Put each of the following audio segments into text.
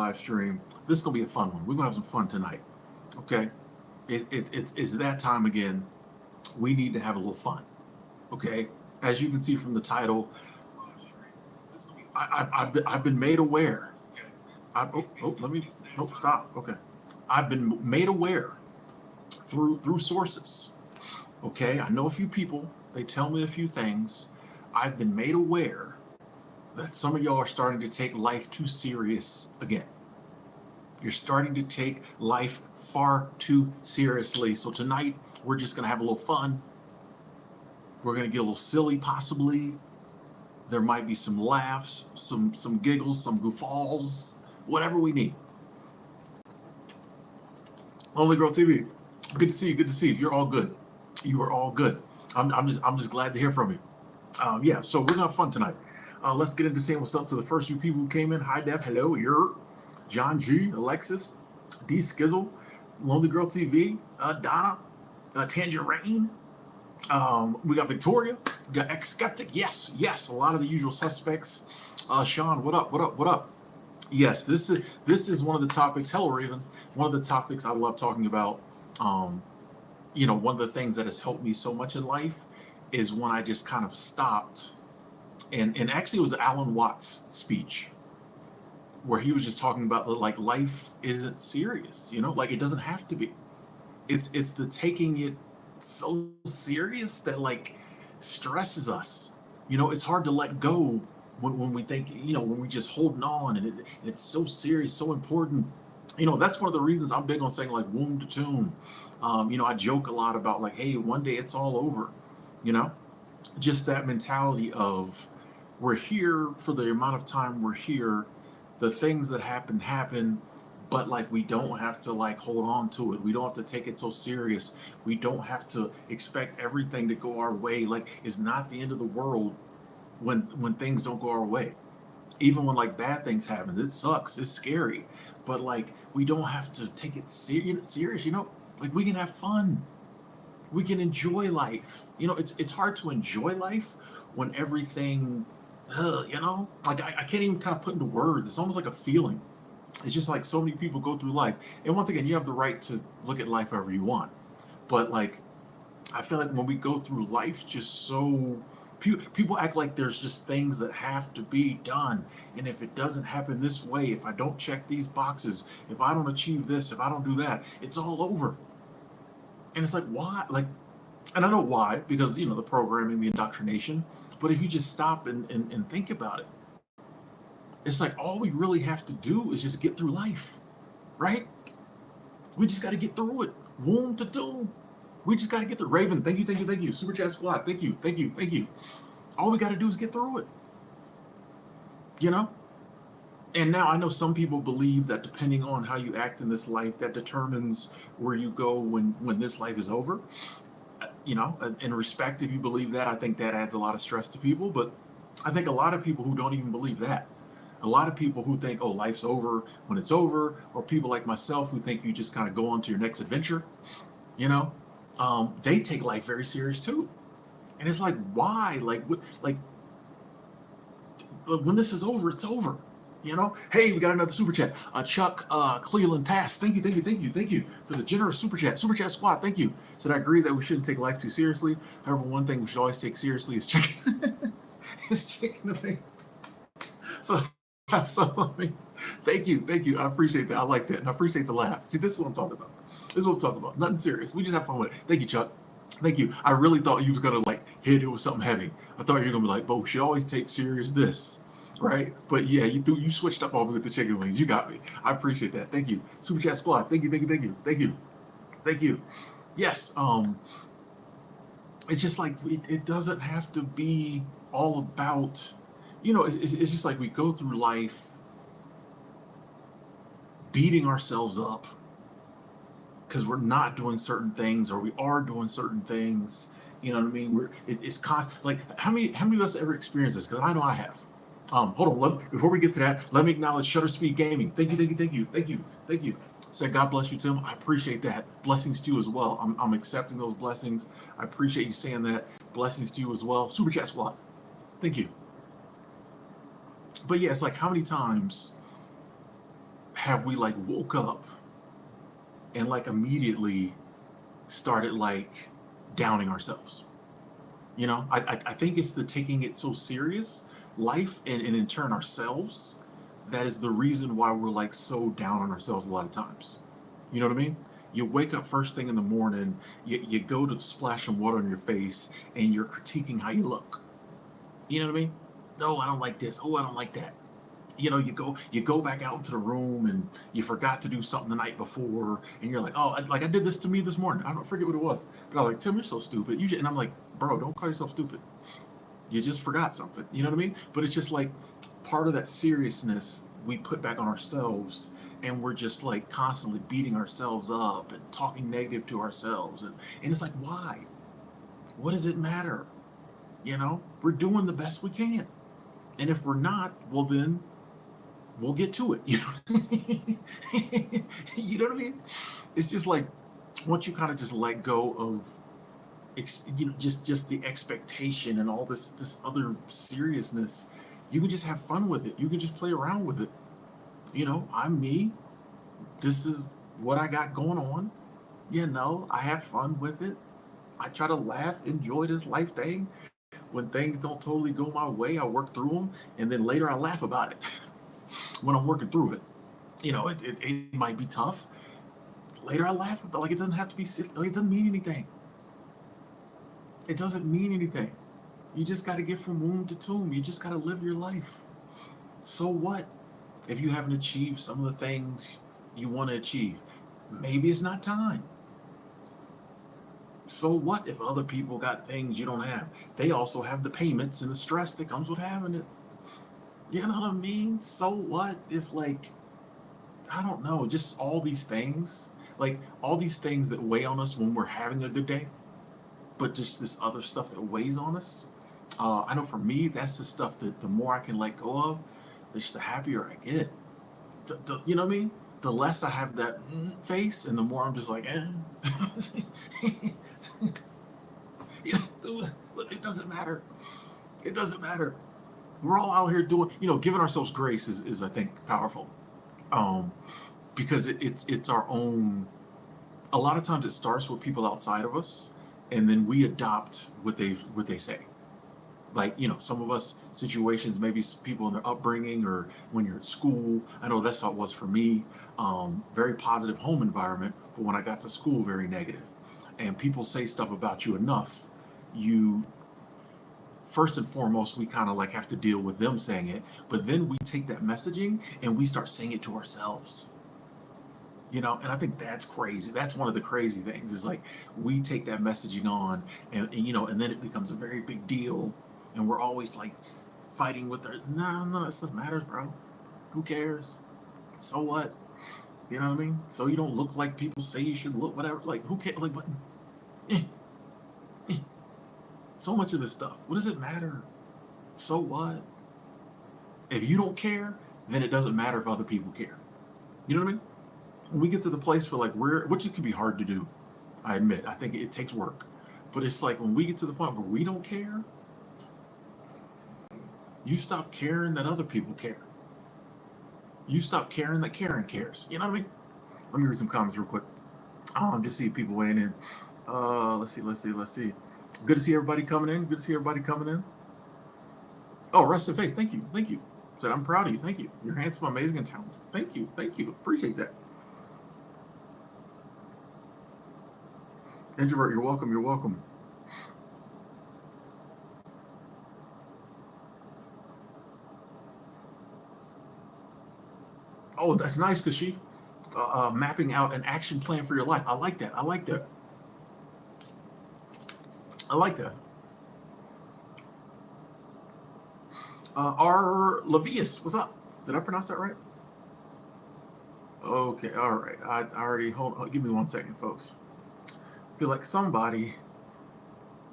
live stream. This is gonna be a fun one. We're gonna have some fun tonight. Okay, it's that time again. We need to have a little fun. Okay, as you can see from the title, I've been made aware. Let me stop. Okay, I've been made aware through sources. Okay, I know a few people. They tell me a few things. I've been made aware that some of y'all are starting to take life too serious again. You're starting to take life far too seriously. So tonight we're just gonna have a little fun. We're gonna get a little silly, possibly. There might be some laughs, some giggles, some goofballs, whatever we need. Only Girl TV. Good to see you. Good to see you. You're all good. You are all good. I'm just glad to hear from you. Yeah. So we're gonna have fun tonight. Let's get into saying what's up to the first few people who came in. Hi, Deb. Hello. You're John G. Alexis, D. Skizzle, Lonely Girl TV, Donna, Tangerine. We got Victoria. We got Ex Skeptic. Yes. A lot of the usual suspects. Sean, what up? Yes, this is one of the topics. Hello, Raven. One of the topics I love talking about. One of the things that has helped me so much in life is when I just kind of stopped. And actually, it was Alan Watts' speech where he was just talking about like life isn't serious. Like it doesn't have to be. It's the taking it so serious that like stresses us. It's hard to let go when we think, when we just holding on and it's so serious, so important. That's one of the reasons I'm big on saying like womb to tomb. I joke a lot about like, hey, one day it's all over. Just that mentality of we're here for the amount of time we're here. The things that happen, but like we don't have to like hold on to it. We don't have to take it so serious. We don't have to expect everything to go our way. Like it's not the end of the world when things don't go our way. Even when like bad things happen, it sucks. It's scary, but like we don't have to take it serious. Like we can have fun. We can enjoy life. It's hard to enjoy life when everything, like I can't even kind of put into words. It's almost like a feeling. It's just like so many people go through life. And once again, you have the right to look at life however you want. But like, I feel like when we go through life, just so people act like there's just things that have to be done. And if it doesn't happen this way, if I don't check these boxes, if I don't achieve this, if I don't do that, it's all over. And it's like, why? Like, and I know why, because, the programming, the indoctrination. But if you just stop and think about it, it's like all we really have to do is just get through life, right? We just got to get through it. Womb to doom. We just got to get through. Raven, thank you. Super Chat Squad, thank you. All we got to do is get through it. And now I know some people believe that depending on how you act in this life, that determines where you go when this life is over. In respect, if you believe that, I think that adds a lot of stress to people. But I think a lot of people who don't even believe that, a lot of people who think, oh, life's over when it's over, or people like myself who think you just kind of go on to your next adventure, they take life very serious too. And it's like, why? Like when this is over, it's over. Hey, we got another super chat. Chuck Cleveland Pass. Thank you for the generous super chat. Super chat squad. Thank you. Said I agree that we shouldn't take life too seriously. However, one thing we should always take seriously is chicken. is chicken wings. So thank you. I appreciate that. I like that, and I appreciate the laugh. See, this is what I'm talking about. Nothing serious. We just have fun with it. Thank you, Chuck. Thank you. I really thought you was gonna like hit it with something heavy. I thought you were gonna be like, but we should always take serious this. Right? But yeah, you switched up on me with the chicken wings. You got me. I appreciate that. Thank you. Super Chat Squad. Thank you. Yes. It's just like it doesn't have to be all about, it's just like we go through life beating ourselves up because we're not doing certain things or we are doing certain things. You know what I mean? It's constant. Like how many of us ever experienced this? Because I know I have. Hold on. Before we get to that, let me acknowledge Shutter Speed Gaming. Thank you. Said God bless you, Tim. I appreciate that. Blessings to you as well. I'm accepting those blessings. I appreciate you saying that. Blessings to you as well. Super Chat Squad. Thank you. But yeah, it's like how many times have we like woke up and like immediately started like downing ourselves? You know, I think it's the taking it so serious, life, and in turn ourselves, that is the reason why we're like so down on ourselves a lot of times. You know what I mean? You wake up first thing in the morning, you go to splash some water on your face, and you're critiquing how you look. You know what I mean? Oh, I don't like this. Oh, I don't like that. You know, you go back out into the room and you forgot to do something the night before, and you're like, oh, like I did this to me this morning. I don't forget what it was, but I was like, Tim, you're so stupid. And I'm like, bro, don't call yourself stupid. You just forgot something. You know what I mean? But it's just like part of that seriousness we put back on ourselves, and we're just like constantly beating ourselves up and talking negative to ourselves, and it's like, why? What does it matter? You know, we're doing the best we can, and if we're not, well then we'll get to it. You know, you know what I mean? It's just like once you kind of just let go of, just the expectation and all this other seriousness, you can just have fun with it. You can just play around with it. You know, I'm me. This is what I got going on. You know, I have fun with it. I try to laugh, enjoy this life thing. When things don't totally go my way, I work through them, and then later I laugh about it when I'm working through it. You know, it might be tough. Later I laugh, but like it doesn't have to be. Like, it doesn't mean anything. It doesn't mean anything. You just got to get from womb to tomb. You just got to live your life. So what if you haven't achieved some of the things you want to achieve? Maybe it's not time. So what if other people got things you don't have? They also have the payments and the stress that comes with having it. You know what I mean? So what if, like, I don't know, just all these things, like all these things that weigh on us when we're having a good day, but just this other stuff that weighs on us. I know for me, that's the stuff that the more I can let go of, the happier I get. You know what I mean? The less I have that face, and the more I'm just like, eh. You know, look, it doesn't matter. It doesn't matter. We're all out here doing, giving ourselves grace is I think powerful, um, because it's our own. A lot of times it starts with people outside of us, and then we adopt what they say. Like, some of us situations, maybe people in their upbringing or when you're at school. I know that's how it was for me. Very positive home environment, but when I got to school, very negative. And people say stuff about you enough, you first and foremost, we kind of like have to deal with them saying it, but then we take that messaging and we start saying it to ourselves. And I think that's crazy. That's one of the crazy things is like we take that messaging on, and then it becomes a very big deal, and we're always like fighting with our, no, that stuff matters, bro. Who cares? So what? You know what I mean? So you don't look like people say you should look, whatever. Like, who cares? Like, what? Eh, eh. So much of this stuff. What does it matter? So what? If you don't care, then it doesn't matter if other people care. You know what I mean? When we get to the place where like which it can be hard to do, I admit. I think it takes work. But it's like when we get to the point where we don't care, you stop caring that other people care. You stop caring that Karen cares. You know what I mean? Let me read some comments real quick. Just see people weighing in. Let's see. Good to see everybody coming in. Good to see everybody coming in. Oh, rest in face. Thank you. Said I'm proud of you. Thank you. You're handsome, amazing, and talented. Thank you. Appreciate that. Introvert, you're welcome. Oh, that's nice, Kashi. Mapping out an action plan for your life. I like that. I like that. R. Levius, what's up? Did I pronounce that right? Okay, all right. I already hold on. Give me 1 second, folks. I feel like somebody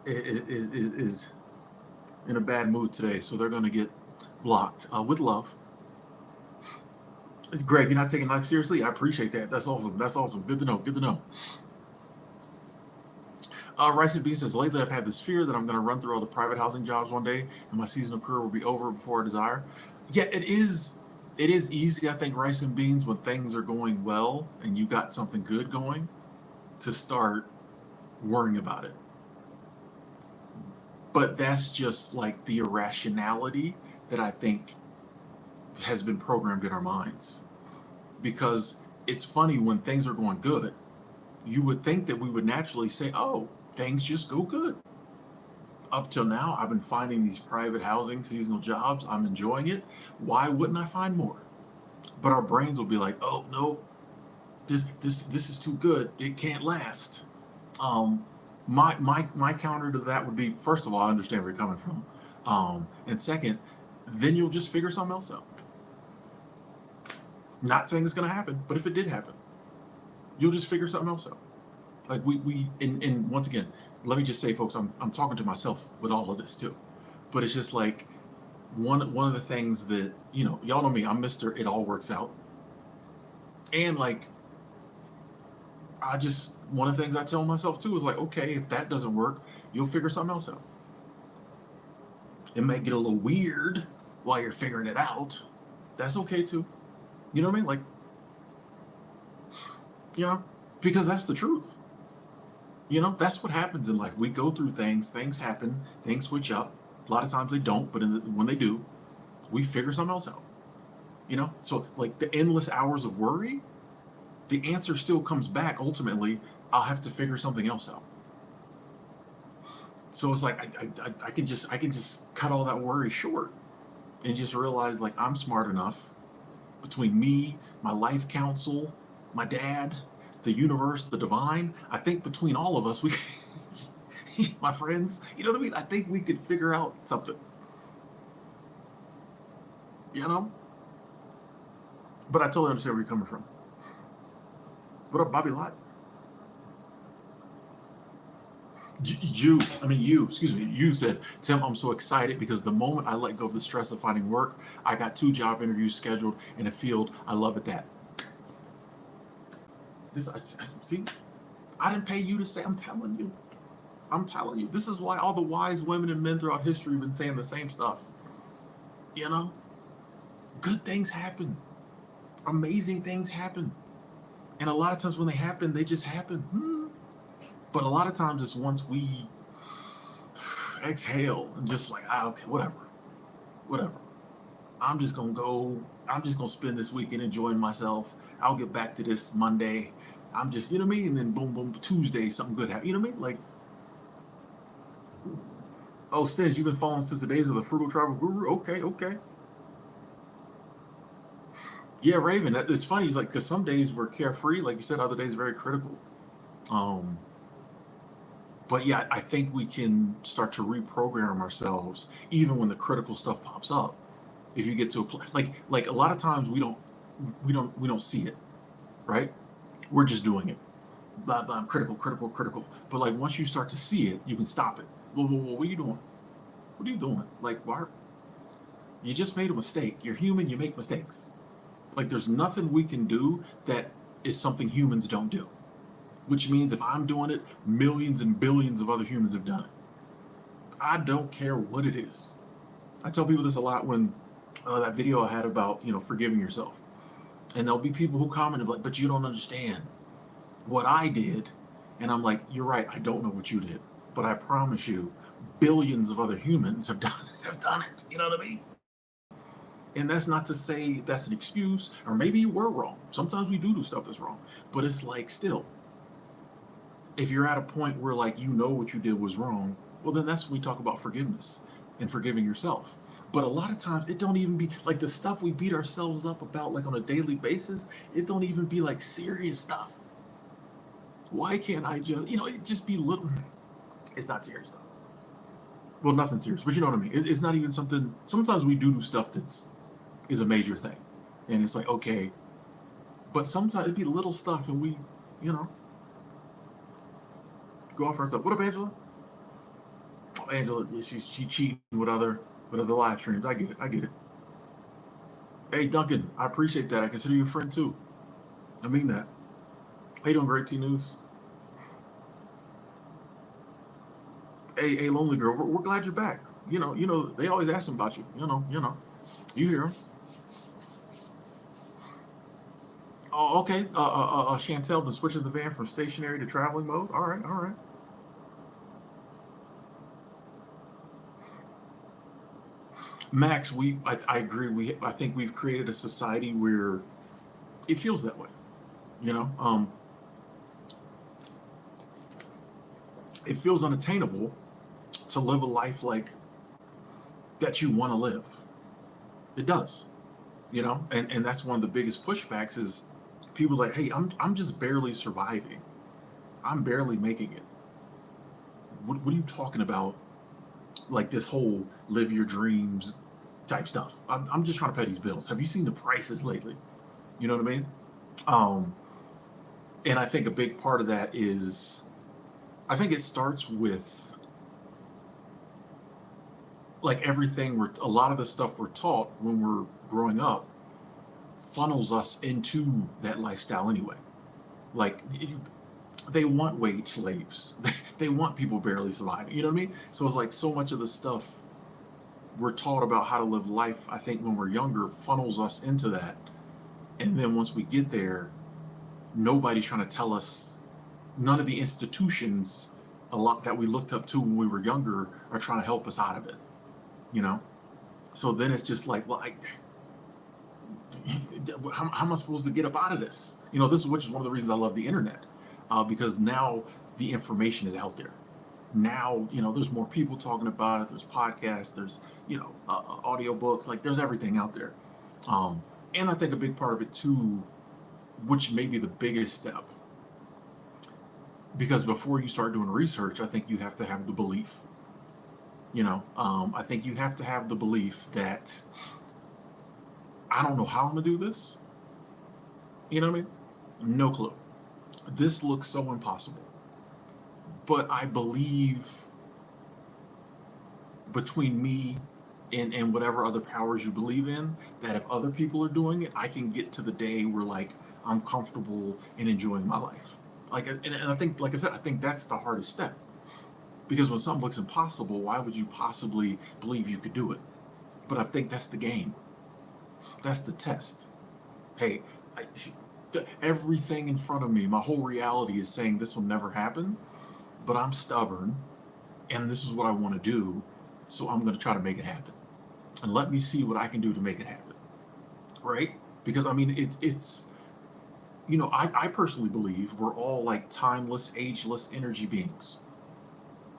is in a bad mood today, so they're going to get blocked. With love. Greg, you're not taking life seriously? I appreciate that. That's awesome. Good to know. Rice and Bean says, lately I've had this fear that I'm going to run through all the private housing jobs one day and my seasonal career will be over before I desire. Yeah, it is. it is easy, I think, rice and beans when things are going well and you got something good going to start worrying about it. But that's just like the irrationality that I think has been programmed in our minds. Because it's funny when things are going good, you would think that we would naturally say, oh, things just go good. Up till now, I've been finding these private housing seasonal jobs. I'm enjoying it. Why wouldn't I find more? But our brains will be like, oh no, this is too good. It can't last. Um, my counter to that would be, first of all, I understand where you're coming from, and second, then you'll just figure something else out. Not saying it's going to happen, but if it did happen, you'll just figure something else out. Like and once again, let me just say, folks, I'm talking to myself with all of this too, but it's just like one of the things that, y'all know me, I'm Mr. It all works out, and like one of the things I tell myself too is like, okay, if that doesn't work, you'll figure something else out. It may get a little weird while you're figuring it out. That's okay too. You know what I mean? Like, because that's the truth. That's what happens in life. We go through things happen, things switch up. A lot of times they don't, but when they do, we figure something else out. So like the endless hours of worry, the answer still comes back. Ultimately, I'll have to figure something else out. So it's like I can just cut all that worry short and just realize like I'm smart enough, between me, my life counsel, my dad, the universe, the divine. I think between all of us, we, my friends, you know what I mean? I think we could figure out something. But I totally understand where you're coming from. What up, Bobby Lott? You said, Tim, I'm so excited because the moment I let go of the stress of finding work, I got 2 job interviews scheduled in a field I love at that. See, I didn't pay you to say, I'm telling you. This is why all the wise women and men throughout history have been saying the same stuff. Good things happen. Amazing things happen. And a lot of times when they happen, they just happen. But a lot of times it's once we exhale and just like, okay, whatever. I'm just gonna spend this weekend enjoying myself. I'll get back to this Monday. I'm just, you know what I mean? And then boom, Tuesday, something good happens. You know what I mean? Like, oh, Stins, you've been following since the days of the Frugal Travel Guru? Okay. Yeah, Raven, it's funny. It's like, because some days we're carefree, like you said, other days very critical. But yeah, I think we can start to reprogram ourselves even when the critical stuff pops up. If you get to a place, like a lot of times we don't see it, right? We're just doing it. Blah blah, critical. But like once you start to see it, you can stop it. Whoa, what are you doing? What are you doing? Like, why? You just made a mistake. You're human. You make mistakes. Like, there's nothing we can do that is something humans don't do. Which means if I'm doing it, millions and billions of other humans have done it. I don't care what it is. I tell people this a lot when that video I had about, forgiving yourself. And there'll be people who comment like, but you don't understand what I did. And I'm like, you're right, I don't know what you did. But I promise you, billions of other humans have done it. You know what I mean? And that's not to say that's an excuse, or maybe you were wrong. Sometimes we do stuff that's wrong. But it's like, still, if you're at a point where like what you did was wrong, well then that's when we talk about forgiveness and forgiving yourself. But a lot of times it don't even be like the stuff we beat ourselves up about like on a daily basis, it don't even be like serious stuff. Why can't I just, it just be little, it's not serious stuff. Well, nothing serious, but you know what I mean? It's not even something, sometimes we do stuff is a major thing. And it's like, okay, but sometimes it'd be little stuff and we, go off ourselves. What up, Angela? Oh, Angela, she cheating with other live streams. I get it. Hey, Duncan, I appreciate that. I consider you a friend too. I mean that. How you doing, Great T News? Hey, lonely girl, we're glad you're back. They always ask about you. You hear them. Oh, okay. Chantel been switching the van from stationary to traveling mode. All right, all right. Max, I agree. I think we've created a society where it feels that way. You know, it feels unattainable to live a life like that you want to live. It does. You know, and that's one of the biggest pushbacks is people like, hey, I'm just barely surviving. I'm barely making it. What are you talking about? Like this whole live your dreams type stuff. I'm just trying to pay these bills. Have you seen the prices lately? You know what I mean? Um, and I think a big part of that is, I think it starts with like everything a lot of the stuff we're taught when we're growing up funnels us into that lifestyle anyway. Like they want wage slaves. They want people barely surviving. You know what I mean? So it's like so much of the stuff we're taught about how to live life, I think when we're younger, funnels us into that. And then once we get there, nobody's trying to tell us, none of the institutions a lot that we looked up to when we were younger are trying to help us out of it, you know? So then it's just like, well, how am I supposed to get up out of this? You know, this is which is one of the reasons I love the internet, because now the information is out there. Now, you know, there's more people talking about it. There's podcasts. There's, you know, audio books. Like, there's everything out there. Um, and I think a big part of it too, which may be the biggest step, because before you start doing research, I think you have to have the belief. You know, I think you have to have the belief that I don't know how I'm gonna do this. You know what I mean? No clue. This looks so impossible. But I believe between me and whatever other powers you believe in, that if other people are doing it, I can get to the day where like I'm comfortable and enjoying my life. Like, and I think, like I said, I think that's the hardest step. Because when something looks impossible, why would you possibly believe you could do it? But I think that's the game. That's the test. Hey, I, everything in front of me, my whole reality is saying this will never happen, but I'm stubborn and this is what I want to do, so I'm going to try to make it happen. And let me see what I can do to make it happen. Right? Because I mean, it's you know, I personally believe we're all like timeless, ageless energy beings,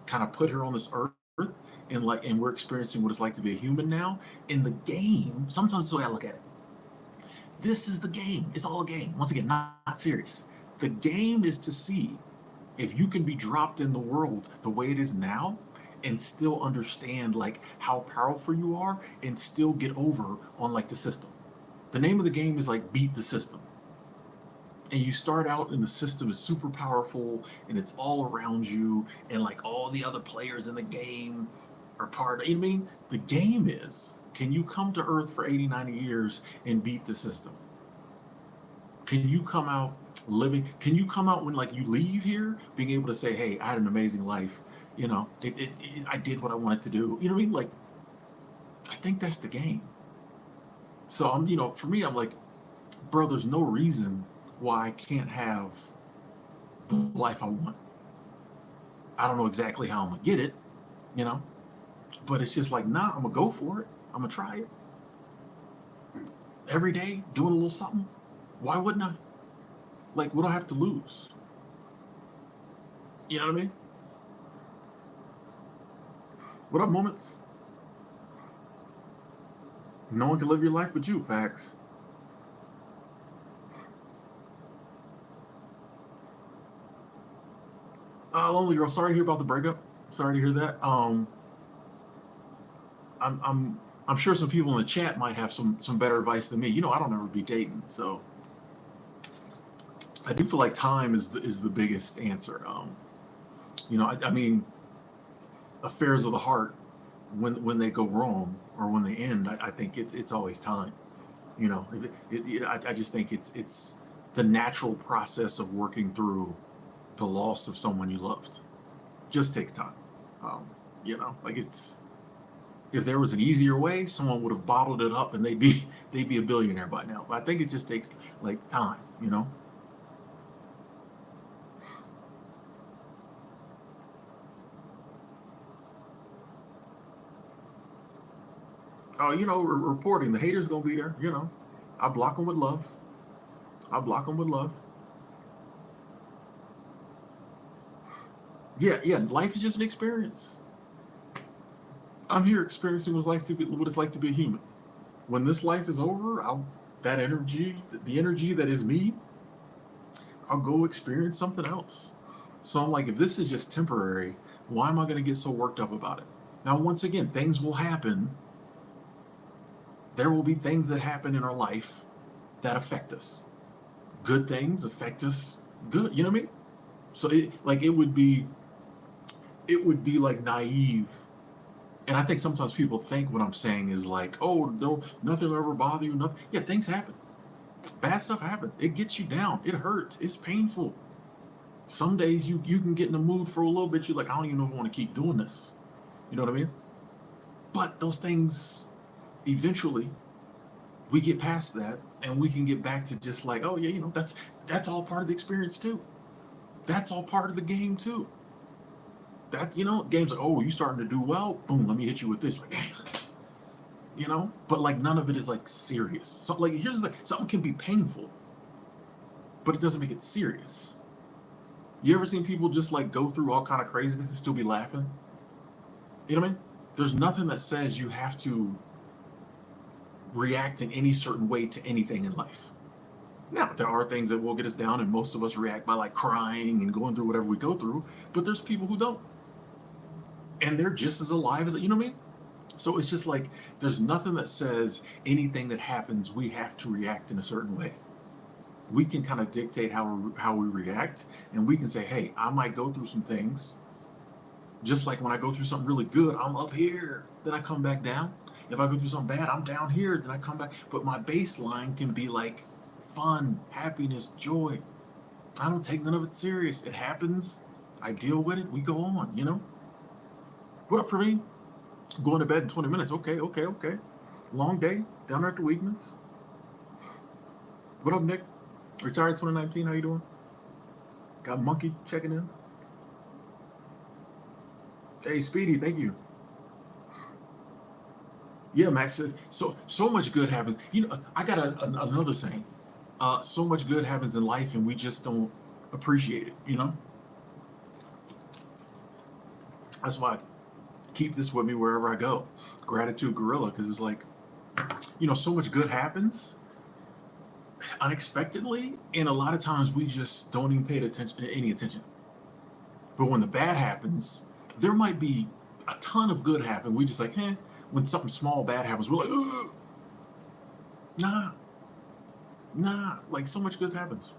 kind of put here on this earth, and like, and we're experiencing what it's like to be a human now. In the game, sometimes the way I look at it, this is the game. It's all a game. Once again, not serious. The game is to see if you can be dropped in the world the way it is now and still understand like how powerful you are and still get over on like the system. The name of the game is like beat the system. And you start out and the system is super powerful and it's all around you and like all the other players in the game are part of, you know what I mean? The game is, can you come to Earth for 80, 90 years and beat the system? Can you come out living, can you come out when like you leave here being able to say, hey, I had an amazing life, you know, I did what I wanted to do, you know what I mean? Like, I think that's the game. So I'm, you know, for me, I'm like, bro, there's no reason why I can't have the life I want. I don't know exactly how I'm gonna get it, you know, but it's just like, nah, I'm gonna go for it. I'm gonna try it every day, doing a little something. Why wouldn't I? Like, what do I have to lose? You know what I mean? What up, moments? No one can live your life but you. Facts. Lonely girl. Sorry to hear about the breakup. Sorry to hear that. I'm sure some people in the chat might have some better advice than me. You know, I don't ever be dating, so I do feel like time is the biggest answer. You know, I mean, affairs of the heart, when they go wrong or when they end, I think it's always time. You know, I just think it's the natural process of working through the loss of someone you loved. Just takes time. Um, you know, like it's, if there was an easier way, someone would have bottled it up and they'd be they'd be a billionaire by now. But I think it just takes like time. you know. Oh, you know, reporting the haters gonna be there, you know. I block them with love. I block them with love. Yeah, yeah. Life is just an experience. I'm here experiencing what it's like to be a human. When this life is over, that energy, the energy that is me, I'll go experience something else. So I'm like, if this is just temporary, why am I going to get so worked up about it? Now, once again, things will happen. There will be things that happen in our life that affect us. Good things affect us good. You know what I mean? So it would be like naive. And I think sometimes people think what I'm saying is like, oh, no, nothing will ever bother you. Nothing. Yeah, things happen. Bad stuff happens. It gets you down. It hurts. It's painful. Some days you can get in the mood for a little bit. You're like, I don't even know if I want to keep doing this. You know what I mean? But those things, eventually, we get past that and we can get back to just like, oh yeah, you know, that's all part of the experience too. That's all part of the game too. That, you know, games like, oh, you starting to do well, boom, let me hit you with this. Like, you know, but like none of it is like serious. So like here's the thing, something can be painful, but it doesn't make it serious. You ever seen people just like go through all kind of craziness and still be laughing? You know what I mean? There's nothing that says you have to react in any certain way to anything in life. Now, there are things that will get us down, and most of us react by like crying and going through whatever we go through, but there's people who don't. And they're just as alive as, you know what I mean? So it's just like there's nothing that says anything that happens we have to react in a certain way. We can kind of dictate how we react, and we can say, hey, I might go through some things. Just like when I go through something really good, I'm up here, then I come back down. If I go through something bad, I'm down here, then I come back. But my baseline can be like fun, happiness, joy. I don't take none of it serious. It happens. I deal with it. We go on, you know? What up, Praveen? Going to bed in 20 minutes. Okay, okay, okay. Long day, down there at the Weekman's. What up, Nick? Retired 2019, how you doing? Got Monkey checking in. Hey, Speedy, thank you. Yeah, Max says, so much good happens. You know, I got another saying. So much good happens in life and we just don't appreciate it, you know? That's why I keep this with me wherever I go. Gratitude Gorilla, because it's like, you know, so much good happens unexpectedly, and a lot of times we just don't even pay any attention. But when the bad happens, there might be a ton of good happen. We just like, when something small bad happens, we're like, ugh. Nah, like so much good happens.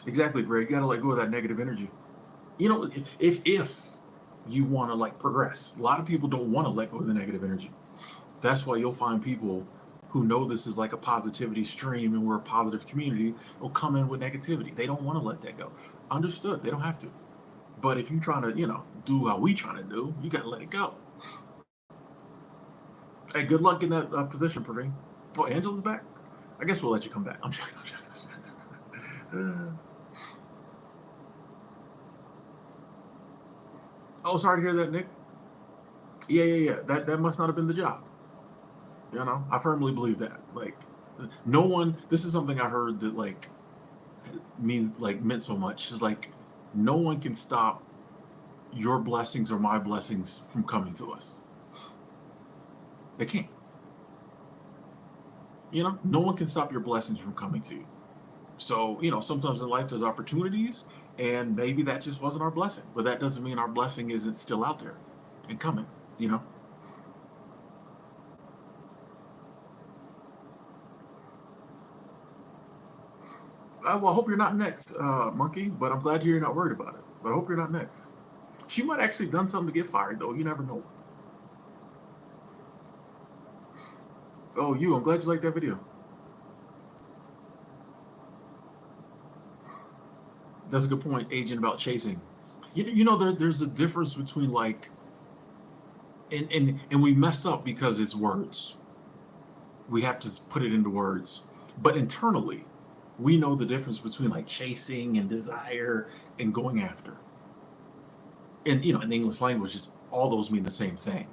Exactly, Greg. You gotta let go of that negative energy. You know, if you want to like progress, a lot of people don't want to let go of the negative energy. That's why you'll find people who know this is like a positivity stream and we're a positive community will come in with negativity. They don't want to let that go. Understood. They don't have to. But if you're trying to, you know, do how we trying to do, you got to let it go. Hey, good luck in that position, Praveen. Oh, Angela's back? I guess we'll let you come back. I'm joking. Oh, sorry to hear that, Nick. Yeah. That must not have been the job. You know, I firmly believe that. Like, no one. This is something I heard that like meant so much. Is like, no one can stop your blessings or my blessings from coming to us. They can't. You know, no one can stop your blessings from coming to you. So, you know, sometimes in life there's opportunities, and maybe that just wasn't our blessing. But that doesn't mean our blessing isn't still out there and coming. You know. Well, I hope you're not next, Monkey, but I'm glad you're not worried about it. But I hope you're not next. She might actually done something to get fired, though. You never know. Oh, I'm glad you liked that video. That's a good point, Agent, about chasing. You know, there's a difference between like, and we mess up because it's words. We have to put it into words. But internally, we know the difference between like chasing and desire and going after. And in the English language, all those mean the same thing.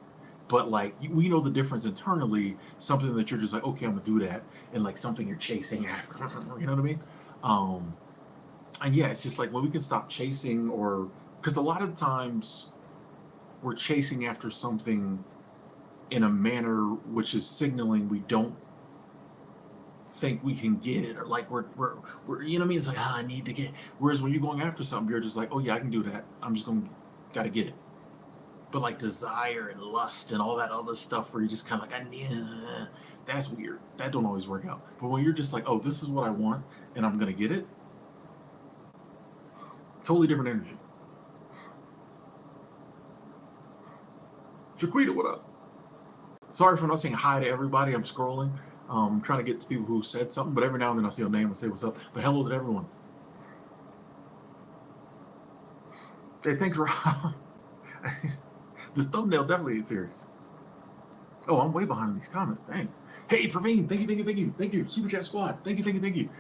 But like we know the difference internally, something that you're just like, okay, I'm gonna do that, and like something you're chasing after. You know what I mean? Um, and yeah, it's just like when we can stop chasing, or because a lot of times we're chasing after something in a manner which is signaling we don't think we can get it, or like we're you know what I mean? It's like, I need to get. Whereas when you're going after something, you're just like, oh yeah, I can do that. I'm just going to gotta get it. But like desire and lust and all that other stuff where you're just kind of like, I need, that's weird. That don't always work out. But when you're just like, oh, this is what I want and I'm gonna get it, totally different energy. Jaquita, what up? Sorry for not saying hi to everybody. I'm scrolling. I'm trying to get to people who said something, but every now and then I see a name and say what's up. But hello to everyone. Hey, thanks, Rob. This thumbnail definitely is serious. Oh, I'm way behind these comments. Dang. Hey, Praveen, thank you, thank you, thank you, thank you. Super Chat Squad, thank you, thank you, thank you.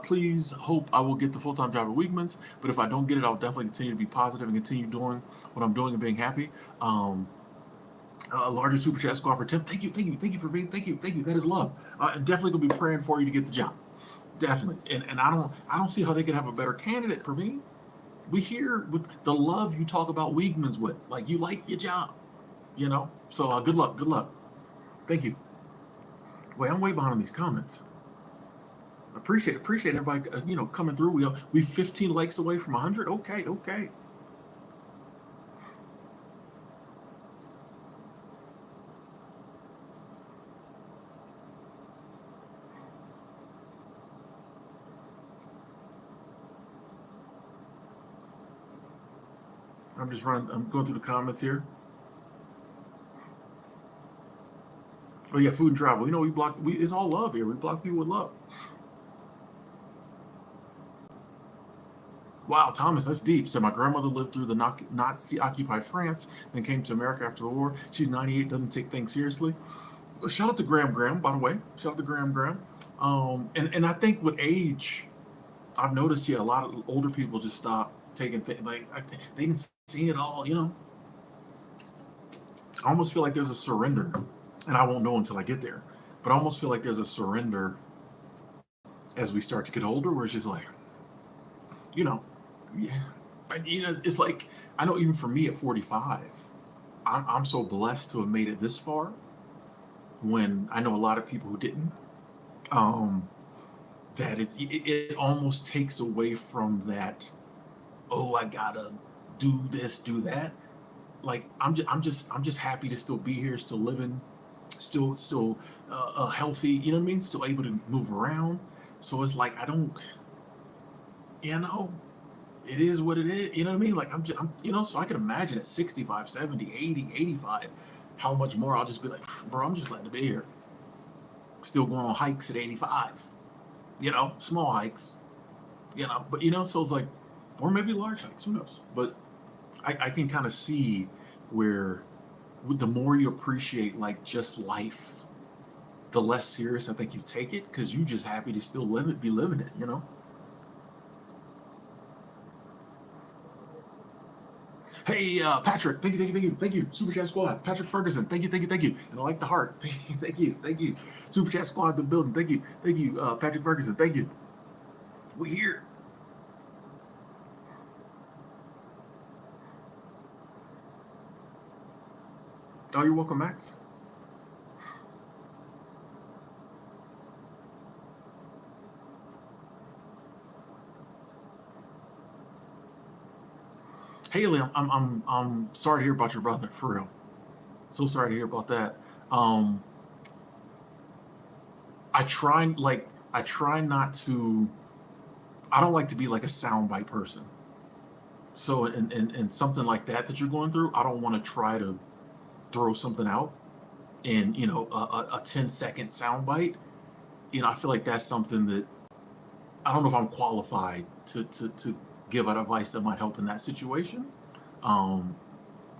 Please hope I will get the full-time job at Weekman's, but if I don't get it, I'll definitely continue to be positive and continue doing what I'm doing and being happy. A larger Super Chat Squad for Tim. Thank you, thank you, thank you, Praveen. Thank you, thank you. That is love. I'm definitely gonna be praying for you to get the job. Definitely. And I don't see how they could have a better candidate, Praveen. We hear with the love you talk about Weigman's with, like you like your job. So good luck, good luck. Thank you. Wait, I'm way behind on these comments. Appreciate everybody, coming through. We 15 likes away from 100. Okay, okay. I'm going through the comments here. Oh yeah, food and travel. It's all love here. We block people with love. Wow, Thomas, that's deep. So my grandmother lived through the Nazi-occupied France, then came to America after the war. She's 98, doesn't take things seriously. Shout out to Graham, by the way. Shout out to Graham. And I think with age, I've noticed, a lot of older people just stop taking things, like, they didn't see it all. I almost feel like there's a surrender, and I won't know until I get there, but I almost feel like there's a surrender as we start to get older, where it's just like, you know, yeah, it's like, I know even for me at 45, I'm so blessed to have made it this far, when I know a lot of people who didn't. Um, that it almost takes away from that. Oh, I gotta do this, do that. Like I'm just happy to still be here, still living, still healthy. You know what I mean? Still able to move around. So it's like I don't, you know, it is what it is. You know what I mean? Like so I can imagine at 65, 70, 80, 85, how much more I'll just be like, bro, I'm just glad to be here. Still going on hikes at 85. Small hikes. But so it's like, or maybe large hikes. Who knows? But I can kind of see where the more you appreciate like just life, the less serious I think you take it, because you just happy to still live it, be living it. Hey, Patrick, thank you, thank you, thank you, thank you. Super Chat Squad, Patrick Ferguson, thank you, thank you, thank you. And I like the heart. Thank you, thank you, thank you. Super Chat Squad, the building. Thank you, Patrick Ferguson. Thank you. We here. Oh, you're welcome, Max. Haley, I'm sorry to hear about your brother, for real. So sorry to hear about that. Um, I try not to. I don't like to be like a soundbite person. So in something like that you're going through, I don't want to try to throw something out in a 10-second soundbite. I feel like that's something that I don't know if I'm qualified to give out advice that might help in that situation. Um,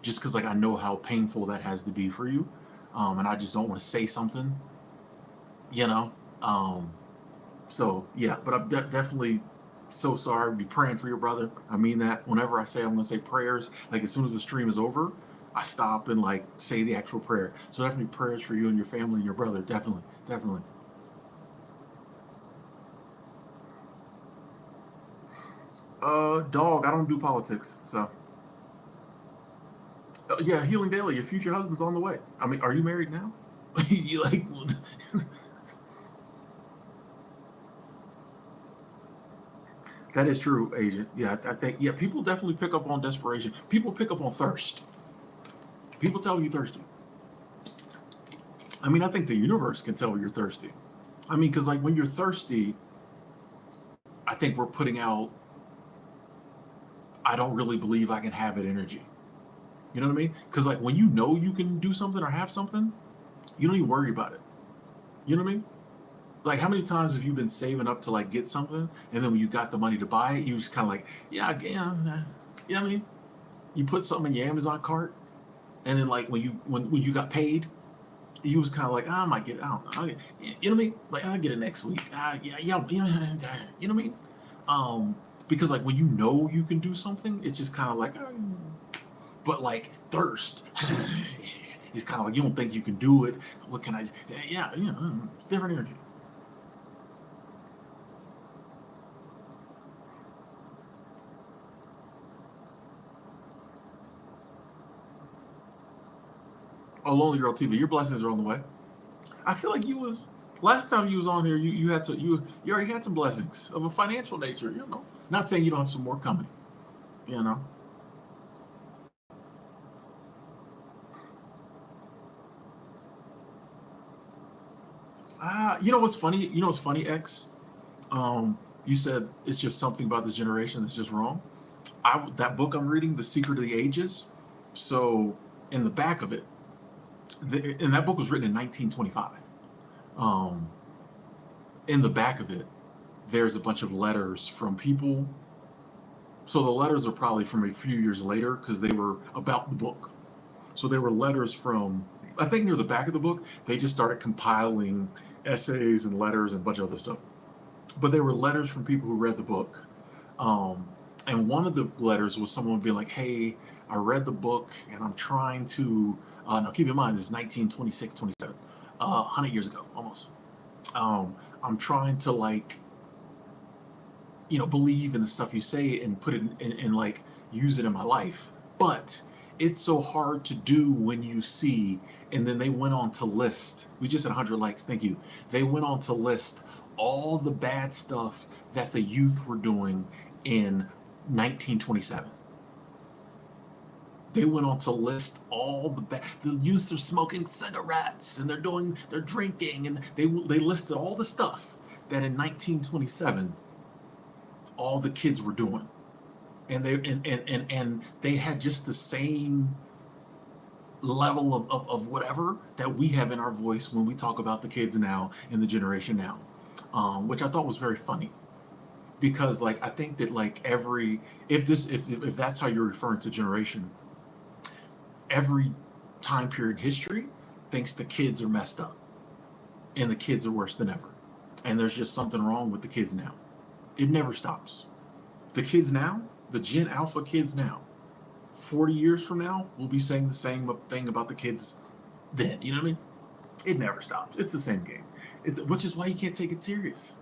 just because like I know how painful that has to be for you, and I just don't want to say something, you know. Um, So yeah, but I'm definitely so sorry. Be praying for your brother. I mean that. Whenever I say I'm gonna say prayers, like as soon as the stream is over, I stop and like say the actual prayer. So definitely prayers for you and your family and your brother. Definitely, definitely. Dog. I don't do politics. So yeah, Healing Daily. Your future husband's on the way. I mean, are you married now? You like? That is true, Agent. Yeah, I think yeah, people definitely pick up on desperation. People pick up on thirst. People tell you thirsty. I mean, I think the universe can tell you're thirsty. I mean, because like when you're thirsty, I think we're putting out, I don't really believe I can have it energy. You know what I mean? Because like when you know you can do something or have something, you don't even worry about it. You know what I mean? Like how many times have you been saving up to like get something, and then when you got the money to buy it, you just kind of like, yeah, yeah, you know what I mean? You put something in your Amazon cart, and then like when you got paid, you was kind of like, I might get it. I don't know. You know what I mean? Like I'll get it next week. Yeah, yeah, you know what I mean? Because like when you know you can do something, it's just kind of like, but like thirst. It's kind of like you don't think you can do it. What can I? Yeah, yeah, it's different energy. Oh, Lonely Girl TV, your blessings are on the way. I feel like you was last time you was on here. You had to you already had some blessings of a financial nature. You know, not saying you don't have some more coming. You know. You know what's funny? You know what's funny, X? Um, you said it's just something about this generation that's just wrong. That book I'm reading, The Secret of the Ages. So in the back of it, and that book was written in 1925. Um, in the back of it, there's a bunch of letters from people. So the letters are probably from a few years later because they were about the book. So they were letters from, I think near the back of the book, they just started compiling essays and letters and a bunch of other stuff. But they were letters from people who read the book. Um, and one of the letters was someone being like, hey, I read the book and I'm trying to, now keep in mind, this is 1926, 27, 100 years ago, almost. I'm trying to like, believe in the stuff you say and put it in like, use it in my life. But it's so hard to do when you see, and then they went on to list, we just had 100 likes, thank you. They went on to list all the bad stuff that the youth were doing in 1927. They went on to list all the youth are smoking cigarettes and they're drinking, and they listed all the stuff that in 1927 all the kids were doing, and they had just the same level of whatever that we have in our voice when we talk about the kids now and the generation now, which I thought was very funny because like I think that like every if that's how you're referring to generation, every time period in history thinks the kids are messed up and the kids are worse than ever, and there's just something wrong with the kids now. It never stops. The kids now, the Gen Alpha kids now, 40 years from now, we'll be saying the same thing about the kids then. You know what I mean? It never stops. It's the same game. Which is why you can't take it serious.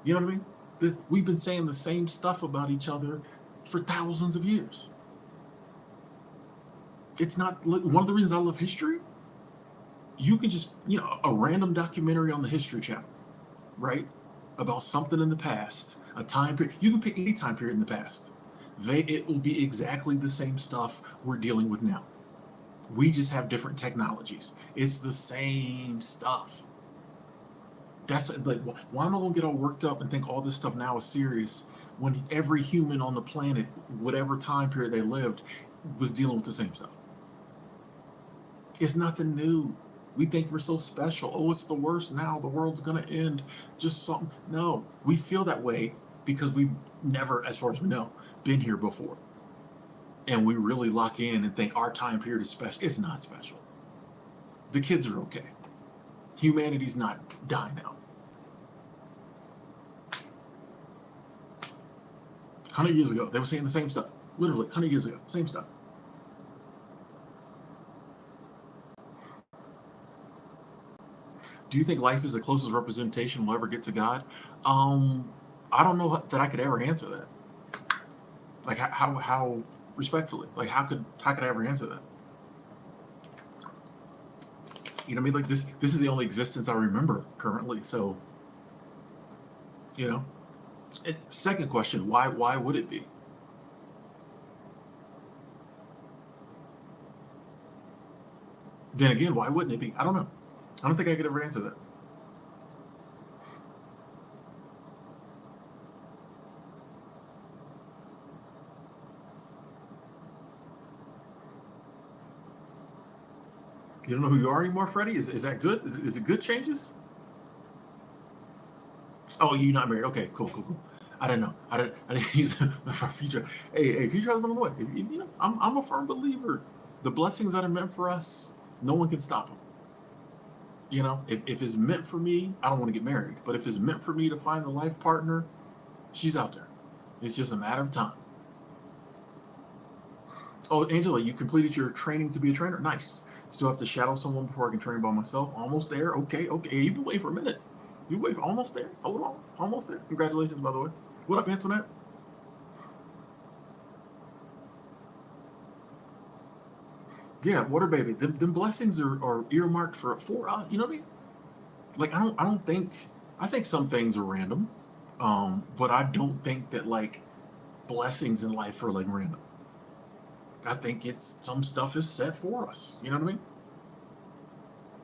You know what I mean? We've been saying the same stuff about each other for thousands of years. It's not one of the reasons I love history. You can just, a random documentary on the History Channel, right? About something in the past, a time period. You can pick any time period in the past. It will be exactly the same stuff we're dealing with now. We just have different technologies. It's the same stuff. That's like, why am I gonna get all worked up and think all this stuff now is serious when every human on the planet, whatever time period they lived, was dealing with the same stuff? It's nothing new. We think we're so special. Oh, it's the worst now. The world's gonna end. Just something. No, we feel that way because we've never, as far as we know, been here before. And we really lock in and think our time period is special. It's not special. The kids are okay. Humanity's not dying out. 100 years ago, they were saying the same stuff. Literally, 100 years ago, same stuff. Do you think life is the closest representation we'll ever get to God? Um, I don't know that I could ever answer that. Like how respectfully, like how could I ever answer that? You know what I mean? Like this is the only existence I remember currently. So you know. Second question, why would it be? Then again, why wouldn't it be? I don't know. I don't think I could ever answer that. You don't know who you are anymore, Freddie? Is that good? Is it good changes? Oh, you're not married. Okay, cool. I didn't know. I didn't use for future. Hey, future husband on the way. You know, I'm a firm believer. The blessings that are meant for us, no one can stop them. You know, if it's meant for me, I don't want to get married. But if it's meant for me to find the life partner, she's out there. It's just a matter of time. Oh, Angela, you completed your training to be a trainer. Nice. Still have to shadow someone before I can train by myself. Almost there. Okay. Hey, you've been waiting for a minute. You wait. Almost there. Hold on. Almost there. Congratulations, by the way. What up, Antoinette? Yeah, water baby. Them blessings are earmarked for us. You know what I mean? Like I don't think I think some things are random, but I don't think that like blessings in life are like random. I think it's some stuff is set for us. You know what I mean?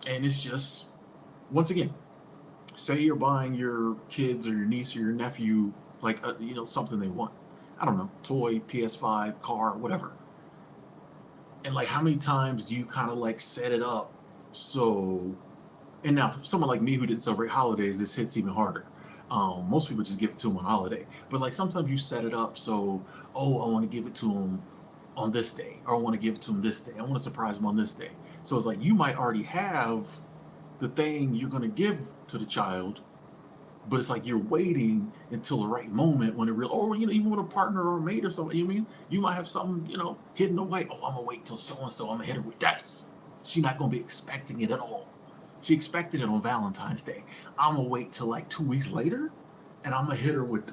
And it's just once again, say you're buying your kids or your niece or your nephew like something they want. I don't know, toy, PS5, car, whatever. And like how many times do you kind of like set it up so and now someone like me who didn't celebrate holidays, this hits even harder. Most people just give it to them on holiday, but like sometimes you set it up so, oh, I want to give it to them on this day, or I want to give it to them this day. I want to surprise them on this day. So it's like you might already have the thing you're going to give to the child, but it's like you're waiting until the right moment when it real, or even with a partner or a mate or something. You mean you might have something hidden away. Oh, I'm gonna wait till so and so. I'm gonna hit her with this. She's not gonna be expecting it at all. She expected it on Valentine's Day. I'm gonna wait till like 2 weeks later, and I'm gonna hit her with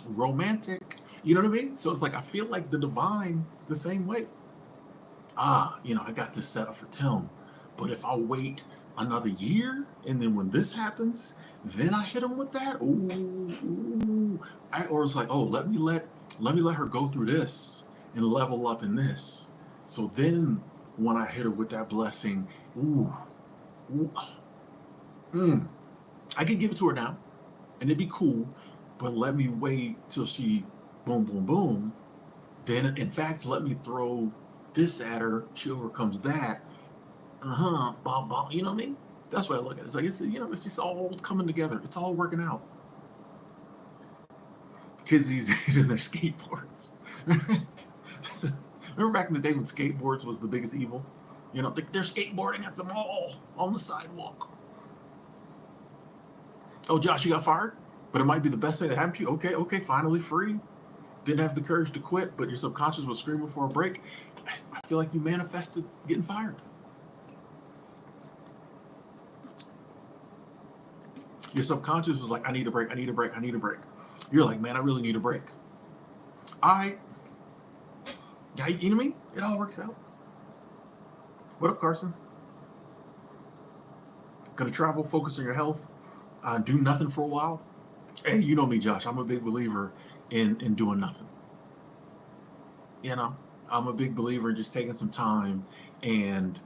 romantic. You know what I mean? So it's like I feel like the divine the same way. I got this set up for Tim, but if I wait another year and then when this happens, then I hit him with that. Ooh. Or it's like, oh, let me let her go through this and level up in this. So then when I hit her with that blessing, ooh, ooh, mm, I can give it to her now and it'd be cool, but let me wait till she boom, boom, boom. Then, in fact, let me throw this at her. She overcomes that. Bum, bum. You know what I mean? That's what I look at it. It's like it's just all coming together. It's all working out. Kids these days and their skateboards. Remember back in the day when skateboards was the biggest evil? They're skateboarding at the mall on the sidewalk. Oh, Josh, you got fired, but it might be the best thing that happened to you. Okay, finally free. Didn't have the courage to quit, but your subconscious was screaming for a break. I feel like you manifested getting fired. Your subconscious was like, I need a break, I need a break, I need a break. You're like, man, I really need a break. I, yeah, you know what I mean? It all works out. What up, Carson? Gonna travel, focus on your health, do nothing for a while. Hey, you know me, Josh. I'm a big believer in doing nothing. You know, I'm a big believer in just taking some time and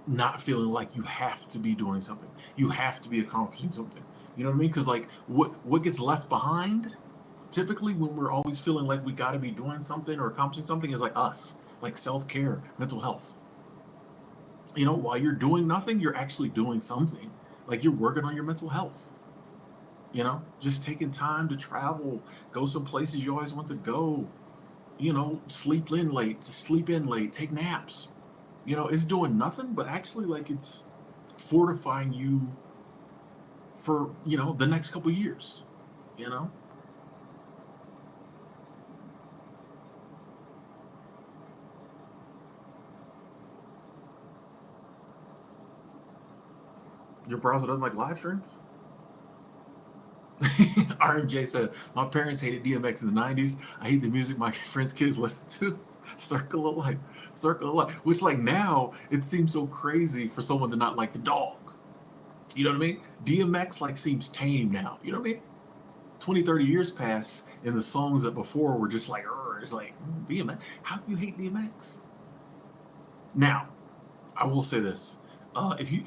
not feeling like you have to be doing something. You have to be accomplishing something. You know what I mean? Because like what gets left behind typically when we're always feeling like we got to be doing something or accomplishing something is like us, like self care, mental health. While you're doing nothing, you're actually doing something. Like you're working on your mental health. Just taking time to travel, go some places you always want to go. Sleep in late, take naps. It's doing nothing, but actually, like, it's fortifying you for, the next couple years, you know? Your browser doesn't like live streams? RMJ said, my parents hated DMX in the 90s. I hate the music my friends' kids listen to. Circle of life. Circle of life. Which, like, now, it seems so crazy for someone to not like the dog. You know what I mean? DMX, like, seems tame now. You know what I mean? 20, 30 years pass, and the songs that before were just like, it's like, DMX. How can you hate DMX? Now, I will say this. If you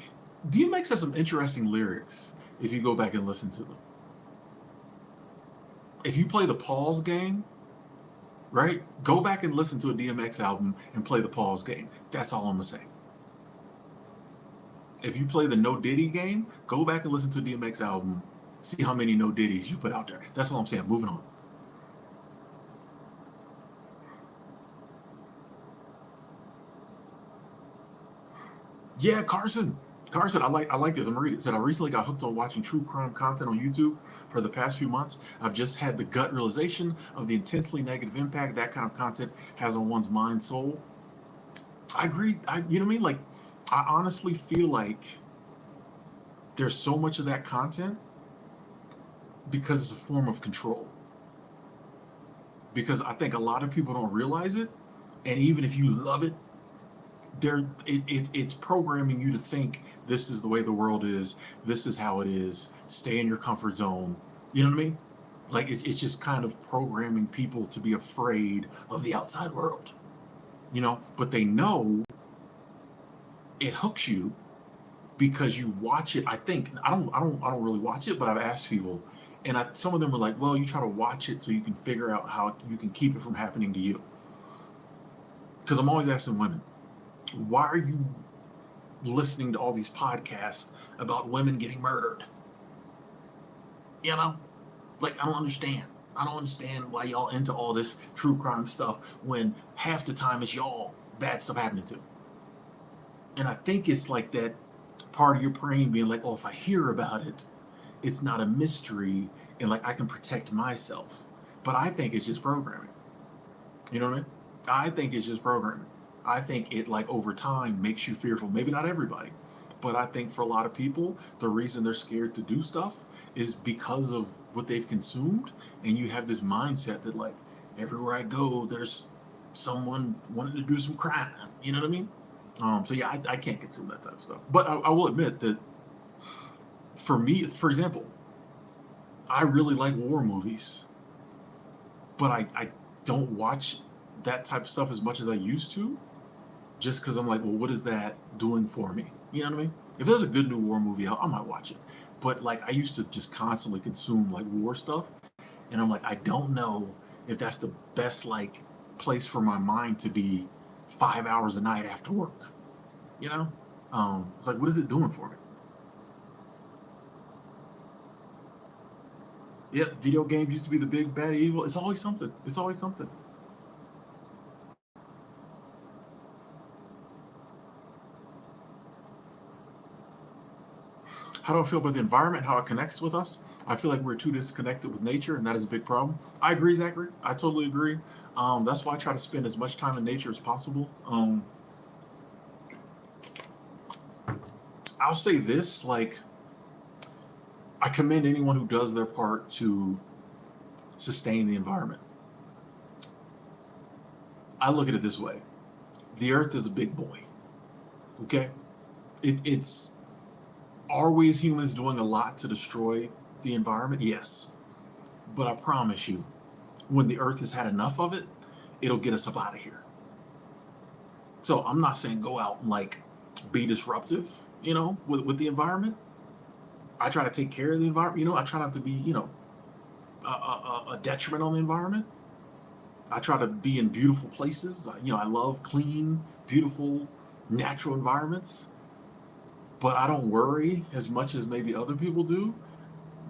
DMX has some interesting lyrics if you go back and listen to them. If you play the Pause game, right? Go back and listen to a DMX album and play the Pause game. That's all I'm gonna say. If you play the No Diddy game, go back and listen to a DMX album. See how many No Diddies you put out there. That's all I'm saying. Moving on. Yeah, Carson. Carson, I like this. I'm gonna read it. It said, I recently got hooked on watching true crime content on YouTube for the past few months. I've just had the gut realization of the intensely negative impact that kind of content has on one's mind, soul. I agree. You know what I mean? Like, I honestly feel like there's so much of that content because it's a form of control. Because I think a lot of people don't realize it, and even if you love it, it's programming you to think this is the way the world is, this is how it is, stay in your comfort zone. You know what I mean? Like, it's just kind of programming people to be afraid of the outside world. You know, but they know it hooks you because you watch it. I think I don't really watch it, but I've asked people, and some of them are like, well, you try to watch it so you can figure out how you can keep it from happening to you. Because I'm always asking women, why are you listening to all these podcasts about women getting murdered? You know, like, I don't understand. I don't understand why y'all into all this true crime stuff when half the time it's y'all bad stuff happening to. And I think it's like that part of your brain being like, oh, if I hear about it, it's not a mystery, and like I can protect myself. But I think it's just programming. You know what I mean? I think it's just programming. I think it, like, over time makes you fearful. Maybe not everybody, but I think for a lot of people, the reason they're scared to do stuff is because of what they've consumed. And you have this mindset that, like, everywhere I go, there's someone wanting to do some crime. You know what I mean? So yeah, I can't consume that type of stuff. But I will admit that for me, for example, I really like war movies, but I don't watch that type of stuff as much as I used to, just because I'm like, well, what is that doing for me? You know what I mean? If there's a good new war movie out, I might watch it. But like, I used to just constantly consume like war stuff, and I'm like, I don't know if that's the best like place for my mind to be 5 hours a night after work. You know, it's like, what is it doing for me? Yep, video games used to be the big bad evil. It's always something. It's always something. How do I feel about the environment? How it connects with us? I feel like we're too disconnected with nature, and that is a big problem. I agree, Zachary. I totally agree. That's why I try to spend as much time in nature as possible. I'll say this: like, I commend anyone who does their part to sustain the environment. I look at it this way: the Earth is a big boy. Okay, it's are we as humans doing a lot to destroy the environment? Yes, but I promise you, when the Earth has had enough of it, it'll get us up out of here. So I'm not saying go out and like be disruptive, you know, with the environment. I try to take care of the environment. You know, I try not to be, you know, a detriment on the environment. I try to be in beautiful places. You know, I love clean, beautiful, natural environments. But I don't worry as much as maybe other people do,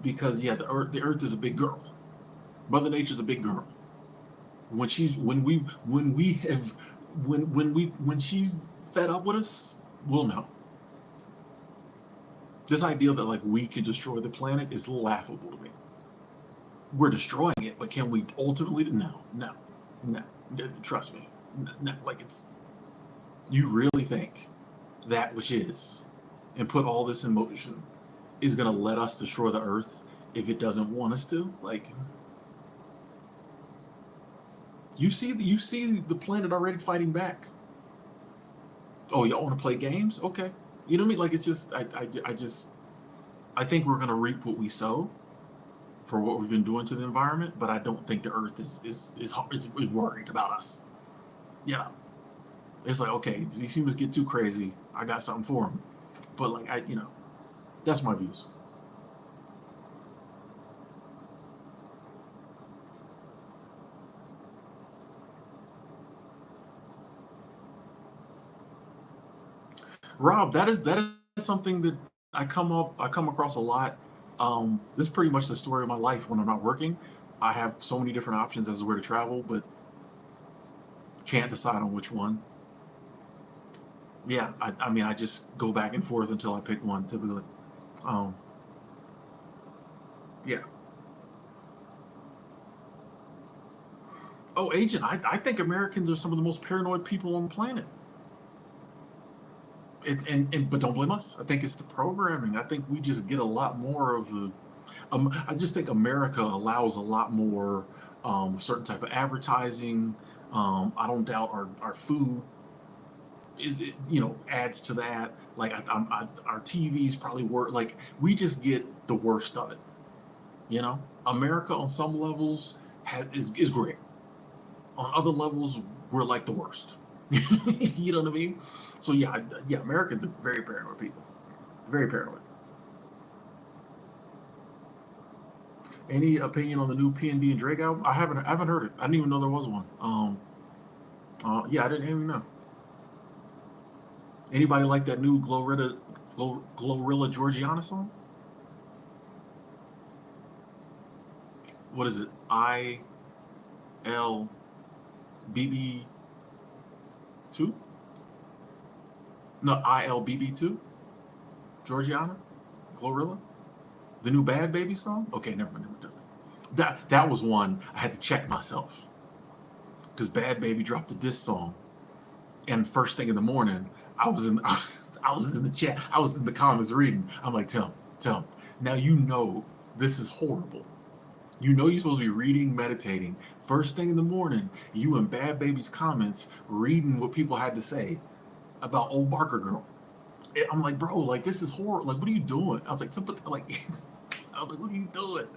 because yeah, the Earth is a big girl. Mother Nature's a big girl. When she's fed up with us, we'll know. This idea that like we can destroy the planet is laughable to me. We're destroying it, but can we ultimately? No, no, no. Trust me. No, like, it's, you really think that which is and put all this in motion is going to let us destroy the earth if it doesn't want us to. Like, you see the planet already fighting back. Oh, y'all want to play games? Okay. You know what I mean? Like, it's just I think we're going to reap what we sow for what we've been doing to the environment, but I don't think the earth is worried about us. You know, it's like, okay, these humans get too crazy, I got something for them. But like, that's my views. Rob, that is something that I come across a lot. This is pretty much the story of my life when I'm not working. I have so many different options as to where to travel, but can't decide on which one. Yeah, I mean, I just go back and forth until I pick one typically. Um, yeah. Oh, agent, I think Americans are some of the most paranoid people on the planet. It's but don't blame us. I think it's the programming. I think we just get a lot more of the. I just think America allows a lot more certain type of advertising. I don't doubt our food is adds to that. Like our TVs probably work. Like we just get the worst of it. America on some levels is great. On other levels, we're like the worst. You know what I mean? So yeah, yeah, Americans are very paranoid people. Very paranoid. Any opinion on the new PND and Drake album? I haven't heard it. I didn't even know there was one. Yeah, I didn't even know. Anybody like that new Glorilla Georgiana song? What is it? ILBB 2? No, ILBB 2. Georgiana, Glorilla. The new Bad Baby song? Okay, never mind. That was one I had to check myself because Bad Baby dropped a diss song, and first thing in the morning, I was in I was in the chat, I was in the comments reading. I'm like, Tim, now you know this is horrible. You know you're supposed to be reading, meditating. First thing in the morning, you in Bad Baby's comments reading what people had to say about old Barker girl. I'm like, bro, like this is horrible. Like, what are you doing? I was like, I was like, what are you doing?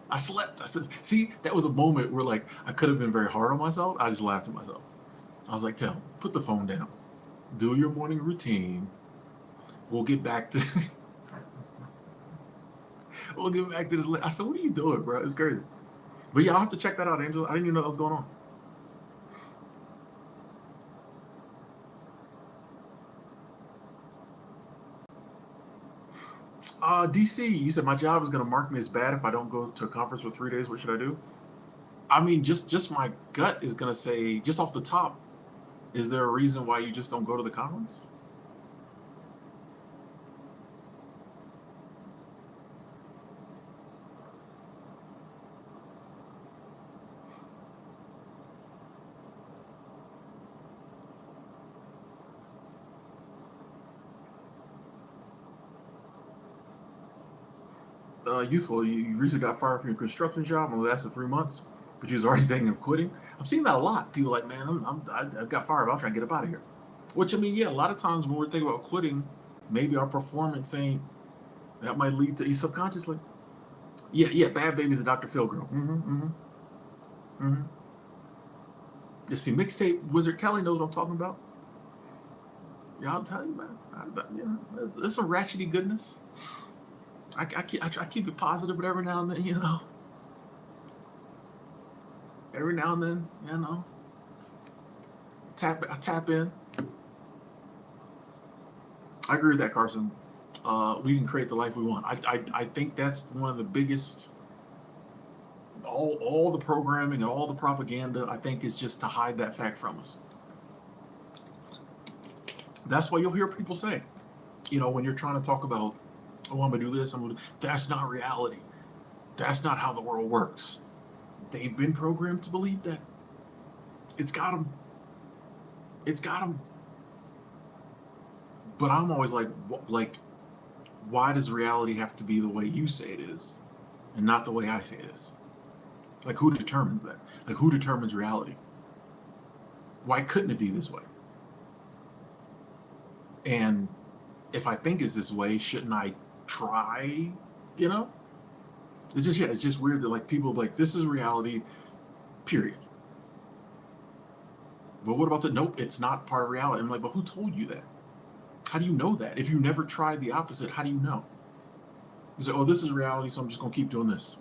I slept. I said, see, that was a moment where like I could have been very hard on myself. I just laughed at myself. I was like, Tim, put the phone down. Do your morning routine. We'll get back to we'll get back to this. I said, what are you doing, bro? It's crazy. But yeah, I'll have to check that out, Angela. I didn't even know that was going on. DC, you said my job is going to mark me as bad if I don't go to a conference for 3 days. What should I do? I mean, just my gut is going to say, just off the top, is there a reason why you just don't go to the conference? Youthful, you recently got fired from your construction job and lasted 3 months, but you was already thinking of quitting. I'm seeing that a lot. People like, man, I got fired, but I'm trying to get up out of here. Which I mean, yeah, a lot of times when we're thinking about quitting, maybe our performance ain't that might lead to you subconsciously. Yeah, yeah, Bad Baby's a Dr. Phil girl. Mm-hmm. You see, mixtape Wizard Kelly knows what I'm talking about. Yeah, I'll tell you, man. It's some ratchety goodness. I keep it positive, but every now and then, every now and then, I tap in. I agree with that, Carson. We can create the life we want. I think that's one of the biggest. All the programming and all the propaganda, I think, is just to hide that fact from us. That's why you'll hear people say, when you're trying to talk about, oh, I'm gonna do this, that's not reality. That's not how the world works. They've been programmed to believe that. It's got them. It's got them. But I'm always like, why does reality have to be the way you say it is and not the way I say it is? Like, who determines that? Like, who determines reality? Why couldn't it be this way? And if I think it's this way, shouldn't I try? You know, it's just, yeah, it's just weird that like people are like, this is reality, period. But what about the nope? It's not part of reality. I'm like, but who told you that? How do you know that? If you never tried the opposite, how do you know? You say, oh, this is reality, so I'm just gonna keep doing this.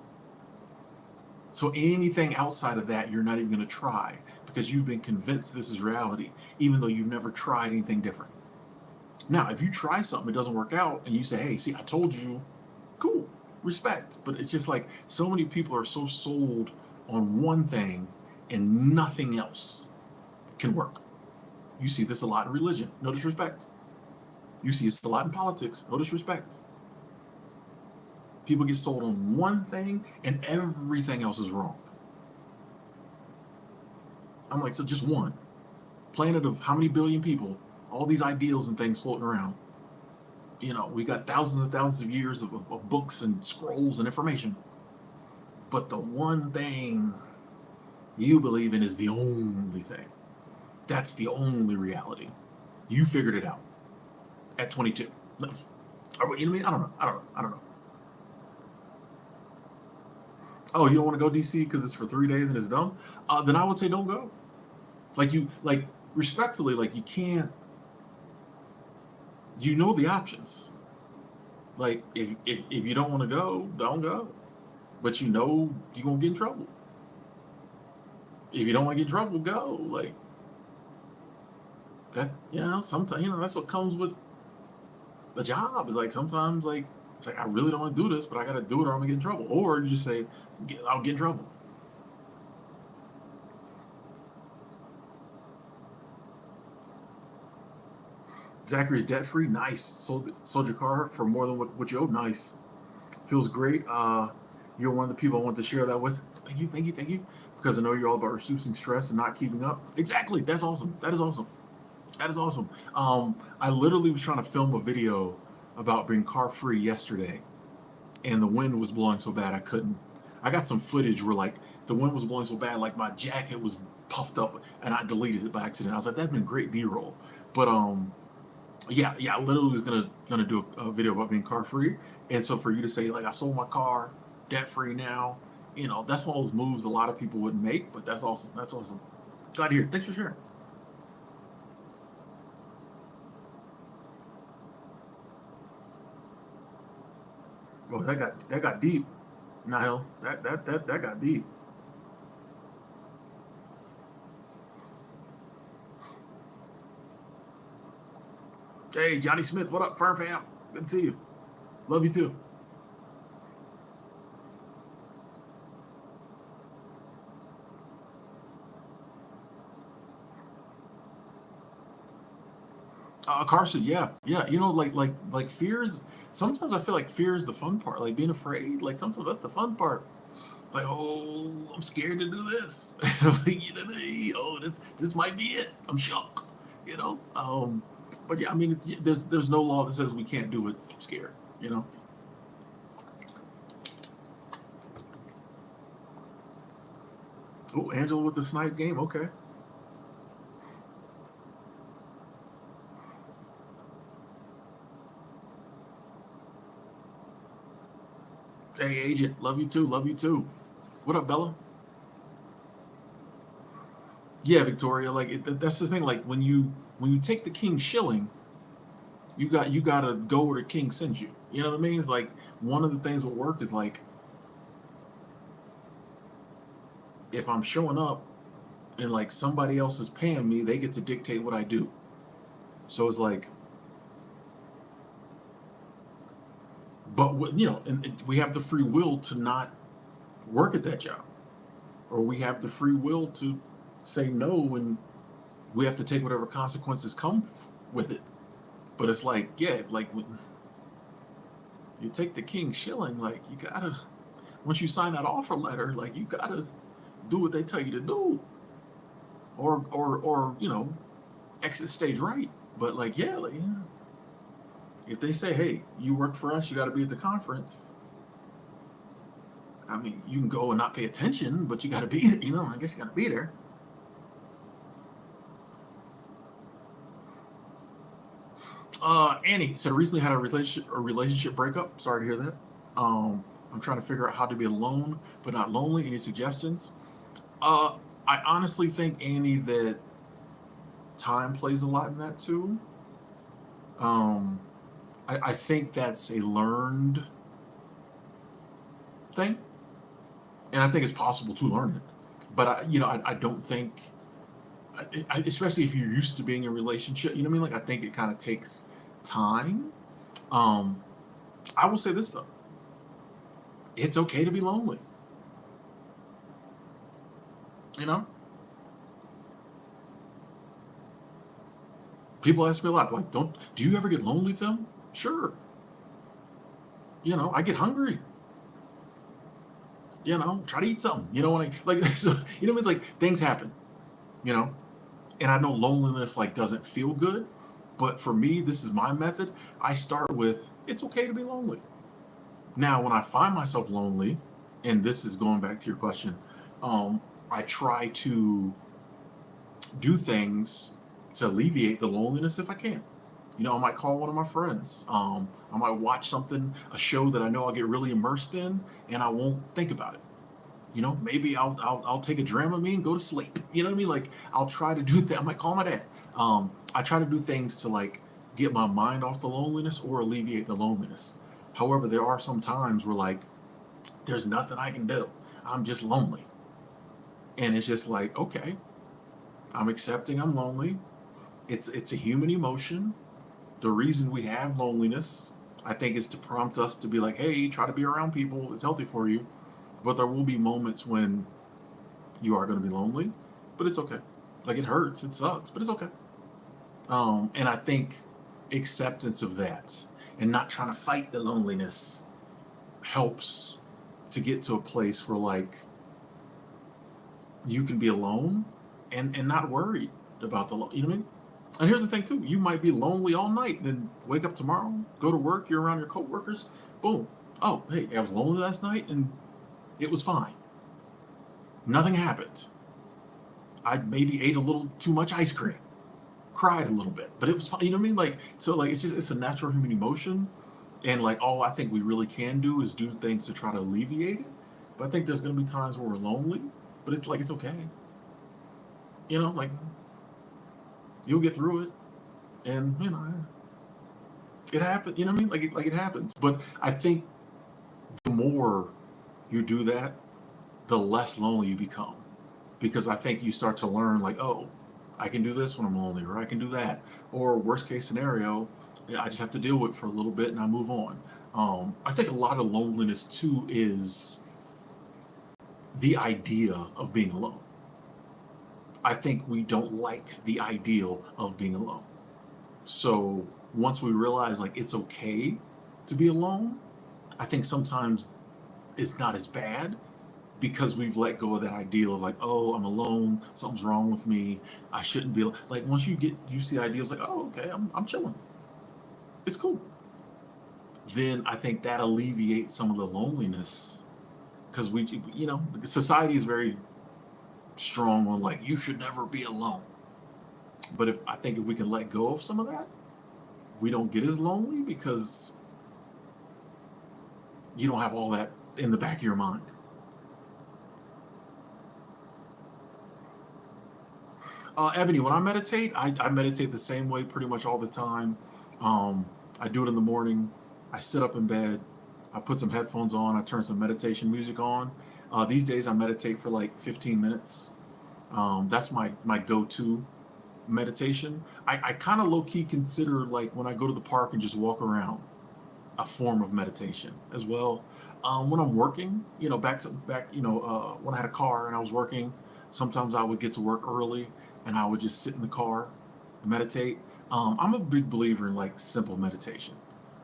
So anything outside of that, you're not even gonna try because you've been convinced this is reality, even though you've never tried anything different. Now, if you try something, it doesn't work out, and you say, hey, see, I told you, cool, respect. But it's just like so many people are so sold on one thing and nothing else can work. You see this a lot in religion, no disrespect. You see this a lot in politics, no disrespect. People get sold on one thing and everything else is wrong. I'm like, so just one planet of how many billion people, all these ideals and things floating around. You know, we got thousands and thousands of years of books and scrolls and information. But the one thing you believe in is the only thing. That's the only reality. You figured it out at 22. Or, you know what I mean? I don't know. Oh, you don't want to go DC because it's for 3 days and it's dumb? Then I would say don't go. Like respectfully, like you can't. You know the options. Like if you don't want to go, don't go. But you know you're gonna get in trouble. If you don't want to get in trouble, go. Like that, sometimes that's what comes with the job. Is like sometimes like it's like I really don't want to do this, but I gotta do it or I'm gonna get in trouble. Or you just say, I'll get in trouble. Zachary's debt free. Nice. Sold your car for more than what you owed. Nice. Feels great. You're one of the people I want to share that with. Thank you. Because I know you're all about reducing stress and not keeping up. Exactly. That's awesome. That is awesome. That is awesome. I literally was trying to film a video about being car free yesterday, and the wind was blowing so bad I couldn't. I got some footage where like the wind was blowing so bad, like my jacket was puffed up, and I deleted it by accident. I was like, that'd been great B-roll. But yeah, I literally was gonna do a video about being car free, and so for you to say like I sold my car, debt free now, that's one of those moves a lot of people wouldn't make, but that's awesome. That's awesome. Glad to hear. Thanks for sharing. Oh, that got deep, Nile. That got deep. Hey, Johnny Smith, what up, Firm Fam? Good to see you. Love you too. Carson, yeah. Like fear is. Sometimes I feel like fear is the fun part. Like being afraid. Like sometimes that's the fun part. Like, oh, I'm scared to do this. Like, oh, this might be it. I'm shocked. You know. But yeah, I mean, there's no law that says we can't do it scared. You know. Oh, Angela with the snipe game. Okay. Hey, agent, love you too. Love you too. What up, Bella? Yeah, Victoria. Like that's the thing. Like when you take the king shilling, you gotta go where the king sends you. You know what I mean? It's like one of the things will work is like if I'm showing up and like somebody else is paying me, they get to dictate what I do. So it's like, but and we have the free will to not work at that job, or we have the free will to say no when we have to take whatever consequences come with it. But it's like, yeah, like when you take the king shilling, like you gotta once you sign that offer letter, like you gotta do what they tell you to do, or exit stage right. But like, yeah, like, yeah. If they say, hey, you work for us, you got to be at the conference. I mean, you can go and not pay attention, but you got to be there. I guess you got to be there. Annie said recently had a relationship breakup. Sorry to hear that. I'm trying to figure out how to be alone but not lonely. Any suggestions? Uh, I honestly think, Annie, that time plays a lot in that too. Um, I think that's a learned thing, and I think it's possible to learn it. But I don't think, especially if you're used to being in a relationship, you know what I mean. Like I think it kind of takes time. Um, I will say this though, it's okay to be lonely. You know, people ask me a lot, like, don't do you ever get lonely, Tim? Sure. I get hungry. Try to eat something. You know what I like? So, what I mean? Like things happen. You know, and I know loneliness like doesn't feel good, but for me, this is my method. I start with it's okay to be lonely. Now, when I find myself lonely, and this is going back to your question, I try to do things to alleviate the loneliness if I can. I might call one of my friends. I might watch something, a show that I know I'll get really immersed in, and I won't think about it. Maybe I'll take a Dramamine and go to sleep. You know what I mean? Like I'll try to do that. I might call my dad. I try to do things to like get my mind off the loneliness or alleviate the loneliness. However, there are some times where like there's nothing I can do. I'm just lonely, and it's just like okay, I'm accepting I'm lonely. It's a human emotion. The reason we have loneliness, I think, is to prompt us to be like, hey, try to be around people. It's healthy for you. But there will be moments when you are going to be lonely, but it's okay. Like it hurts, it sucks, but it's okay. And I think acceptance of that and not trying to fight the loneliness helps to get to a place where like you can be alone and not worried about you know what I mean? And here's the thing too, you might be lonely all night, then wake up tomorrow, go to work, you're around your coworkers, boom. Oh, hey, I was lonely last night and it was fine. Nothing happened. I maybe ate a little too much ice cream, cried a little bit, but it was fine. You know what I mean? Like, so like it's a natural human emotion. And like all I think we really can do is do things to try to alleviate it. But I think there's gonna be times where we're lonely, but it's like it's okay. Like you'll get through it. And it happens, you know what I mean? Like it happens. But I think the more you do that, the less lonely you become. Because I think you start to learn, like, oh, I can do this when I'm lonely, or I can do that. Or worst case scenario, yeah, I just have to deal with it for a little bit and I move on. I think a lot of loneliness too is the idea of being alone. I think we don't like the ideal of being alone. So once we realize like it's okay to be alone, I think sometimes it's not as bad because we've let go of that ideal of like, oh, I'm alone, something's wrong with me, I shouldn't be like. Once you get used to the idea, it's like, oh, okay, I'm chilling, it's cool. Then I think that alleviates some of the loneliness because society is very strong on like you should never be alone. But if we can let go of some of that, we don't get as lonely because you don't have all that in the back of your mind. Ebony, when I meditate, I meditate the same way pretty much all the time. Um, I do it in the morning. I sit up in bed. I put some headphones on. I turn some meditation music on. These days, I meditate for like 15 minutes. That's my go-to meditation. I kind of low key consider like when I go to the park and just walk around a form of meditation as well. When I'm working, back, when I had a car and I was working, sometimes I would get to work early and I would just sit in the car and meditate. I'm a big believer in like simple meditation.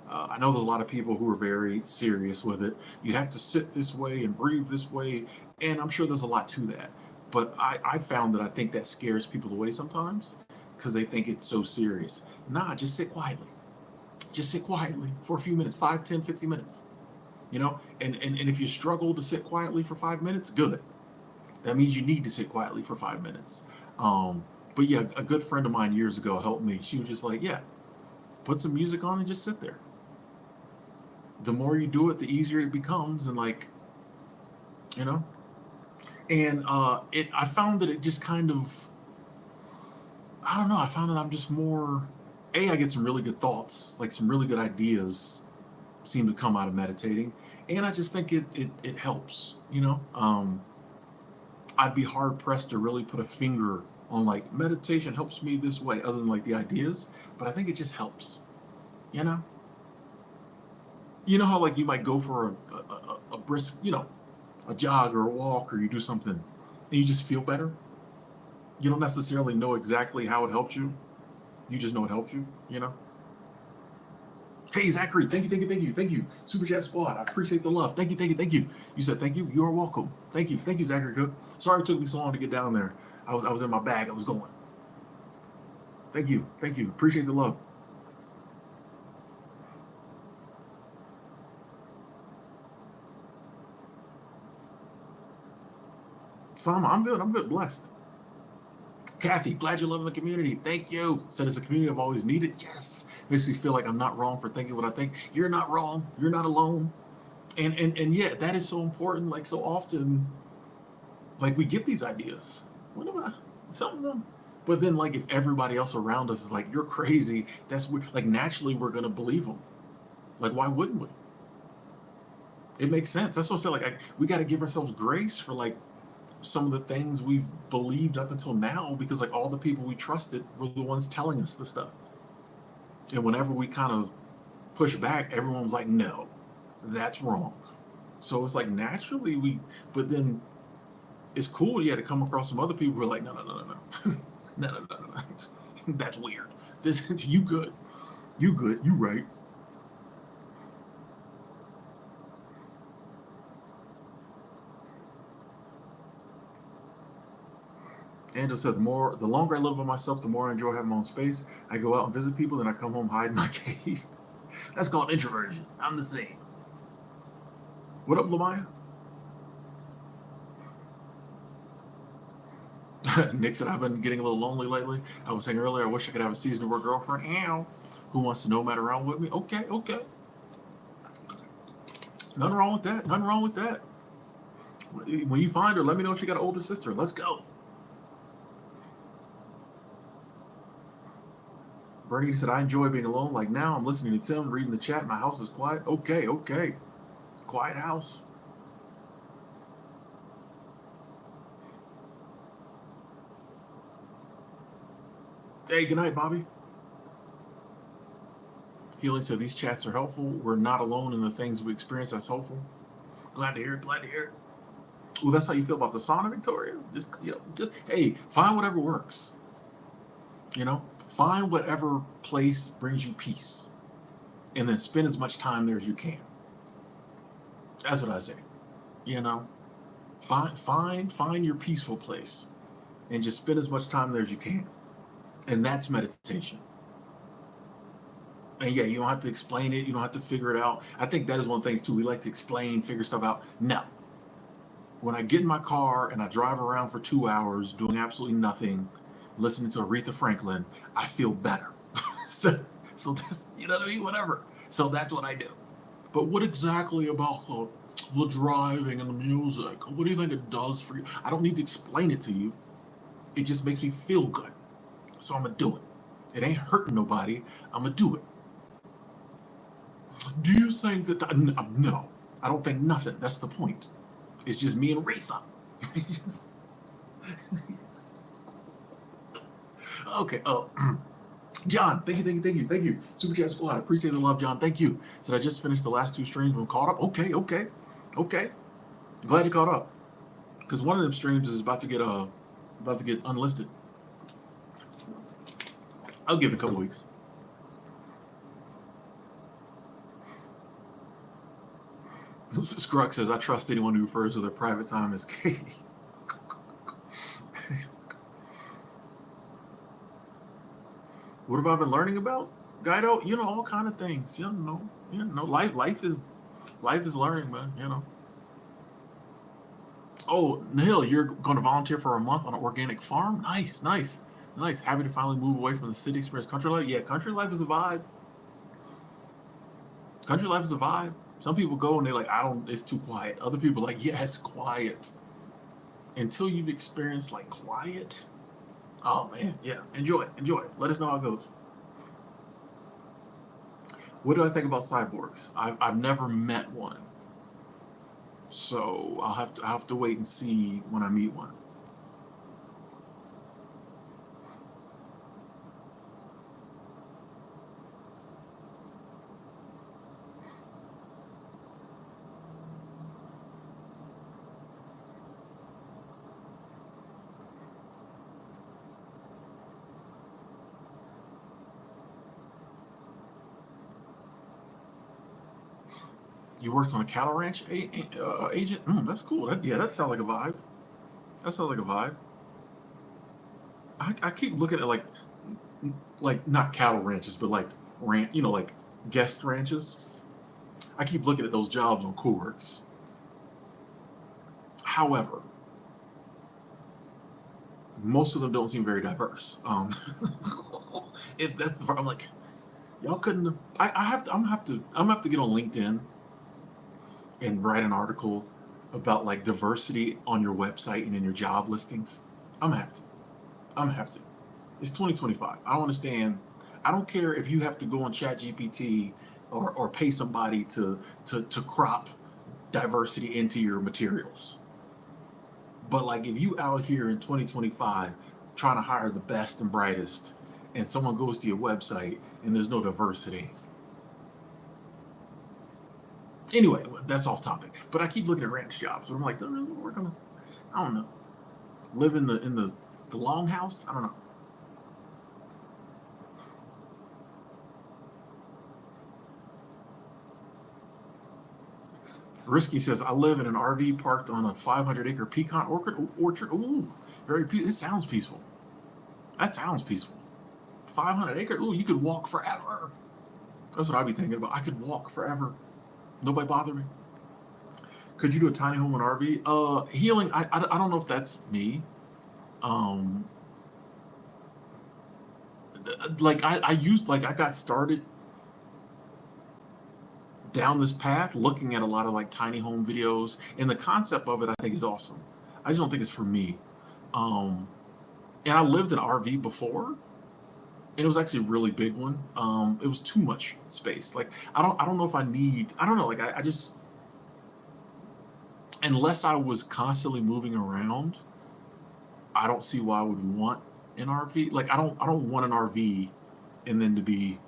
I know there's a lot of people who are very serious with it. You have to sit this way and breathe this way, and I'm sure there's a lot to that. But I found that I think that scares people away sometimes because they think it's so serious. Nah, just sit quietly. Just sit quietly for a few minutes, 5, 10, 15 minutes. You know, and if you struggle to sit quietly for 5 minutes, good. That means you need to sit quietly for 5 minutes. Um, but yeah, a good friend of mine years ago helped me. She was just like, yeah, put some music on and just sit there. The more you do it, the easier it becomes, and like, you know. And it, I found that it just kind of, I don't know. I found that I'm just more. I get some really good thoughts, like some really good ideas, seem to come out of meditating, and I just think it helps. You know, I'd be hard pressed to really put a finger on like meditation helps me this way, other than like the ideas. But I think it just helps. You know, you know how like you might go for a brisk, you know, a jog or a walk, or you do something, and you just feel better. You don't necessarily know exactly how it helps you. You just know it helps you. You know. Hey Zachary, thank you, thank you, thank you, thank you. Super Chat Squad, I appreciate the love. Thank you, thank you, thank you. You said thank you. You are welcome. Thank you, Zachary Cook. Sorry it took me so long to get down there. I was in my bag. I was going. Thank you, thank you. Appreciate the love. Sama, I'm good. I'm good. Blessed. Kathy, glad you're loving the community. Thank you. Said it's a community I've always needed. Yes. Makes me feel like I'm not wrong for thinking what I think. You're not wrong. You're not alone. And yeah, that is so important. Like so often, like we get these ideas. What am I? Something of them. But then, like, if everybody else around us is like, "You're crazy," like naturally we're gonna believe them. Like, why wouldn't we? It makes sense. That's what I said. Like, we got to give ourselves grace for like some of the things we've believed up until now, because like all the people we trusted were the ones telling us the stuff. And whenever we kind of push back, everyone was like, "No, that's wrong." So it's like naturally we, but then it's cool, yeah, to come across some other people who are like, no, no, no, no, no, no, no, no, no, that's weird. This you good, you good, you right. Angela said, the longer I live by myself, the more I enjoy having my own space. I go out and visit people, then I come home, hide in my cave. That's called introversion. I'm the same. What up, Lamaya? Nick said, I've been getting a little lonely lately. I was saying earlier, I wish I could have a seasoned work girlfriend. Ow. Who wants to nomad around with me? Okay, okay. Nothing wrong with that. Nothing wrong with that. When you find her, let me know if she got an older sister. Let's go. Bernie said, I enjoy being alone. Like now, I'm listening to Tim, reading the chat. My house is quiet. Okay, okay. Quiet house. Hey, good night, Bobby. Healing said, these chats are helpful. We're not alone in the things we experience. That's helpful. Glad to hear it. Glad to hear it. Ooh, that's how you feel about the sauna, Victoria? Just, you know, just hey, find whatever works. You know, find whatever place brings you peace, and then spend as much time there as you can. That's what I say. You know, find your peaceful place, and just spend as much time there as you can, and that's meditation. And yeah, you don't have to explain it. You don't have to figure it out. I think that is one of the things too. We like to explain, figure stuff out. No, when I get in my car and I drive around for 2 hours doing absolutely nothing, listening to Aretha Franklin, I feel better. so, so that's, you know what I mean? Whatever. So that's what I do. But what exactly about the driving and the music? What do you think it does for you? I don't need to explain it to you. It just makes me feel good. So I'm going to do it. It ain't hurting nobody. I'm going to do it. Do you think that... No. I don't think nothing. That's the point. It's just me and Aretha. Okay. Oh, John, thank you, thank you, thank you, thank you. Super Chat Squad, I appreciate the love, John. Thank you. Said I just finished the last two streams. I'm caught up. Okay, okay, okay. Glad you caught up. Because one of them streams is about to get unlisted. I'll give it a couple weeks. Scruggs says, I trust anyone who refers to their private time as Katie. What have I been learning about? Guido, all kind of things. Life is learning, man. Oh, Nahil, you're going to volunteer for a month on an organic farm? Nice, nice, nice. Happy to finally move away from the city, experience country life. Yeah, country life is a vibe. Country life is a vibe. Some people go and they're like, I don't, it's too quiet. Other people are like, yeah, it's quiet. Until you've experienced like quiet. Oh man, yeah. Enjoy it. Enjoy it. Let us know how it goes. What do I think about cyborgs? I've never met one. So I'll have to wait and see when I meet one. You worked on a cattle ranch agent? That's cool. Yeah, that sounds like a vibe. That sounds like a vibe. I keep looking at like not cattle ranches, but like like guest ranches. I keep looking at those jobs on Coolworks. However, most of them don't seem very diverse. If that's I'm like, y'all couldn't. I have to. I'm gonna have to get on LinkedIn and write an article about like diversity on your website and in your job listings. I'm gonna have to. I'm gonna have to. It's 2025. I don't understand. I don't care if you have to go on ChatGPT or pay somebody to crop diversity into your materials. But like if you out here in 2025 trying to hire the best and brightest, and someone goes to your website and there's no diversity. Anyway, that's off topic. But I keep looking at ranch jobs. And I'm like, we're gonna, I don't know, live in the longhouse. I don't know. Risky says, I live in an RV parked on a 500-acre pecan orchard. Ooh, very peaceful. It sounds peaceful. That sounds peaceful. 500 acre. Ooh, you could walk forever. That's what I'd be thinking about. I could walk forever. Nobody bother me. Could you do a tiny home and RV? Healing. I don't know if that's me. Um, like I used like I got started down this path looking at a lot of like tiny home videos, and the concept of it I think is awesome. I just don't think it's for me. Um, and I lived in an RV before, and it was actually a really big one. It was too much space. Like I don't know if I need. I don't know. Like I just unless I was constantly moving around, I don't see why I would want an RV. Like I don't want an RV and then to be.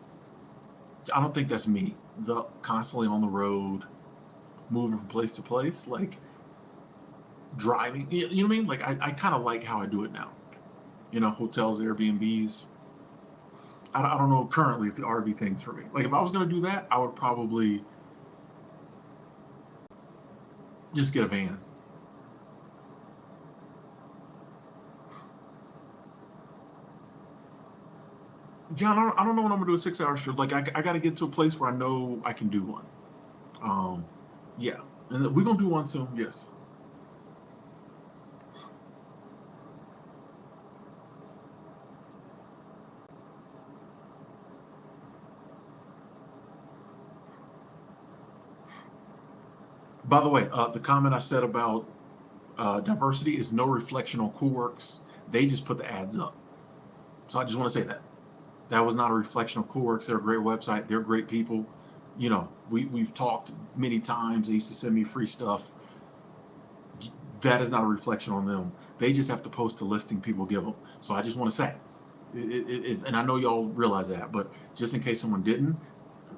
I don't think that's me. The constantly on the road, moving from place to place, like driving. You know what I mean? Like I kind of like how I do it now. Hotels, Airbnbs. I don't know currently if the RV thing's for me. Like if I was gonna do that, I would probably just get a van. John, I don't know what I'm gonna do a 6 hour shift. Like I got to get to a place where I know I can do one. Um, yeah, and we're gonna do one soon. Yes. By the way, the comment I said about diversity is no reflection on Coolworks. They just put the ads up. So I just want to say that. That was not a reflection of Coolworks. They're a great website. They're great people. We've talked many times. They used to send me free stuff. That is not a reflection on them. They just have to post a listing people give them. So I just want to say, and I know y'all realize that, but just in case someone didn't,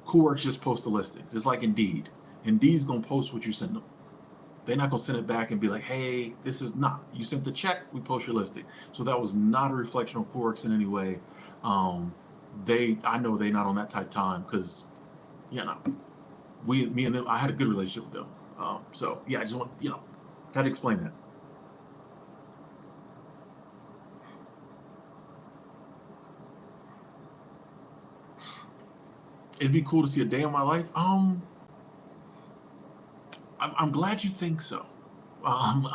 Coolworks just post the listings. It's like Indeed. Indeed's gonna post what you send them. They're not gonna send it back and be like, "Hey, this is not. You sent the check. We post your listing." So that was not a reflection on Coolworks in any way. Um, I know they're not on that type of time because you know, me and them, I had a good relationship with them. So yeah, I just want had to explain that. It'd be cool to see a day in my life. I'm glad you think so. Um,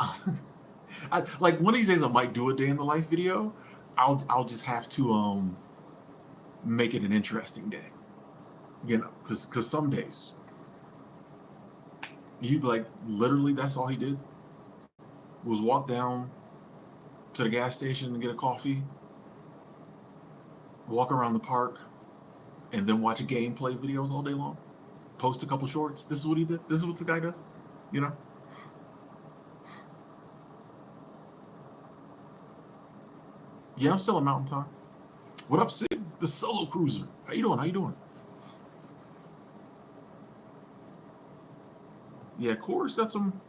like one of these days I might do a day in the life video. I'll just have to make it an interesting day, because some days you'd be like, literally, that's all he did was walk down to the gas station and get a coffee, walk around the park, and then watch gameplay videos all day long, post a couple shorts. This is what he did. This is what the guy does, you know. Yeah, I'm still in Mountain Time. What up, Sid? The solo cruiser. How you doing? How you doing? Yeah, Core's got some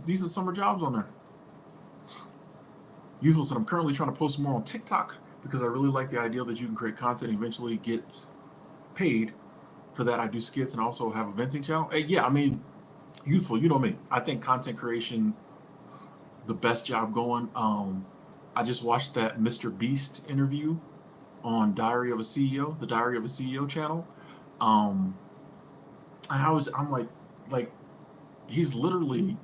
decent summer jobs on there. Youthful said, I'm currently trying to post more on TikTok because I really like the idea that you can create content and eventually get paid for that. I do skits and also have a venting channel. Hey, yeah, I mean, Youthful, you know me. I think content creation, the best job going. I just watched that Mr. Beast interview on Diary of a CEO, the Diary of a CEO channel. Um, and I'm like, he's literally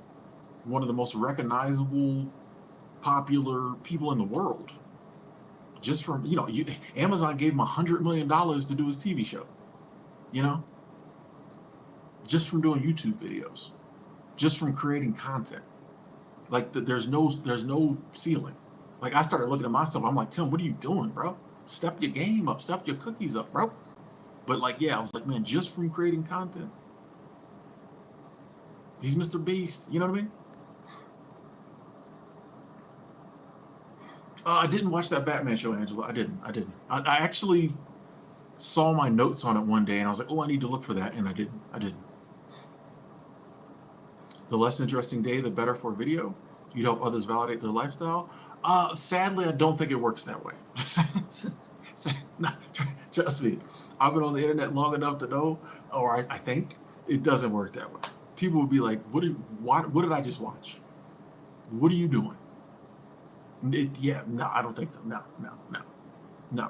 one of the most recognizable, popular people in the world. Just from, Amazon gave him $100 million to do his TV show, you know, just from doing YouTube videos, just from creating content. Like there's no ceiling. Like I started looking at myself. I'm like, Tim, what are you doing, bro? Step your game up, step your cookies up, bro. But like, yeah, I was like, man, just from creating content, he's Mr. Beast. You know what I mean? I didn't watch that Batman show, Angela. I didn't. I actually saw my notes on it one day, and I was like, oh, I need to look for that, and I didn't. The less interesting day, the better for video. You'd help others validate their lifestyle. Sadly, I don't think it works that way. No, trust me, I've been on the internet long enough to know, or I think it doesn't work that way. People would be like, what did I just watch? What are you doing? Yeah, no, I don't think so. No.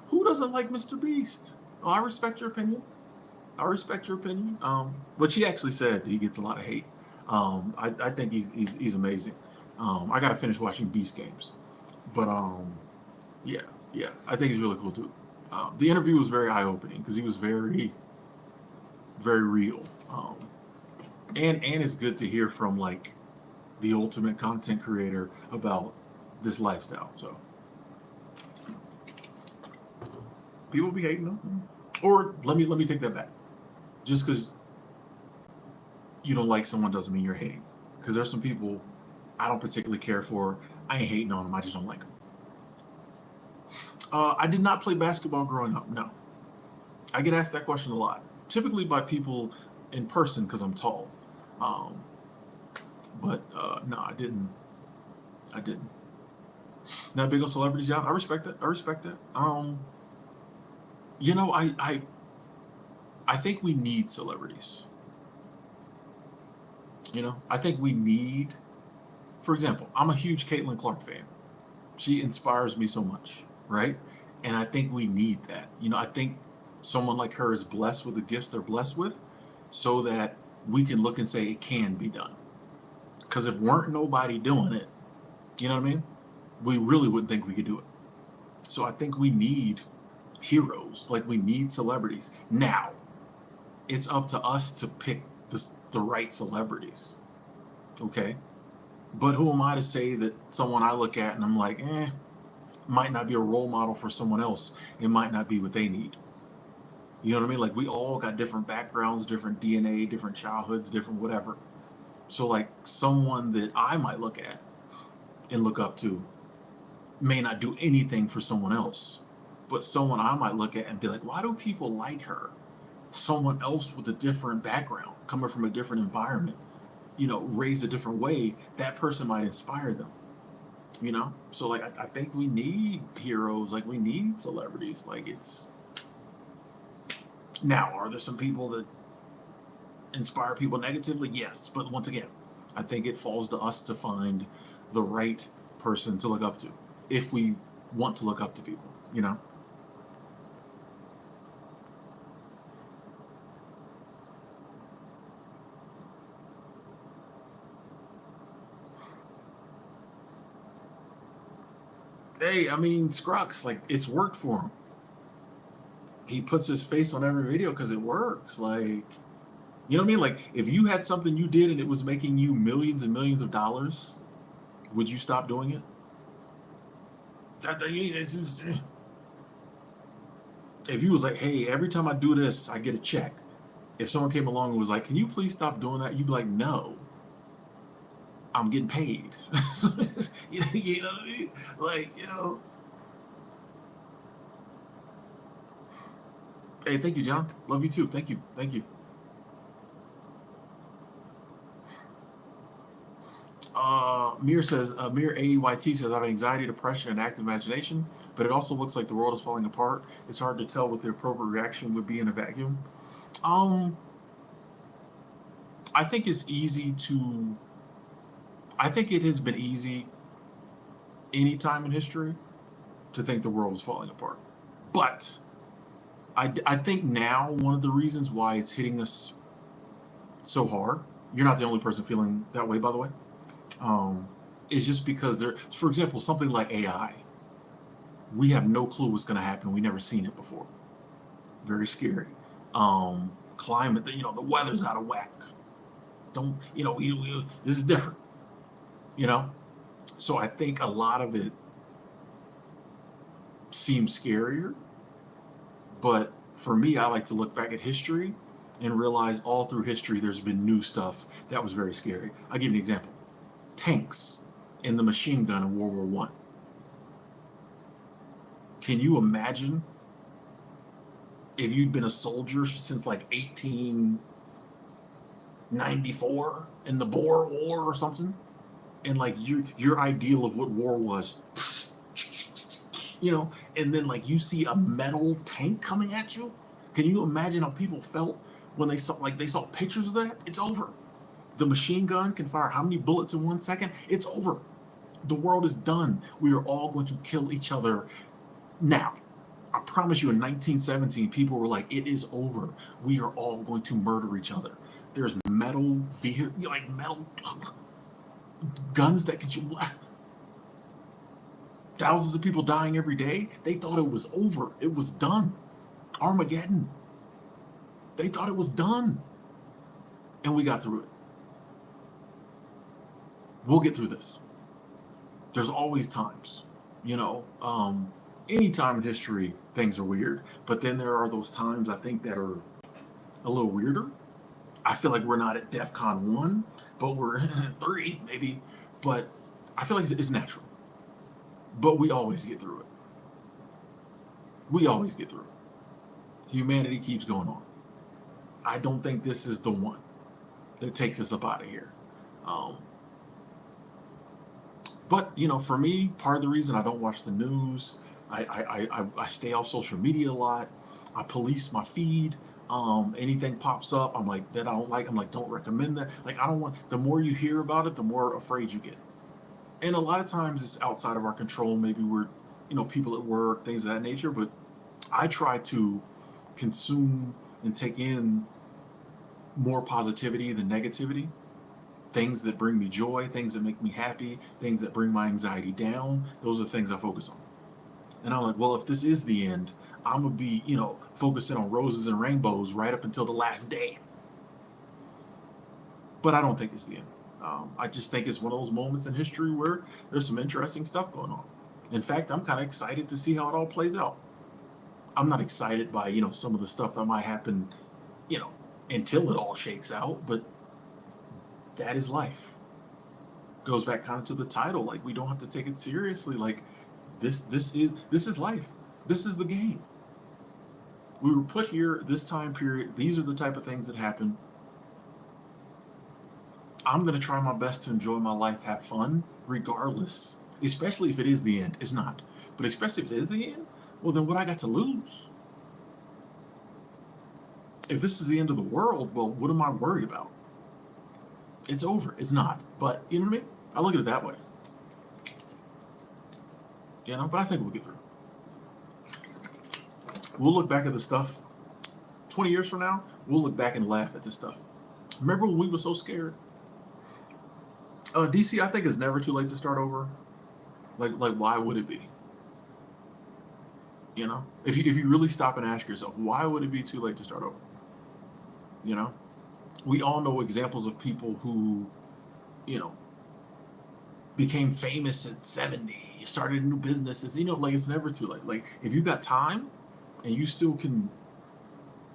Who doesn't like Mr. Beast? Oh, I respect your opinion. But she actually said he gets a lot of hate. I think he's amazing. I gotta finish watching Beast Games, but yeah, I think he's really cool too. The interview was very eye opening because he was very, very real. And it's good to hear from like the ultimate content creator about this lifestyle. So people be hating them, or let me take that back. Just because you don't like someone doesn't mean you're hating. Because there's some people I don't particularly care for. I ain't hating on them. I just don't like them. I did not play basketball growing up. No, I get asked that question a lot. Typically by people in person because I'm tall. Um, but no, I didn't. I didn't. Not big on celebrities. Yeah, I respect that. You know, I think we need celebrities. I think we need. For example, I'm a huge Caitlin Clark fan. She inspires me so much, right? And I think we need that. I think someone like her is blessed with the gifts they're blessed with, so that we can look and say it can be done. Because if weren't nobody doing it, you know what I mean? We really wouldn't think we could do it. So I think we need heroes, like we need celebrities. Now, it's up to us to pick the right celebrities, okay? But who am I to say that someone I look at and I'm like, might not be a role model for someone else. It might not be what they need. You know what I mean? Like we all got different backgrounds, different DNA, different childhoods, different whatever. So like someone that I might look at and look up to may not do anything for someone else. But someone I might look at and be like, why do people like her? Someone else with a different background, coming from a different environment, raised a different way, that person might inspire them. So like I think we need heroes, like we need celebrities. Like it's now, are there some people that inspire people negatively? Yes, but once again, I think it falls to us to find the right person to look up to if we want to look up to people. Hey, I mean, Scrux, like it's worked for him. He puts his face on every video because it works. Like, you know what I mean? Like, if you had something you did and it was making you millions and millions of dollars, would you stop doing it? If you was like, hey, every time I do this, I get a check. If someone came along and was like, can you please stop doing that? You'd be like, no, I'm getting paid. You know what I mean? Like, hey, thank you, John. Love you too. Thank you. Thank you. Mir says, Mir AEYT says, I have anxiety, depression, and active imagination, but it also looks like the world is falling apart. It's hard to tell what the appropriate reaction would be in a vacuum. Um, I think it's easy to, I think it has been easy any time in history to think the world is falling apart. But I think now one of the reasons why it's hitting us so hard, you're not the only person feeling that way, by the way, um, is just because there, for example, something like AI, we have no clue what's going to happen. We never seen it before. Very scary. Climate, the weather's out of whack. Don't, this is different, you know? So I think a lot of it seems scarier. But for me, I like to look back at history and realize all through history there's been new stuff that was very scary. I'll give you an example. Tanks and the machine gun in World War One. Can you imagine if you'd been a soldier since like 1894 in the Boer War or something? And like your ideal of what war was, and then like you see a metal tank coming at you. Can you imagine how people felt when they saw pictures of that? It's over. The machine gun can fire how many bullets in 1 second? It's over. The world is done. We are all going to kill each other now. I promise you, in 1917, people were like, "It is over. We are all going to murder each other." There's metal like metal guns that can shoot. Thousands of people dying every day. They thought it was over. It was done. Armageddon. They thought it was done. And we got through it. We'll get through this. There's always times, any time in history, things are weird. But then there are those times I think that are a little weirder. I feel like we're not at DEF CON 1, but we're 3, maybe. But I feel like it's natural. But we always get through it. We always get through it. Humanity keeps going on. I don't think this is the one that takes us up out of here. But for me, part of the reason I don't watch the news, I stay off social media a lot. I police my feed. Anything pops up, I'm like that I don't like. I'm like, don't recommend that. Like I don't want. The more you hear about it, the more afraid you get. And a lot of times it's outside of our control. Maybe we're, people at work, things of that nature. But I try to consume and take in more positivity than negativity. Things that bring me joy, things that make me happy, things that bring my anxiety down. Those are the things I focus on. And I'm like, well, if this is the end, I'm gonna be, focusing on roses and rainbows right up until the last day. But I don't think it's the end. I just think it's one of those moments in history where there's some interesting stuff going on. In fact, I'm kind of excited to see how it all plays out. I'm not excited by, some of the stuff that might happen, you know, until it all shakes out, but that is life. Goes back kind of to the title. Like we don't have to take it seriously. Like this is life. This is the game. We were put here this time period. These are the type of things that happen. I'm gonna try my best to enjoy my life, have fun, regardless. Especially if it is the end. It's not. But especially if it is the end, well then what I got to lose? If this is the end of the world, well, what am I worried about? It's over. It's not. But you know what I mean? I look at it that way. But I think we'll get through. We'll look back at the stuff 20 years from now, we'll look back and laugh at this stuff. Remember when we were so scared? DC, I think it's never too late to start over. Like why would it be? You know, if you really stop and ask yourself, why would it be too late to start over? You know, we all know examples of people who, you know, became famous at 70, started new businesses. You know, like it's never too late. Like if you got time and you still can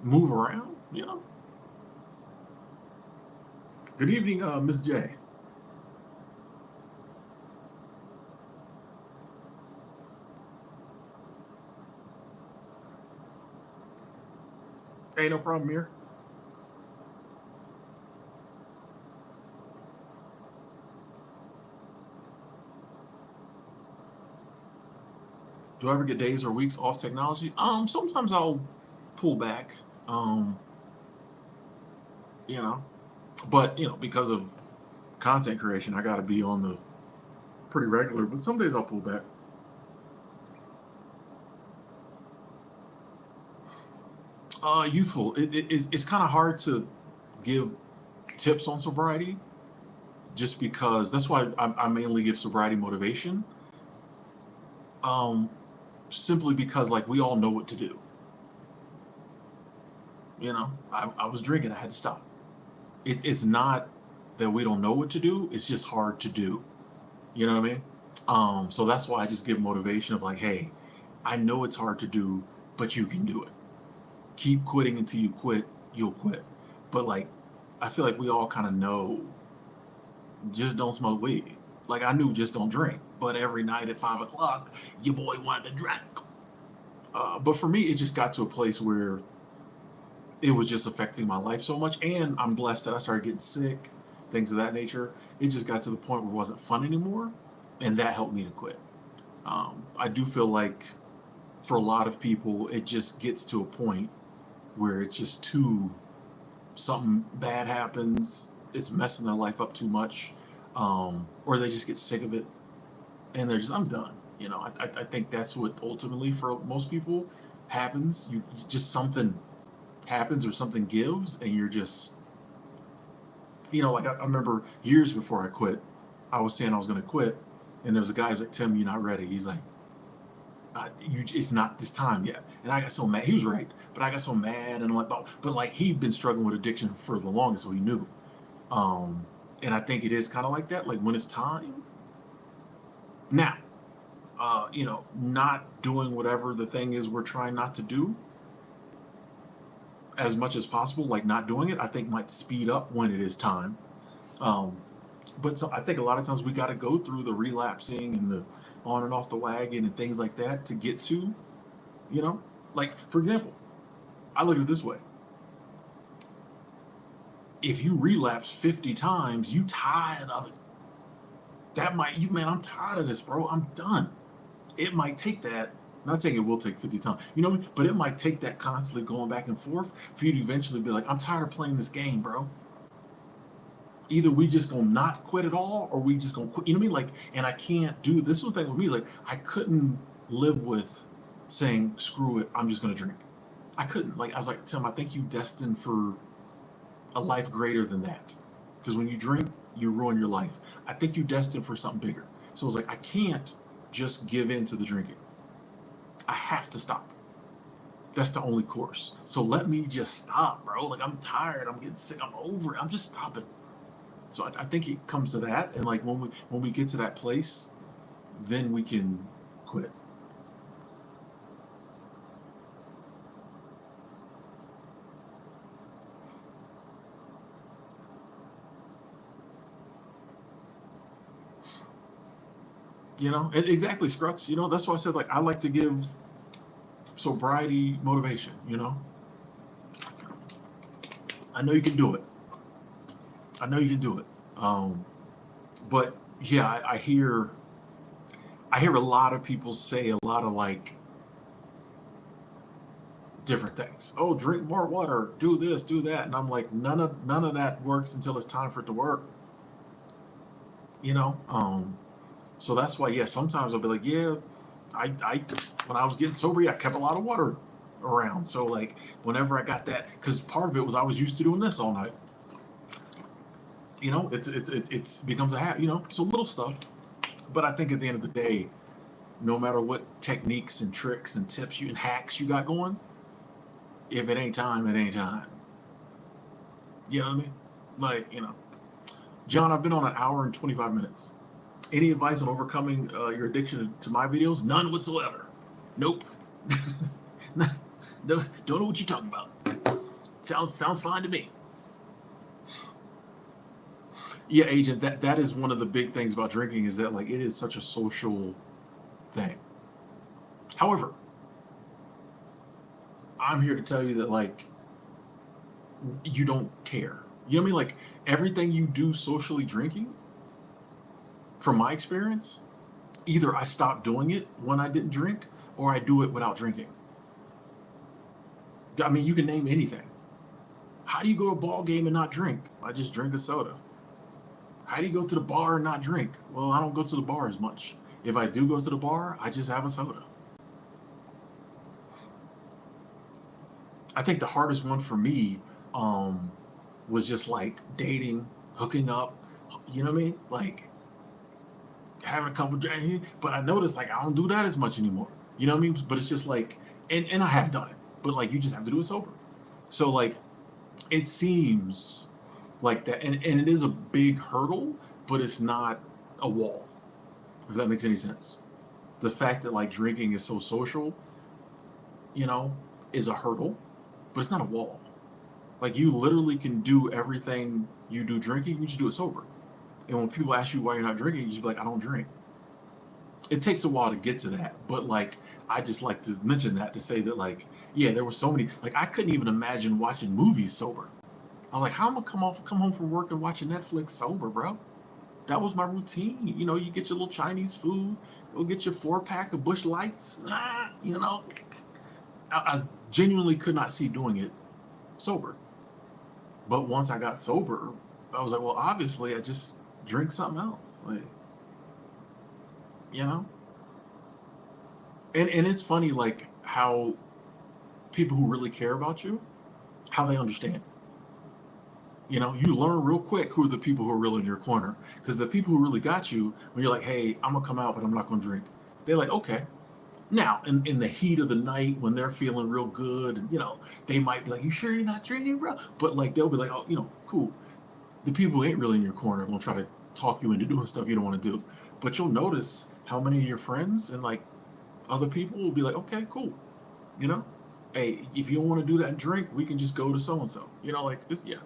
move around, you know. Good evening, Miss J. Hey, no problem here. Do I ever get days or weeks off technology? Sometimes I'll pull back. Um, you know, but you know, because of content creation, I got to be on the pretty regular. But some days I'll pull back. Youthful. It's kind of hard to give tips on sobriety, just because that's why I mainly give sobriety motivation. Um, Simply because like we all know what to do. You know, I was drinking, I had to stop. It's not that we don't know what to do, it's just hard to do. You know what I mean? So that's why I just give motivation of like, hey, I know it's hard to do, but you can do it. Keep quitting until you quit, you'll quit. But like, I feel like we all kind of know, just don't smoke weed. Like I knew just don't drink, but every night at 5 o'clock, your boy wanted to drink. But for me, it just got to a place where it was just affecting my life so much, and I'm blessed that I started getting sick, things of that nature. It just got to the point where it wasn't fun anymore, and that helped me to quit. I do feel like for a lot of people, it just gets to a point where it's just too, something bad happens, it's messing their life up too much, or they just get sick of it and they're just, I'm done. You know, I think that's what ultimately for most people happens. You just something happens or something gives, and you're just, you know, like I remember years before I quit, I was saying I was going to quit, and there was a guy who's like, Tim, you're not ready. He's like, it's not this time yet. And I got so mad. He was right, but I got so mad, and I'm like, oh, but like he'd been struggling with addiction for the longest, so he knew. Um, and I think it is kind of like that. Like when it's time now, you know, not doing whatever the thing is we're trying not to do as much as possible, like not doing it, I think might speed up when it is time. Um, but so I think a lot of times we got to go through the relapsing and the on and off the wagon and things like that to get to, you know, like for example, I look at it this way: if you relapse 50 times, you tired of it. That might you man, I'm tired of this, bro. I'm done. It might take that. Not saying it will take 50 times, you know, but it might take that constantly going back and forth for you to eventually be like, I'm tired of playing this game, bro. Either we just gonna not quit at all, or we just gonna quit. You know what I mean? Like, and I can't do this. Was the thing with me is like I couldn't live with saying screw it. I'm just gonna drink. I couldn't. Like I was like Tim, I think you destined for a life greater than that. Because when you drink, you ruin your life. I think you destined for something bigger. So it was like I can't just give in to the drinking. I have to stop. That's the only course. So let me just stop, bro. Like I'm tired. I'm getting sick. I'm over it. I'm just stopping. So I think it comes to that, and like when we get to that place, then we can quit. You know, exactly, Scrux. You know, that's why I said like I like to give sobriety motivation. You know, I know you can do it. I know you can do it. Um, but yeah, I hear a lot of people say a lot of like different things. Oh, drink more water, do this, do that, and I'm like, none of that works until it's time for it to work. You know. So that's why, yeah, sometimes I'll be like, yeah, I when I was getting sober, yeah, I kept a lot of water around. So like whenever I got that, because part of it was I was used to doing this all night. You know, it's becomes a habit. You know, so little stuff. But I think at the end of the day, no matter what techniques and tricks and tips and hacks you got going, if it ain't time, it ain't time. You know what I mean? Like, John, I've been on an hour and 25 minutes. Any advice on overcoming your addiction to my videos? None whatsoever. Nope. Don't know what you're talking about. Sounds fine to me. Yeah, agent. That is one of the big things about drinking is that like it is such a social thing. However, I'm here to tell you that like you don't care. You know what I mean? Like everything you do socially drinking, from my experience, either I stopped doing it when I didn't drink, or I do it without drinking. I mean, you can name anything. How do you go to a ball game and not drink? I just drink a soda. How do you go to the bar and not drink? Well, I don't go to the bar as much. If I do go to the bar, I just have a soda. I think the hardest one for me um, was just like dating, hooking up. You know what I mean? Like having a couple drinks. But I noticed like I don't do that as much anymore. You know what I mean? But it's just like, and I have done it, but like you just have to do it sober. So like it seems like that, and it is a big hurdle, but it's not a wall. If that makes any sense. The fact that like drinking is so social, you know, is a hurdle, but it's not a wall. Like you literally can do everything you do drinking, you just do it sober. And when people ask you why you're not drinking, you just be like, I don't drink. It takes a while to get to that, but like I just like to mention that to say that like yeah, there were so many like I couldn't even imagine watching movies sober. I'm like, how am I come home from work and watch a Netflix sober, bro? That was my routine. You know, you get your little Chinese food, go get your 4 pack of Bush Lights. You know, I genuinely could not see doing it sober. But once I got sober, I was like, well, obviously, I just drink something else. Like, you know, and it's funny like how people who really care about you, how they understand. You know, you learn real quick who are the people who are really in your corner. Because the people who really got you, when you're like, hey, I'm gonna come out, but I'm not gonna drink. They're like, okay. Now, in the heat of the night, when they're feeling real good, you know, they might be like, you sure you're not drinking, bro? But like, they'll be like, oh, you know, cool. The people who ain't really in your corner are gonna try to talk you into doing stuff you don't want to do. But you'll notice how many of your friends and like other people will be like, okay, cool. You know, hey, if you don't want to do that and drink, we can just go to so and so. You know, like this, yeah.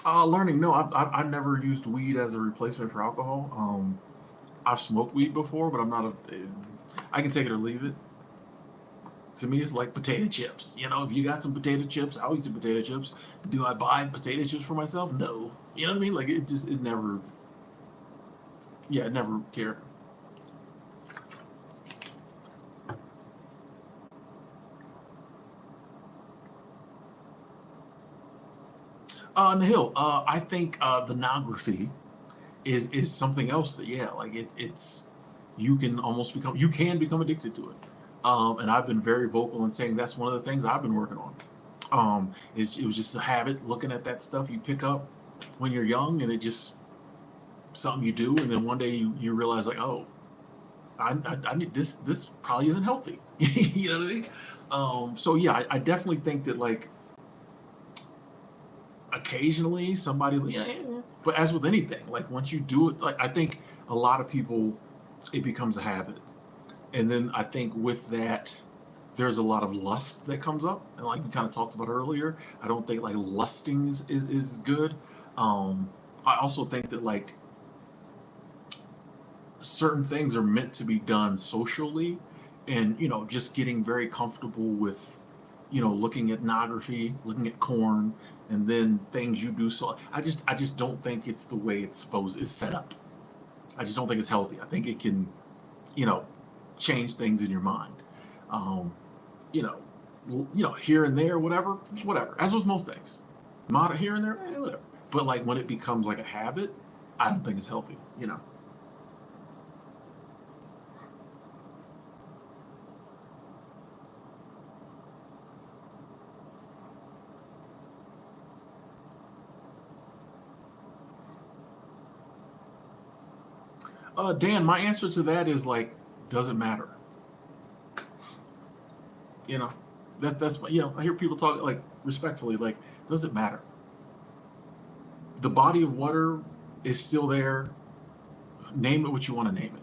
Learning. No, I've never used weed as a replacement for alcohol. I've smoked weed before, but I'm not a. I can take it or leave it. To me, it's like potato chips. You know, if you got some potato chips, I'll eat some potato chips. Do I buy potato chips for myself? No. You know what I mean? Like it never. Yeah, it never cared. Nahil, I think the nography is something else that yeah, like it's you can become addicted to it. And I've been very vocal in saying that's one of the things I've been working on. It was just a habit looking at that stuff you pick up when you're young, and it just something you do, and then one day you realize like, oh, I need this. This probably isn't healthy. You know what I mean? So yeah, I definitely think that like occasionally somebody, yeah, yeah, yeah. But as with anything, like once you do it, like I think a lot of people, it becomes a habit, and then I think with that there's a lot of lust that comes up, and like we kind of talked about earlier, I don't think like lusting is good. um I also think that like certain things are meant to be done socially, and you know just getting very comfortable with looking at pornography, looking at corn, and then things you do. So I just don't think it's the way it's set up. I just don't think it's healthy. I think it can you know change things in your mind. um you know here and there, whatever, as with most things, mod here and there, whatever. But like when it becomes like a habit, I don't think it's healthy. Dan, my answer to that is like, doesn't matter. You know, I hear people talk like respectfully, like, doesn't matter. The body of water is still there. Name it what you want to name it.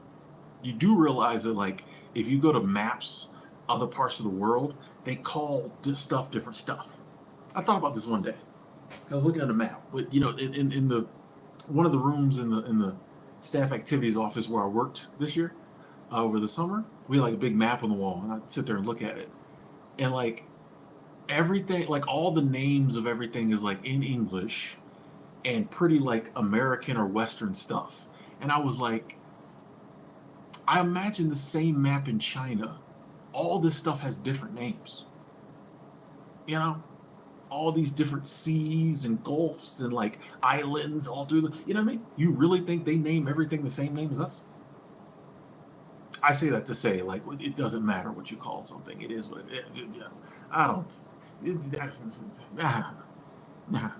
You do realize that, like, if you go to maps, other parts of the world, they call this stuff different stuff. I thought about this one day. I was looking at a map, but in the one of the rooms in the staff activities office where I worked this year over the summer, we had like a big map on the wall, and I'd sit there and look at it, and like everything, like all the names of everything is like in English and pretty like American or Western stuff. And I was like, I imagine the same map in China. All this stuff has different names. You know, all these different seas and gulfs and like islands all through the. You know what I mean? You really think they name everything the same name as us? I say that to say like it doesn't matter what you call something. It is what it is. Yeah. I don't. Nah, nah.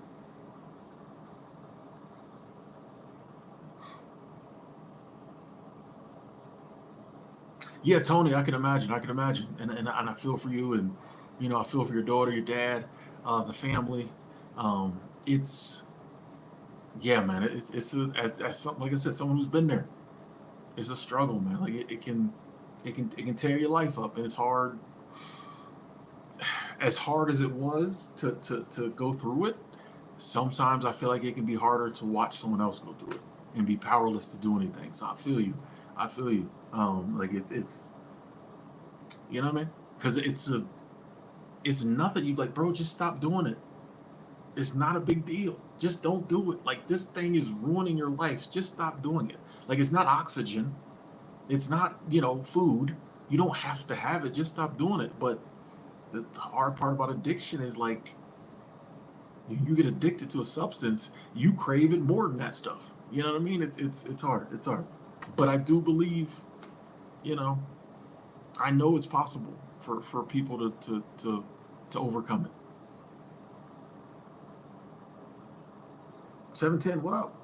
Yeah, Tony, I can imagine. I can imagine, and I feel for you, and I feel for your daughter, your dad, the family. It's yeah, man. As something like I said, someone who's been there. It's a struggle, man. Like it can tear your life up, and it's hard. As hard as it was to go through it, sometimes I feel like it can be harder to watch someone else go through it and be powerless to do anything. So I feel you. I feel you. Like it's you know what I mean? Because it's nothing. You like, bro, just stop doing it. It's not a big deal. Just don't do it. Like this thing is ruining your life. Just stop doing it. Like it's not oxygen. It's not food. You don't have to have it. Just stop doing it. But the hard part about addiction is like you get addicted to a substance, you crave it more than that stuff. You know what I mean? It's hard. It's hard. But I do believe, you know, I know it's possible for people to overcome it. 710, what up?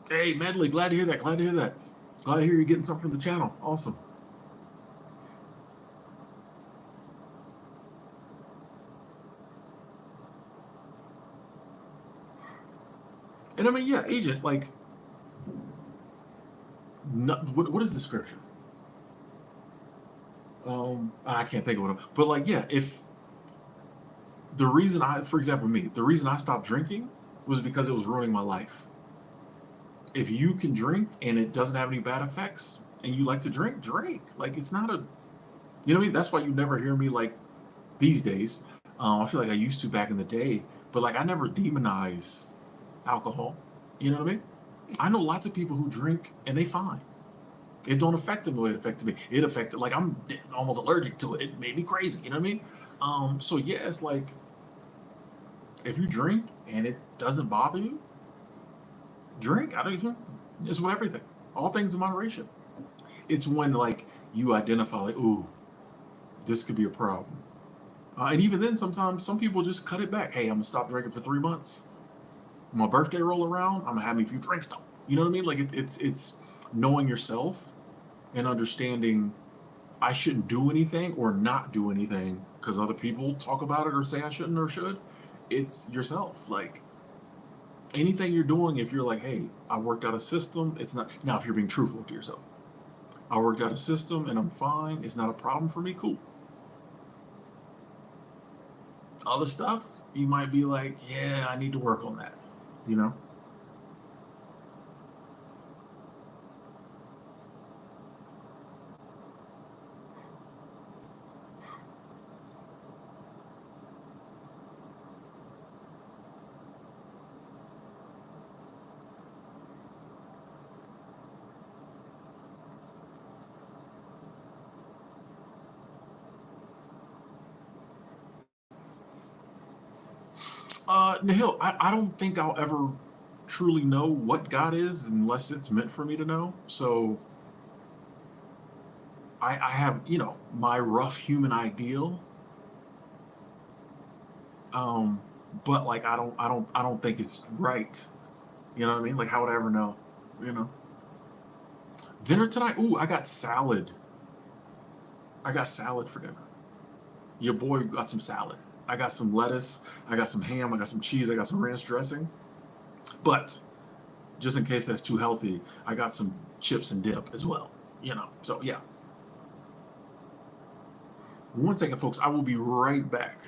Hey, Medley, glad to hear that. Glad to hear that. Glad to hear you're getting something from the channel. Awesome. And I mean, yeah, agent, like, no, what is the scripture? I can't think of it. But like, yeah, if the reason for example, me, the reason I stopped drinking was because it was ruining my life. If you can drink and it doesn't have any bad effects, and you like to drink, drink. Like, it's not a, you know what I mean? That's why you never hear me like these days. I feel like I used to back in the day, but like I never demonize alcohol. You know what I mean? I know lots of people who drink and they fine. It don't affect them the way it affected me. It affected like I'm almost allergic to it. It made me crazy. You know what I mean? So yeah, it's like if you drink and it doesn't bother you, drink. I don't. It's with everything. All things in moderation. It's when like you identify like, ooh, this could be a problem. And even then, sometimes some people just cut it back. Hey, I'm gonna stop drinking for 3 months. When my birthday roll around, I'm gonna have me a few drinks though. You know what I mean? Like it's knowing yourself and understanding I shouldn't do anything or not do anything because other people talk about it or say I shouldn't or should. It's yourself. Like anything you're doing, if you're like, hey, I worked out a system, it's not now if you're being truthful to yourself. I worked out a system and I'm fine. It's not a problem for me. Cool. Other stuff, you might be like, yeah, I need to work on that. You know? Nahil, I don't think I'll ever truly know what God is unless it's meant for me to know. So I have, my rough human ideal. Um, but like I don't think it's right. You know what I mean? Like how would I ever know? You know. Dinner tonight? Ooh, I got salad. I got salad for dinner. Your boy got some salad. I got some lettuce. I got some ham. I got some cheese. I got some ranch dressing. But just in case that's too healthy, I got some chips and dip as well. So yeah. One second, folks. I will be right back.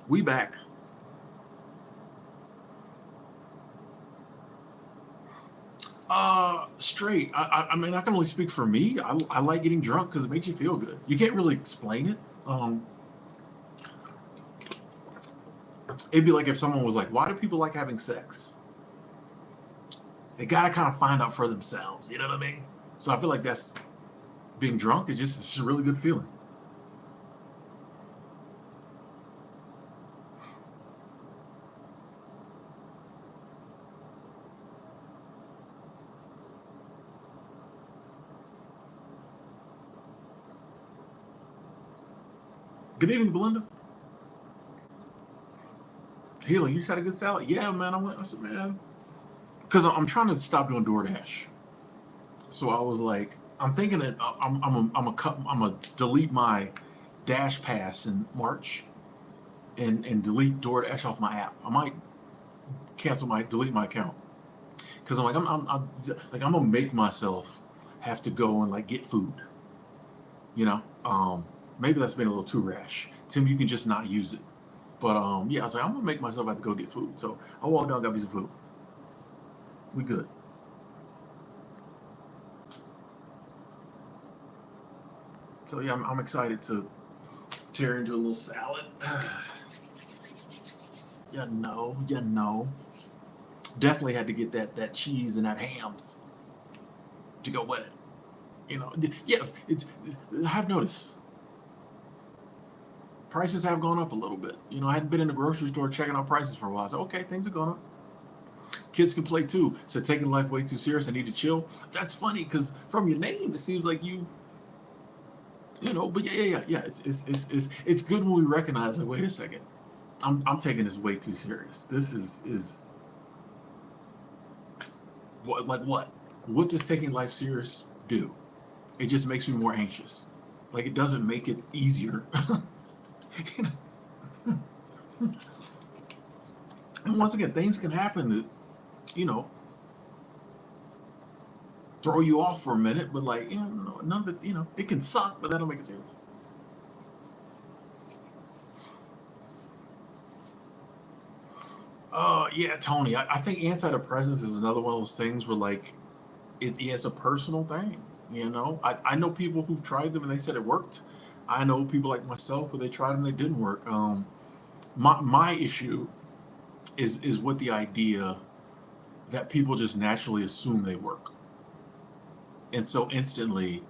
We back. Straight. I mean, I can only speak for me. I like getting drunk because it makes you feel good. You can't really explain it. It'd be like if someone was like, "Why do people like having sex?" They gotta kind of find out for themselves. You know what I mean? So I feel like that's being drunk is just a really good feeling. Good evening, Belinda. Healing. You just had a good salad. Yeah, man. I said, man, because I'm trying to stop doing DoorDash. So I was like, I'm thinking that I'm a delete my Dash Pass in March and delete DoorDash off my app. I might delete my account because I'm like I'm gonna make myself have to go and like get food. You know, maybe that's been a little too rash. Tim, you can just not use it. But yeah, I was like, I'm gonna make myself have to go get food. So I walked down, got me some food. We good. So yeah, I'm excited to tear into a little salad. You know. Definitely had to get that cheese and that hams to go with it. Yeah, I've noticed prices have gone up a little bit. I hadn't been in the grocery store checking out prices for a while. So okay, things are going up. Kids can play too. So taking life way too serious. I need to chill. That's funny because from your name, it seems like you. But yeah. It's good when we recognize like, wait a second, I'm taking this way too serious. This is what like what? What does taking life serious do? It just makes me more anxious. Like it doesn't make it easier. And once again, things can happen that you know throw you off for a minute, but like none of it. It can suck, but that'll make it serious. Yeah, Tony. I think antidepressants is another one of those things where like it's a personal thing. I know people who've tried them and they said it worked. I know people like myself where they tried them and they didn't work. My issue is with the idea that people just naturally assume they work, and so instantly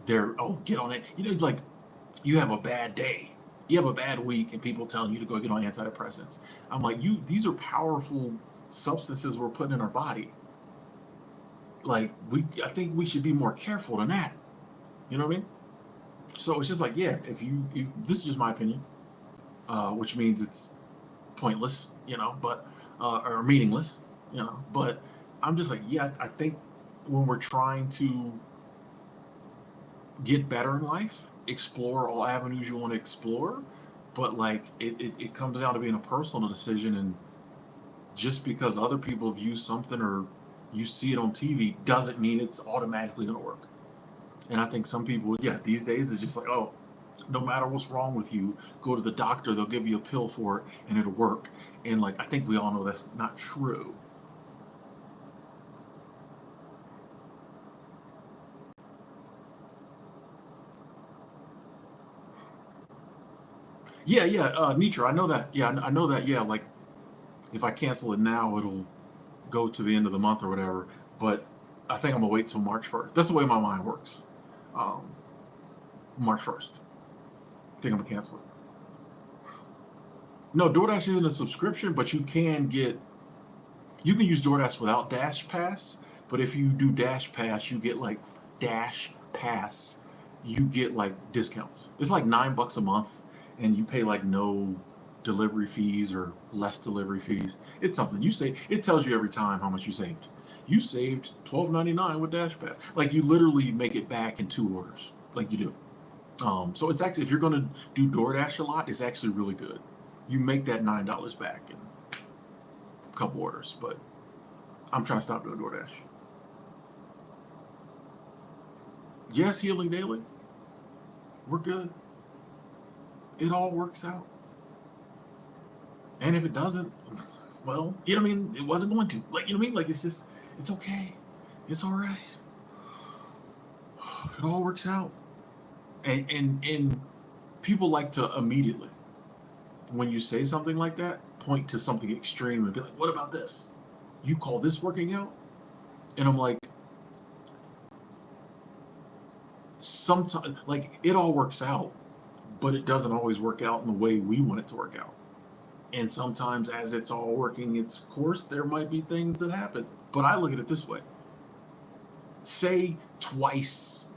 they're get on it. Like you have a bad day, you have a bad week, and people telling you to go get on antidepressants. I'm like, these are powerful substances we're putting in our body. Like I think we should be more careful than that. You know what I mean? So it's just like, yeah, if you this is just my opinion, which means it's pointless, but or meaningless, But I'm just like, yeah, I think when we're trying to get better in life, explore all avenues you want to explore, but like it comes down to being a personal decision. And just because other people view something or you see it on TV doesn't mean it's automatically going to work. And I think some people, yeah, these days it's just like, oh, no matter what's wrong with you, go to the doctor, they'll give you a pill for it and it'll work. And like, I think we all know that's not true. Yeah, yeah, Nitra, I know that. Yeah, I know that. Yeah, like if I cancel it now, it'll go to the end of the month or whatever. But I think I'm gonna wait till March 1st. That's the way my mind works. Um, March 1st. I think I'm gonna cancel it. No, DoorDash isn't a subscription, but you can use DoorDash without Dash Pass. But if you do Dash Pass, you get like Dash Pass. You get like discounts. It's like $9 a month, and you pay like no delivery fees or less delivery fees. It's something you say. It tells you every time how much you saved. You saved $12.99 with Dash Pass. Like you literally make it back in 2 orders. Like you do. So it's actually if you're gonna do DoorDash a lot, it's actually really good. You make that $9 back in a couple orders. But I'm trying to stop doing DoorDash. Yes, Healing Daily. We're good. It all works out. And if it doesn't, well, you know what I mean? It wasn't going to. Like, you know what I mean? Like, it's okay. It's all right. It all works out. And people like to immediately, when you say something like that, point to something extreme and be like, what about this? You call this working out? And I'm like, sometimes, like, it all works out, but it doesn't always work out in the way we want it to work out. And sometimes, as it's all working its course, there might be things that happen. But I look at it this way: say twice,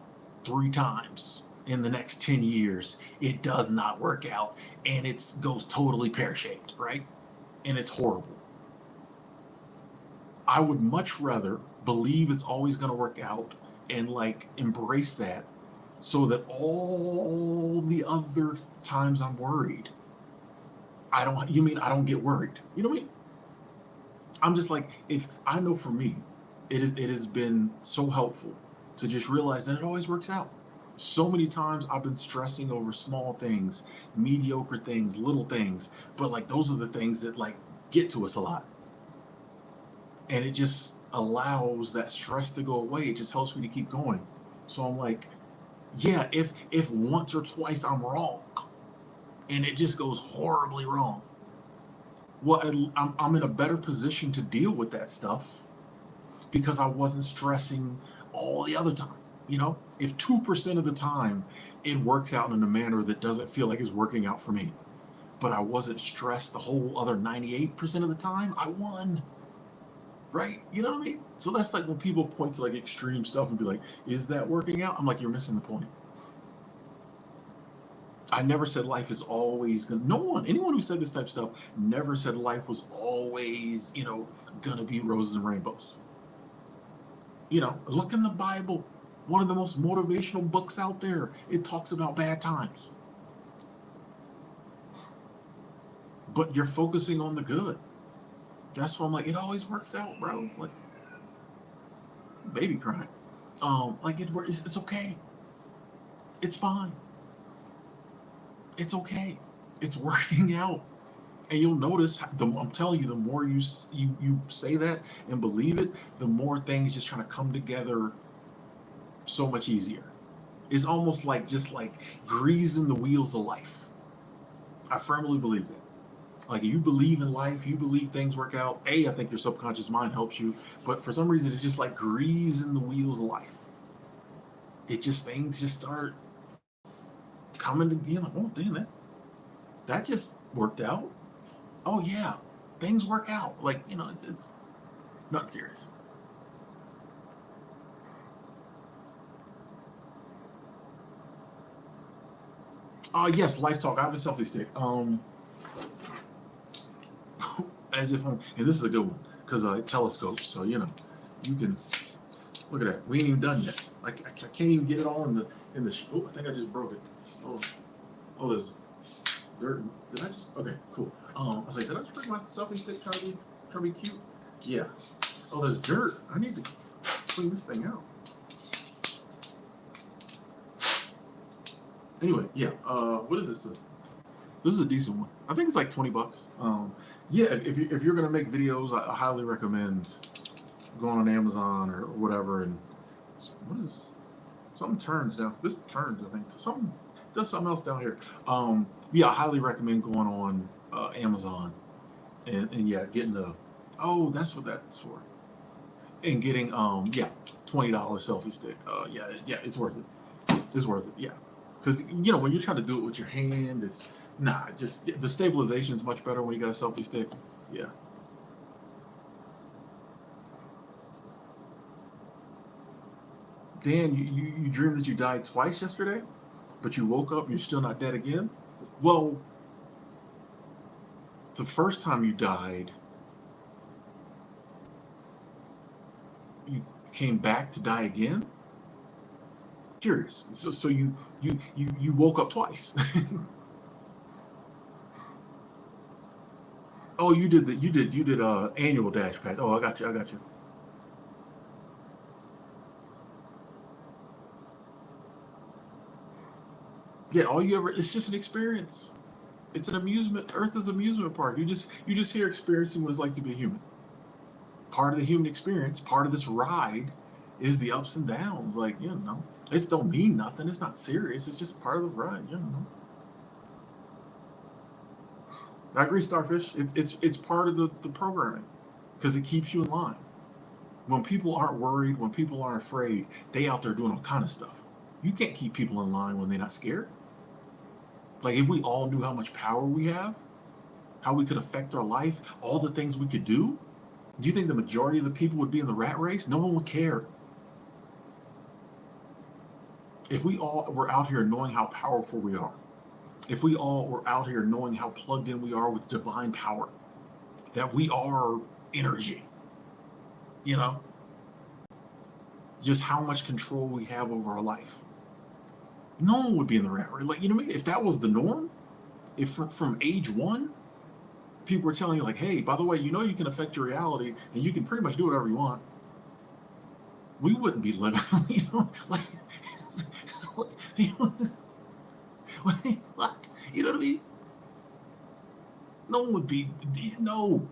3 times in the next 10 years, it does not work out and it goes totally pear shaped, right? And it's horrible. I would much rather believe it's always going to work out and like embrace that so that all the other times I'm worried, I don't get worried. You know what I mean? I'm just like, if I know for me, it has been so helpful to just realize that it always works out. So many times I've been stressing over small things, mediocre things, little things, but like those are the things that like get to us a lot. And it just allows that stress to go away. It just helps me to keep going. So I'm like, yeah, if once or twice I'm wrong and it just goes horribly wrong, well, I'm in a better position to deal with that stuff because I wasn't stressing all the other time. You know, if 2% of the time it works out in a manner that doesn't feel like it's working out for me, but I wasn't stressed the whole other 98% of the time, I won. Right? You know what I mean? So that's like when people point to like extreme stuff and be like, is that working out? I'm like, you're missing the point. I never said life is always gonna, no one, anyone who said this type of stuff never said life was always, gonna be roses and rainbows. Look in the Bible, one of the most motivational books out there. It talks about bad times. But you're focusing on the good. That's why I'm like, it always works out, bro. Like, baby crying. Like it's okay. It's fine. It's okay. It's working out. And you'll notice, I'm telling you, the more you say that and believe it, the more things just trying to come together so much easier. It's almost like just like greasing the wheels of life. I firmly believe that. Like you believe in life, you believe things work out. I think your subconscious mind helps you, but for some reason, it's just like greasing the wheels of life. It just things just start coming together. Like, oh damn, that just worked out. Oh yeah, things work out. Like it's not serious. Yes, life talk. I have a selfie stick. As if and this is a good one because it telescopes, so you can look at that. We ain't even done yet. I can't even get it all in the. Oh, I think I just broke it. Oh, oh, there's dirt. Did I just? Okay, cool. I was like, did I just break my selfie stick trying to be cute? Yeah. Oh, there's dirt. I need to clean this thing out. Anyway, yeah. What is this? This is a decent one. I think it's like $20. Yeah. If you're gonna make videos, I highly recommend going on Amazon or whatever. And what is something turns now? This turns. I think something does something else down here. Yeah, I highly recommend going on Amazon and yeah, getting the. Oh, that's what that's for. And getting yeah, $20 selfie stick. Yeah, it's worth it. It's worth it. Yeah, because when you're trying to do it with your hand, it's nah. Just the stabilization is much better when you got a selfie stick. Yeah. Dan, you dreamed that you died twice yesterday, but you woke up. You're still not dead again. Well, the first time you died, you came back to die again. Curious. So you woke up twice. Oh, you did annual dash pass. Oh, I got you. Yeah, all you ever it's just an experience. It's an amusement. Earth is an amusement park. You just here experiencing what it's like to be a human. Part of the human experience, part of this ride is the ups and downs. Like, it don't mean nothing. It's not serious. It's just part of the ride. I agree, Starfish. It's part of the programming because it keeps you in line. When people aren't worried, when people aren't afraid, they out there doing all kind of stuff. You can't keep people in line when they're not scared. Like if we all knew how much power we have, how we could affect our life, all the things we could do you think the majority of the people would be in the rat race? No one would care. If we all were out here knowing how powerful we are, if we all were out here knowing how plugged in we are with divine power, that we are energy, you know, just how much control we have over our life. No one would be in the rat race. Like, what I mean? If that was the norm, if from age one, people were telling you, like, hey, by the way, you can affect your reality and you can pretty much do whatever you want, we wouldn't be living, like, you know, what? You know what I mean? No one would be, no.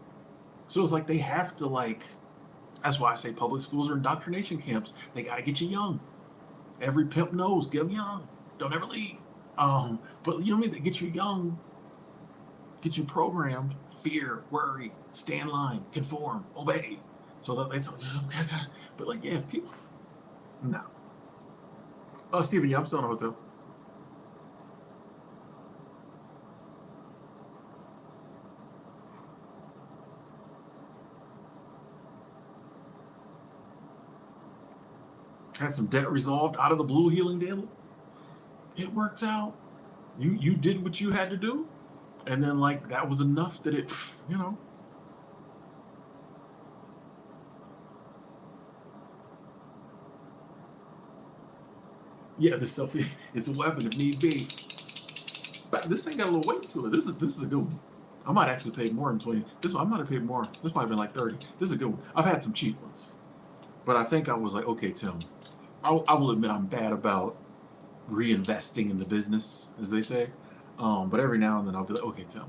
So it's like they have to, like, that's why I say public schools are indoctrination camps. They got to get you young. Every pimp knows, get them young. Don't ever leave. But you know what I mean? They get you young, get you programmed, fear, worry, stay in line, conform, obey. So that it's, but like, yeah, if people, no. Oh, Steven, yeah, I'm still in a hotel. Had some debt resolved out of the blue, healing daily. It works out. You did what you had to do, and then like that was enough that it, you know. Yeah, this selfie, it's a weapon if need be. But this thing got a little weight to it. This is a good one. I might actually pay more than 20. This one I might have paid more. This might have been like 30. This is a good one. I've had some cheap ones, but I think I was like, okay, Tim. I will admit I'm bad about reinvesting in the business, as they say. But every now and then I'll be like, okay, Tim,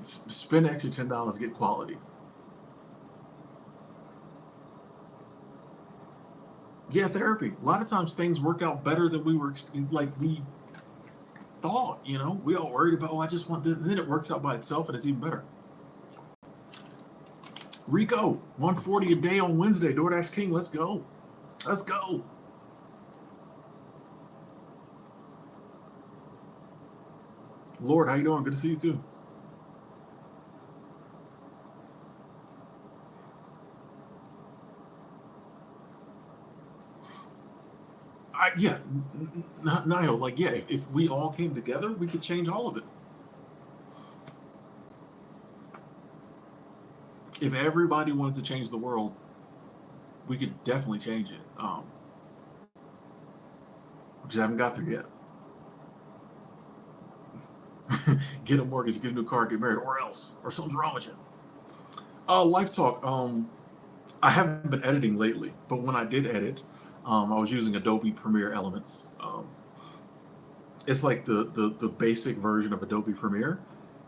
spend extra $10, get quality. Yeah, therapy. A lot of times things work out better than we thought. We all worried about. Oh, I just want this. And then it works out by itself, and it's even better. Rico, 140 a day on Wednesday. DoorDash King, let's go. Let's go. Lord, how you doing? Good to see you too. Yeah, Niall, like, yeah, if we all came together, we could change all of it. If everybody wanted to change the world, we could definitely change it. Just haven't got there yet. Get a mortgage, get a new car, get married, or else, or something's wrong with you. Life talk. I haven't been editing lately, but when I did edit, I was using Adobe Premiere Elements. It's like the basic version of Adobe Premiere,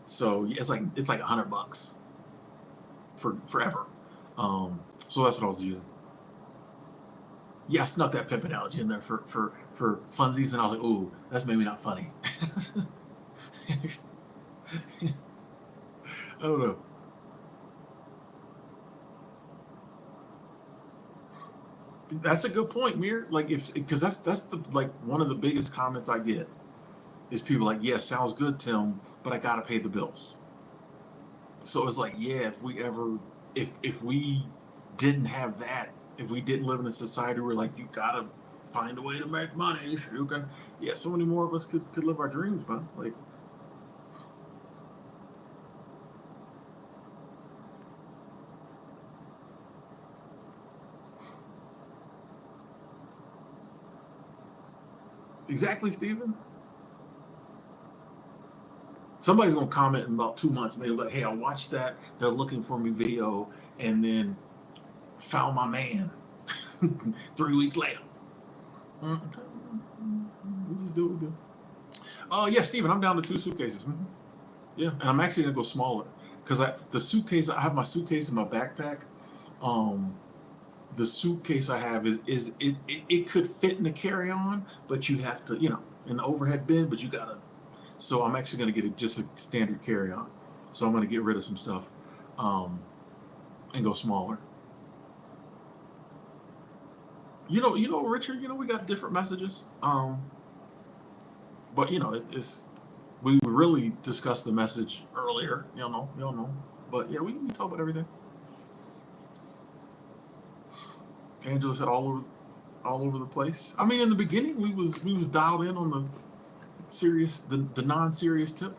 so it's like $100 for forever. So that's what I was using. Yeah, I snuck that pimp analogy in there for funsies, and I was like, ooh, that's maybe not funny. I don't know. That's a good point, Mir. Like if because that's the like one of the biggest comments I get is people like, yeah, sounds good, Tim, but I gotta pay the bills. So it's like, yeah, if we didn't have that, if we didn't live in a society where like you gotta find a way to make money, so you can, yeah, so many more of us could live our dreams, man. Like exactly, Stephen. Somebody's gonna comment in about 2 months and they're like, hey, I watched that they're looking for me video and then found my man 3 weeks later. Mm, we just do what we do. Yeah, Steven, I'm down to 2 suitcases. Yeah, and I'm actually gonna go smaller because the suitcase I have my suitcase in my backpack. Um, the suitcase I have it could fit in the carry on, but you have to in the overhead bin, but you gotta. So I'm actually gonna get just a standard carry on. So I'm gonna get rid of some stuff, um, and go smaller. Richard. We got different messages. But it's we really discussed the message earlier. You don't know. But yeah, we talk about everything. Angela said all over the place. I mean, in the beginning, we was dialed in on the serious, the non-serious tip.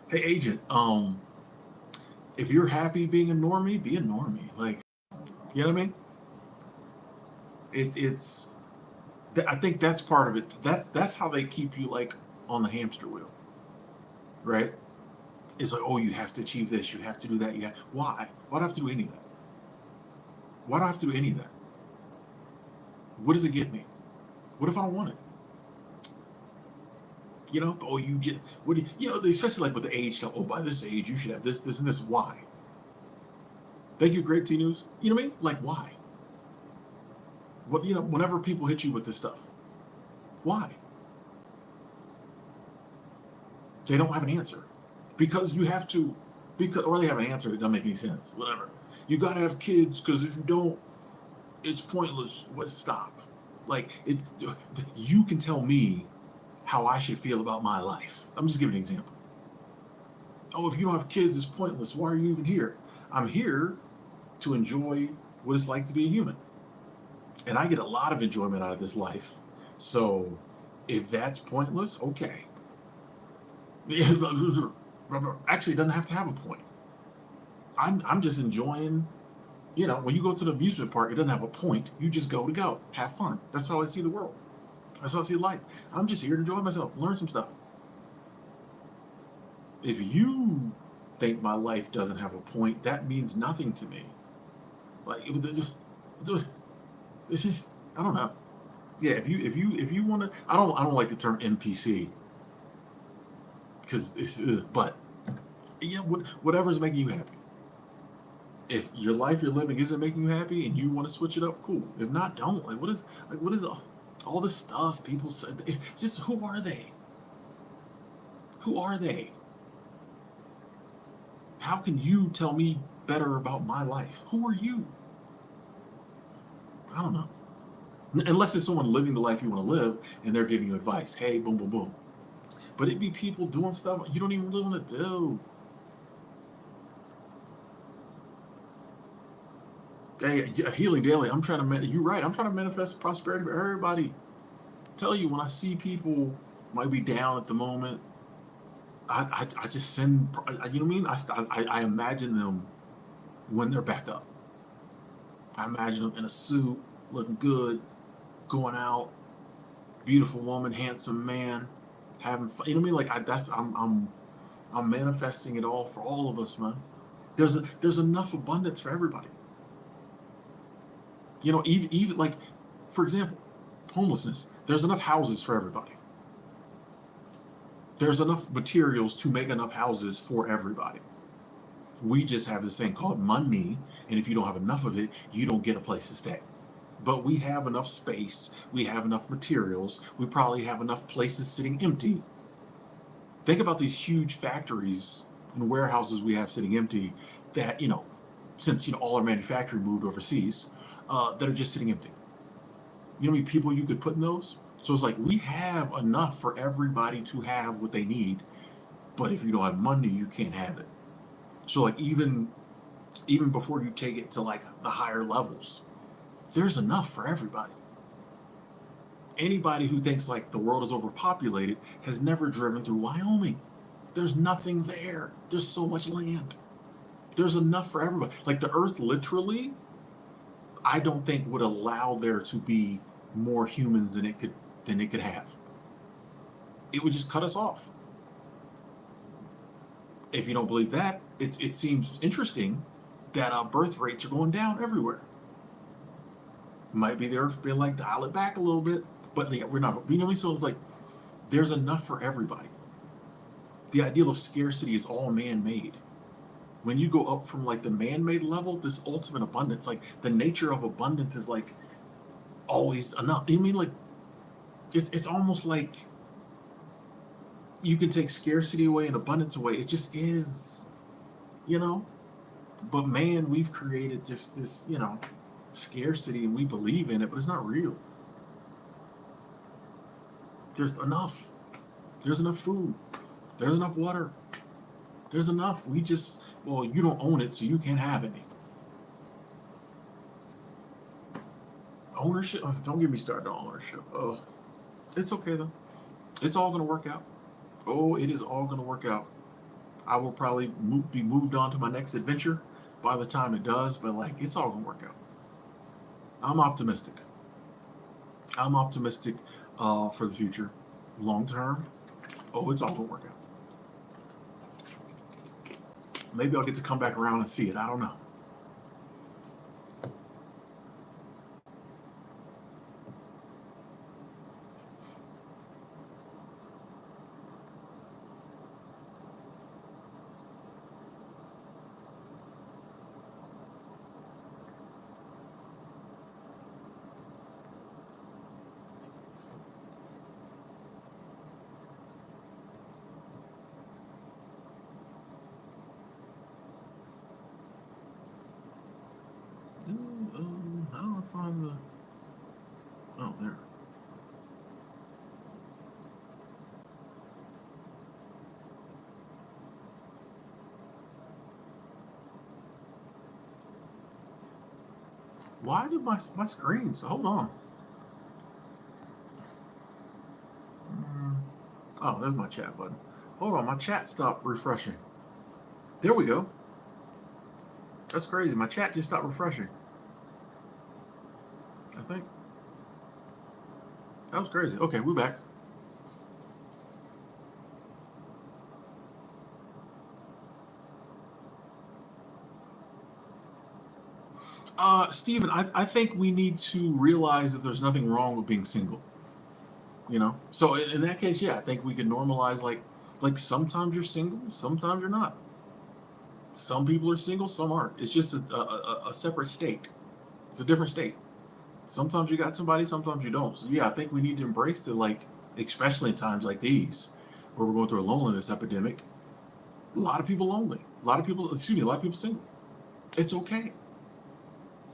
Hey, agent, if you're happy being a normie, be a normie. Like, you know what I mean? It's. I think that's part of it. That's how they keep you like on the hamster wheel, right? It's like, oh, you have to achieve this, you have to do that. Why? Why do I have to do any of that? Why do I have to do any of that? What does it get me? What if I don't want it? Oh, you just what do especially like with the age stuff. Oh, by this age, you should have this, this, and this. Why? Thank you, Grape Tea News. You know what I mean? Like, why? What whenever people hit you with this stuff, why? They don't have an answer because you have to, because or they have an answer that doesn't make any sense. Whatever. You gotta have kids because if you don't, it's pointless. What? Stop. Like it. You can tell me how I should feel about my life. I'm just giving an example. Oh, if you don't have kids, it's pointless. Why are you even here? I'm here to enjoy what it's like to be a human. And I get a lot of enjoyment out of this life. So if that's pointless, okay. Actually, it doesn't have to have a point. I'm just enjoying, when you go to the amusement park, it doesn't have a point. You just go to go. Have fun. That's how I see the world. That's how I see life. I'm just here to enjoy myself, learn some stuff. If you think my life doesn't have a point, that means nothing to me. Like it's just, I don't know. Yeah, if you want to, I don't like the term NPC because but whatever's making you happy. If your life you're living isn't making you happy and you want to switch it up, cool. If not, don't. What is all this stuff people say? It's just who are they? Who are they? How can you tell me better about my life? Who are you? I don't know. Unless it's someone living the life you want to live and they're giving you advice. Hey, boom, boom, boom. But it'd be people doing stuff you don't even really want to do. Hey, Healing Daily, I'm trying to, you're right, I'm trying to manifest prosperity for everybody. Tell you, when I see people might be down at the moment, I just send, you know what I mean? I imagine them when they're back up. I imagine him in a suit, looking good, going out, beautiful woman, handsome man, having fun. You know what I mean? Like I'm manifesting it all for all of us, man. There's enough abundance for everybody. You know, even like, for example, homelessness. There's enough houses for everybody. There's enough materials to make enough houses for everybody. We just have this thing called money, and if you don't have enough of it, you don't get a place to stay. But we have enough space, we have enough materials, we probably have enough places sitting empty. Think about these huge factories and warehouses we have sitting empty that, since all our manufacturing moved overseas, that are just sitting empty. You know how many people you could put in those? So it's like we have enough for everybody to have what they need, but if you don't have money, you can't have it. So like even before you take it to like the higher levels, there's enough for everybody. Anybody who thinks like the world is overpopulated has never driven through Wyoming. There's nothing there. There's so much land. There's enough for everybody. Like the earth literally, I don't think would allow there to be more humans than it could have. It would just cut us off. If you don't believe that, it seems interesting that birth rates are going down everywhere. Might be the earth being like, dial it back a little bit, but yeah, we're not. You know what I mean? So it's like there's enough for everybody. The ideal of scarcity is all man-made. When you go up from like the man-made level, this ultimate abundance, like the nature of abundance is like always enough. You mean like it's almost like you can take scarcity away and abundance away. It just is, you know. But man, we've created just this, scarcity, and we believe in it, but it's not real. There's enough. There's enough food. There's enough water. There's enough. Well, you don't own it, so you can't have any. Ownership? Oh, don't get me started on ownership. Oh, it's okay though. It's all going to work out. Oh, it is all going to work out. I will probably be moved on to my next adventure by the time it does, but like it's all going to work out. I'm optimistic. I'm optimistic for the future. Long term, oh, it's all going to work out. Maybe I'll get to come back around and see it. I don't know. How do I find the? Oh, there. Why did my screen? So hold on. Oh, there's my chat button. Hold on, my chat stopped refreshing. There we go. That's crazy. My chat just stopped refreshing. I think that was crazy. Okay, we're back. Steven, I think we need to realize that there's nothing wrong with being single. So in that case, yeah, I think we could normalize like sometimes you're single, sometimes you're not. Some people are single, some aren't. It's just a separate state. It's a different state. Sometimes you got somebody, sometimes you don't. So yeah, I think we need to embrace it, like especially in times like these, where we're going through a loneliness epidemic. A lot of people lonely. A lot of people, excuse me, a lot of people single. It's okay.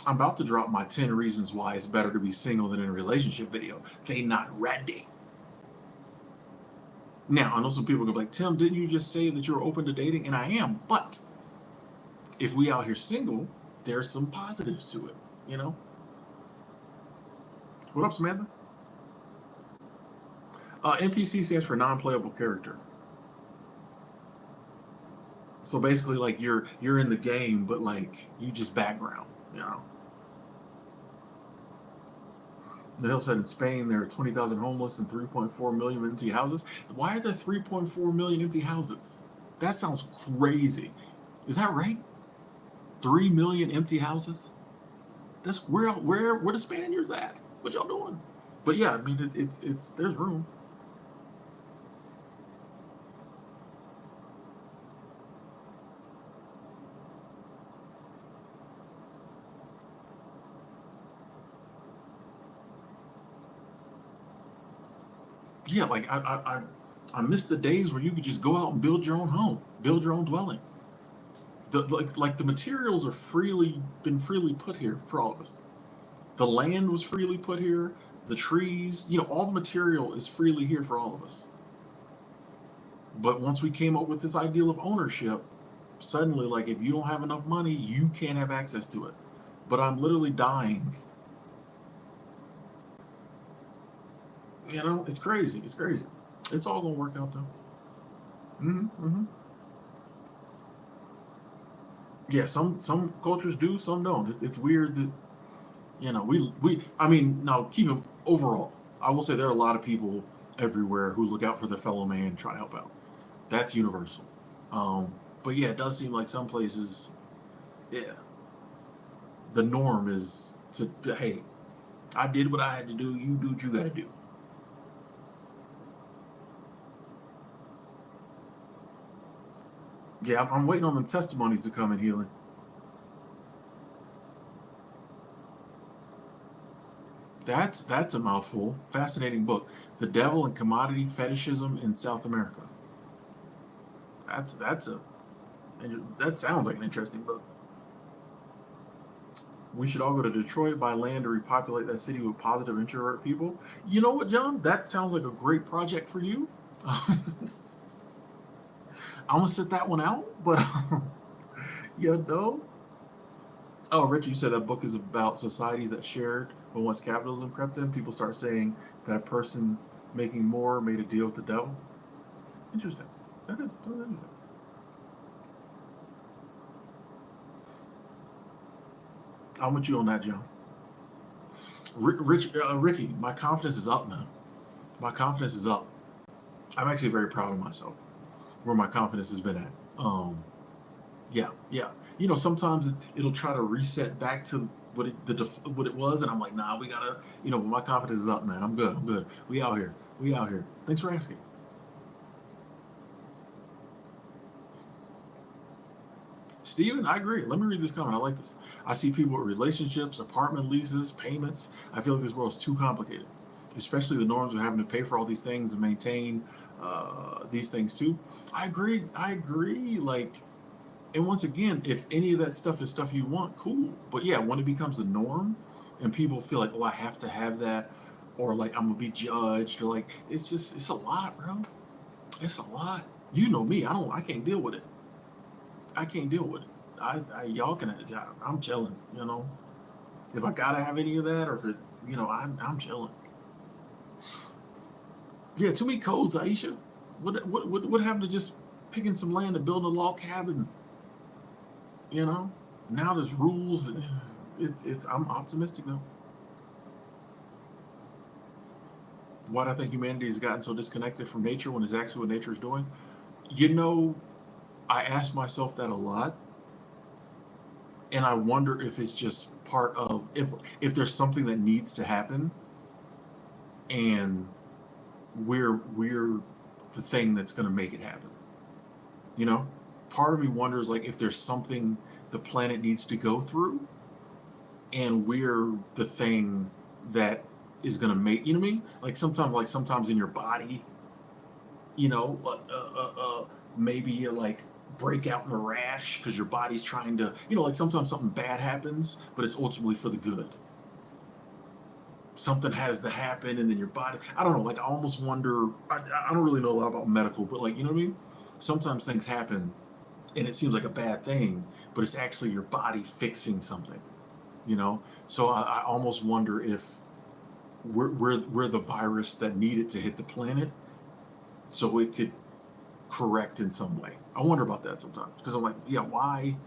I'm about to drop my 10 reasons why it's better to be single than in a relationship video. They not ready. Now, I know some people are gonna be like, Tim, didn't you just say that you're open to dating? And I am, but if we out here single, there's some positives to it. What up, Samantha? NPC stands for non-playable character. So basically, like you're in the game, but like you just background. The Hill said in Spain there are 20,000 homeless and 3.4 million empty houses. Why are there 3.4 million empty houses? That sounds crazy. Is that right? 3 million empty houses? That's where the Spaniards at? What y'all doing? But yeah, I mean it's there's room. Yeah, like I miss the days where you could just go out and build your own home, build your own dwelling. Like the materials are freely been freely put here for all of us. The land was freely put here. The trees, all the material is freely here for all of us. But once we came up with this ideal of ownership, suddenly, like, if you don't have enough money, you can't have access to it. But I'm literally dying. It's crazy. It's crazy. It's all gonna work out though. Mm-hmm. Yeah, some cultures do, some don't. It's weird that we. I mean, now keep it overall. I will say there are a lot of people everywhere who look out for their fellow man and try to help out. That's universal. Um, but yeah, it does seem like some places, yeah, the norm is to hey, I did what I had to do. You do what you got to do. Yeah, I'm waiting on them testimonies to come in healing. That's a mouthful. Fascinating book. The Devil and Commodity Fetishism in South America. That's a that sounds like an interesting book. We should all go to Detroit, buy land to repopulate that city with positive introvert people. You know what, John? That sounds like a great project for you. I'm gonna sit that one out, but you know. Oh, Rich, you said that book is about societies that shared, but once capitalism crept in, people start saying that a person making more made a deal with the devil. Interesting. That is interesting. I'm with you on that, John. Ricky, my confidence is up, man. My confidence is up. I'm actually very proud of myself where my confidence has been at. Yeah, yeah. Sometimes it'll try to reset back to what it was, and I'm like, nah, we gotta. But my confidence is up, man. I'm good. I'm good. We out here. We out here. Thanks for asking. Steven, I agree. Let me read this comment. I like this. I see people with relationships, apartment leases, payments. I feel like this world is too complicated, especially the norms of having to pay for all these things and maintain these things too. I agree. I agree. Like, and once again, if any of that stuff is stuff you want, cool. But yeah, when it becomes the norm and people feel like, oh, I have to have that, or like I'm gonna be judged, or like it's a lot, bro. It's a lot. You know me. I can't deal with it. I can't deal with it. Y'all can. I'm chilling. If I gotta have any of that, or if it, I'm chilling. Yeah, too many codes, Aisha. What happened to just picking some land to build a log cabin? You know. Now there's rules. It's. I'm optimistic though. Why do I think humanity has gotten so disconnected from nature when it's actually what nature is doing? You know, I ask myself that a lot, and I wonder if it's just part of if there's something that needs to happen, and we're the thing that's going to make it happen. You know, part of me wonders like if there's something the planet needs to go through, and we're the thing that is going to make. You know what I mean? Like sometimes in your body, you know, maybe you like break out in a rash because your body's trying to, like sometimes something bad happens, but it's ultimately for the good. Something has to happen, and then your body, I don't know, like I almost wonder, I don't really know a lot about medical, but like, you know what I mean? Sometimes things happen and it seems like a bad thing, but it's actually your body fixing something, you know? So I almost wonder if we're the virus that needed to hit the planet so it could correct in some way. I wonder about that sometimes because I'm like, yeah, why?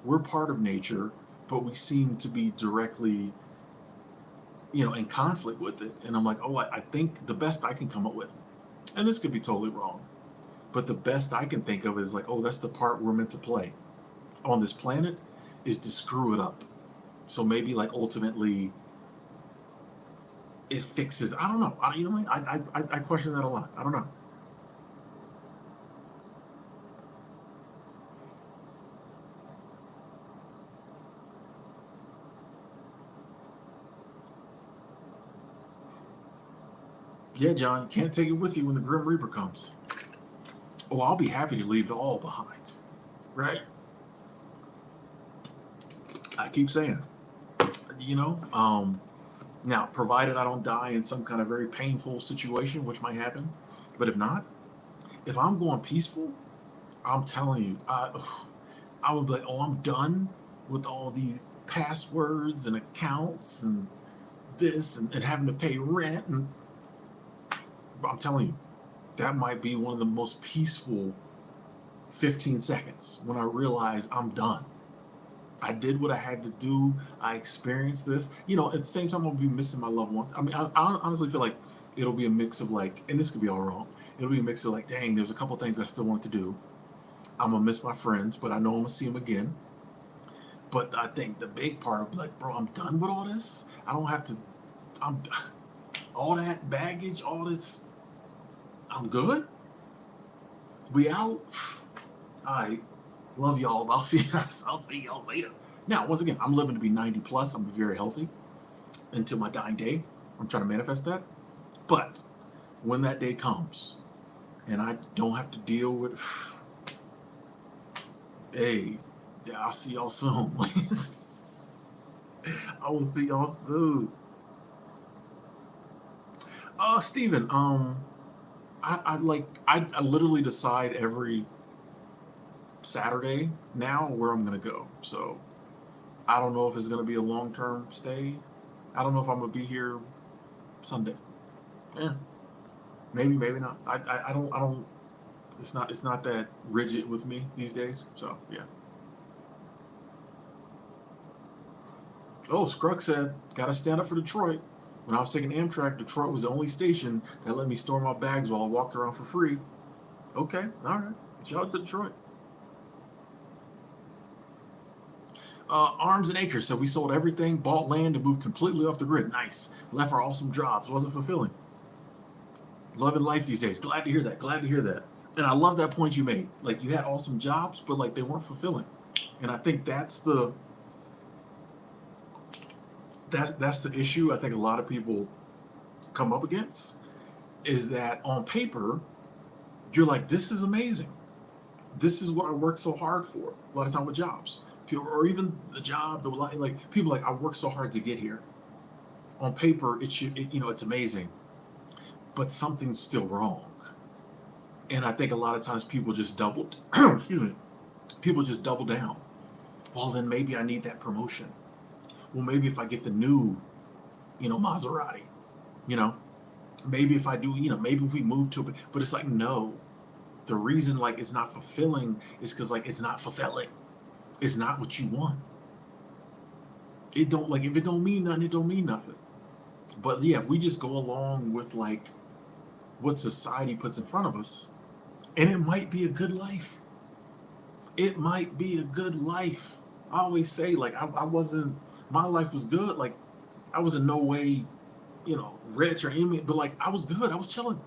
We're part of nature, but we seem to be directly in conflict with it. And I'm like, oh, I think the best I can come up with, and this could be totally wrong, but the best I can think of is like, oh, that's the part we're meant to play on this planet, is to screw it up. So maybe like ultimately it fixes. I don't know. You know what I mean? I question that a lot. I don't know. Yeah, John, you can't take it with you when the Grim Reaper comes. Oh, I'll be happy to leave it all behind. Right? I keep saying, you know, now, provided I don't die in some kind of very painful situation, which might happen, but if not, if I'm going peaceful, I'm telling you, I would be like, oh, I'm done with all these passwords and accounts and this and having to pay rent. And I'm telling you, that might be one of the most peaceful 15 seconds when I realize I'm done. I did what I had to do. I experienced this. At the same time, I'll be missing my loved ones. I mean, I honestly feel like it'll be a mix of like, and this could be all wrong. It'll be a mix of like, dang, there's a couple things I still want to do. I'm gonna miss my friends, but I know I'm gonna see them again. But I think the big part of like, bro, I'm done with all this. I don't have to. I'm all that baggage, all this. I'm good. We out. All right. Love y'all. I'll see y'all later. Now, once again, I'm living to be 90 plus. I'm very healthy until my dying day. I'm trying to manifest that. But when that day comes, and I don't have to deal with, hey, I'll see y'all soon. I will see y'all soon. Steven, I literally decide every Saturday now where I'm gonna go. So I don't know if it's gonna be a long term stay. I don't know if I'm gonna be here Sunday. Yeah, maybe, maybe not. I don't. It's not that rigid with me these days. So yeah. Oh, Scruggs said, gotta stand up for Detroit. When I was taking Amtrak, Detroit was the only station that let me store my bags while I walked around for free. Okay, all right. Shout out to Detroit. Arms and Acres said we sold everything, bought land, and moved completely off the grid. Nice. Left our awesome jobs. Wasn't fulfilling. Loving life these days. Glad to hear that. Glad to hear that. And I love that point you made. Like you had awesome jobs, but like they weren't fulfilling. And I think that's the issue I think a lot of people come up against, is that on paper you're like, this is amazing. This is what I worked so hard for. A lot of time with jobs, people, or even the job, like people like I worked so hard to get here. On paper, it's amazing, but something's still wrong. And I think a lot of times people just doubled. Excuse me. People just double down. Well, then maybe I need that promotion. Well, maybe if I get the new, Maserati, you know, maybe if I do, maybe if we move to, but it's like, no, the reason like it's not fulfilling is because like it's not fulfilling. It's not what you want. It don't, like, if it don't mean nothing, it don't mean nothing. But yeah, if we just go along with like what society puts in front of us, and it might be a good life. It might be a good life. I always say like I wasn't, my life was good. Like I was in no way, rich or anything, but like I was good. I was chilling.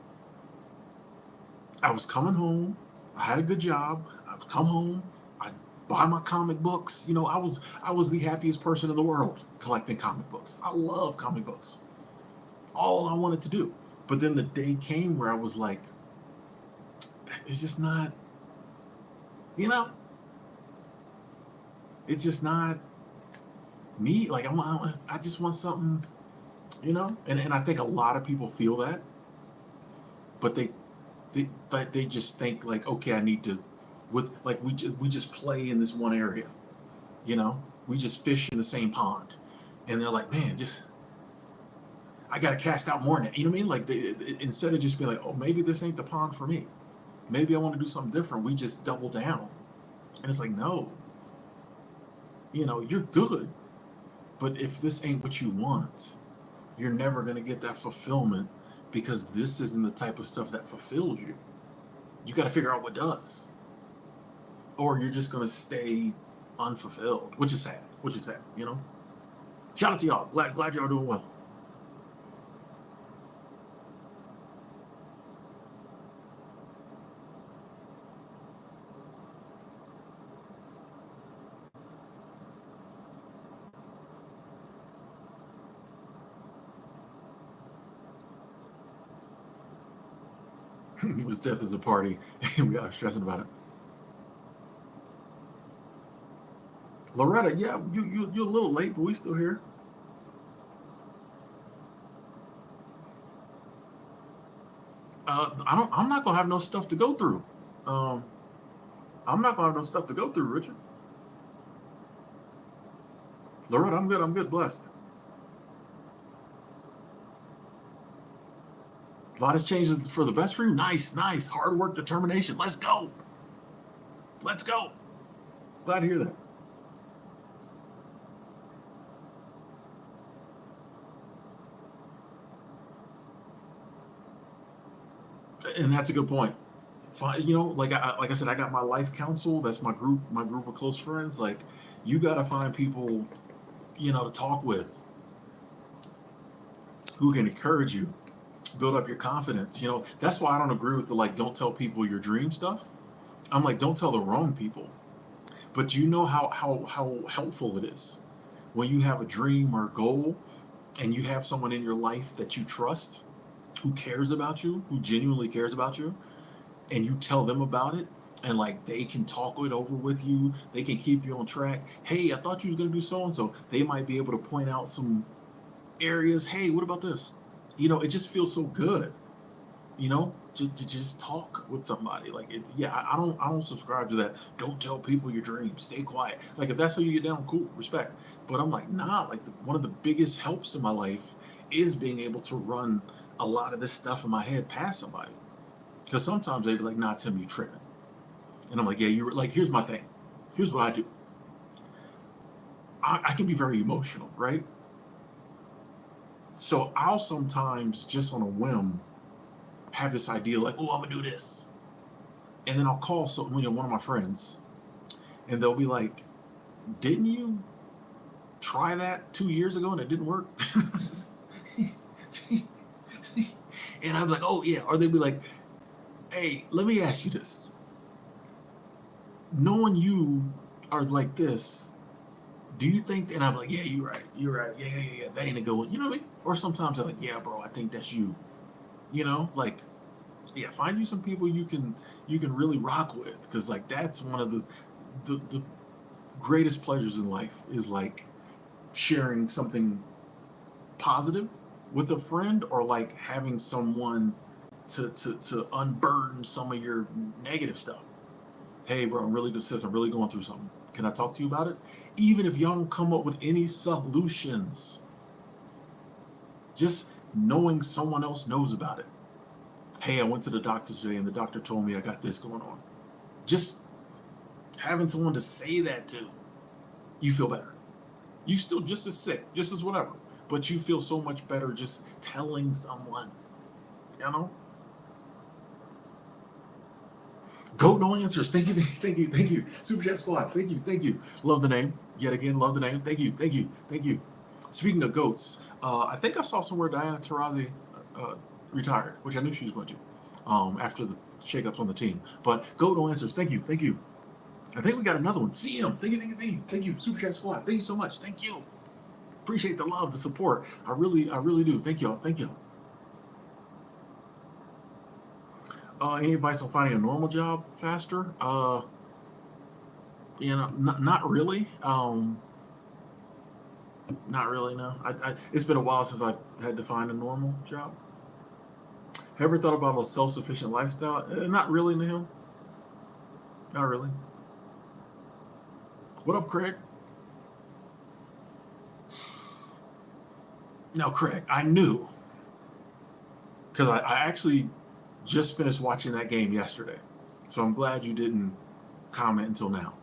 I was coming home. I had a good job. I would come home. I'd buy my comic books. I was the happiest person in the world collecting comic books. I love comic books. All I wanted to do. But then the day came where I was like, it's just not, you know, it's just not me. Like I just want something, and I think a lot of people feel that, but they just think like, okay, I need to, with like we just play in this one area, we just fish in the same pond, and they're like, man, just I got to cast out more net. You know what I mean? Like instead of just being like, oh, maybe this ain't the pond for me. Maybe I want to do something different. We just double down, and it's like, no, you're good, but if this ain't what you want, you're never going to get that fulfillment because this isn't the type of stuff that fulfills you. You got to figure out what does, or you're just going to stay unfulfilled, which is sad. Which is sad, you know. Shout out to y'all. Glad y'all doing well. Death is a party, and we are stressing about it. Loretta, yeah, you're a little late, but we still here. I'm not gonna have no stuff to go through. Um, I'm not gonna have no stuff to go through, Richard. Loretta, I'm good. I'm good. Blessed. A lot has changed for the best for you. Nice, nice. Hard work, determination. Let's go. Let's go. Glad to hear that. And that's a good point. You know, like I said, I got my life counsel. That's my group of close friends. Like, you got to find people, you know, to talk with who can encourage you, build up your confidence. You know, that's why I don't agree with the like, don't tell people your dream stuff. I'm like, don't tell the wrong people. But you know how helpful it is when you have a dream or a goal and you have someone in your life that you trust, who cares about you, who genuinely cares about you, and you tell them about it, and like they can talk it over with you, they can keep you on track. Hey, I thought you was gonna do so and so. They might be able to point out some areas. Hey, what about this? You know, it just feels so good. You know, just to just talk with somebody. Like, yeah, I don't subscribe to that. Don't tell people your dreams. Stay quiet. Like, if that's how you get down, cool, respect. But I'm like, nah. Like, one of the biggest helps in my life is being able to run a lot of this stuff in my head past somebody. Because sometimes they'd be like, nah, Tim, you tripping. And I'm like, yeah, you're like, here's my thing. Here's what I do. I can be very emotional, right? So I'll sometimes just on a whim have this idea like, oh, I'm gonna do this. And then I'll call some, you know, one of my friends, and they'll be like, didn't you try that 2 years ago and it didn't work? And I'm like, oh yeah. Or they'd be like, hey, let me ask you this. Knowing you are like this, do you think? And I'm like, yeah, you're right. You're right. Yeah, yeah, yeah, yeah. That ain't a good one. You know what I mean? Or sometimes they're like, yeah, bro, I think that's you. You know, like, yeah, find you some people you can really rock with, because like that's one of the greatest pleasures in life is like sharing something positive with a friend, or like having someone to unburden some of your negative stuff. Hey, bro, I'm really good, sis. I'm really going through something. Can I talk to you about it? Even if y'all don't come up with any solutions, just knowing someone else knows about it. Hey, I went to the doctor today and the doctor told me I got this going on. Just having someone to say that to, you feel better. You still just as sick, just as whatever, but you feel so much better just telling someone, you know? Goat no answers. Thank you, thank you, thank you. Super Chat Squad. Thank you, thank you. Love the name. Yet again, love the name. Thank you, thank you, thank you. Speaking of goats, I think I saw somewhere Diana Taurasi uh, retired, which I knew she was going to after the shakeups on the team. But Goat no answers. Thank you, thank you. I think we got another one. CM. Thank you, thank you, thank you, thank you. Super Chat Squad. Thank you so much. Thank you. Appreciate the love, the support. I really do. Thank y'all. Thank you. Any advice on finding a normal job faster? You know, not really. Not really. No. It's been a while since I had to find a normal job. Ever thought about a self-sufficient lifestyle? Not really, Neil. Not really. What up, Craig? Now, Craig, I knew because I actually just finished watching that game yesterday, so I'm glad you didn't comment until now.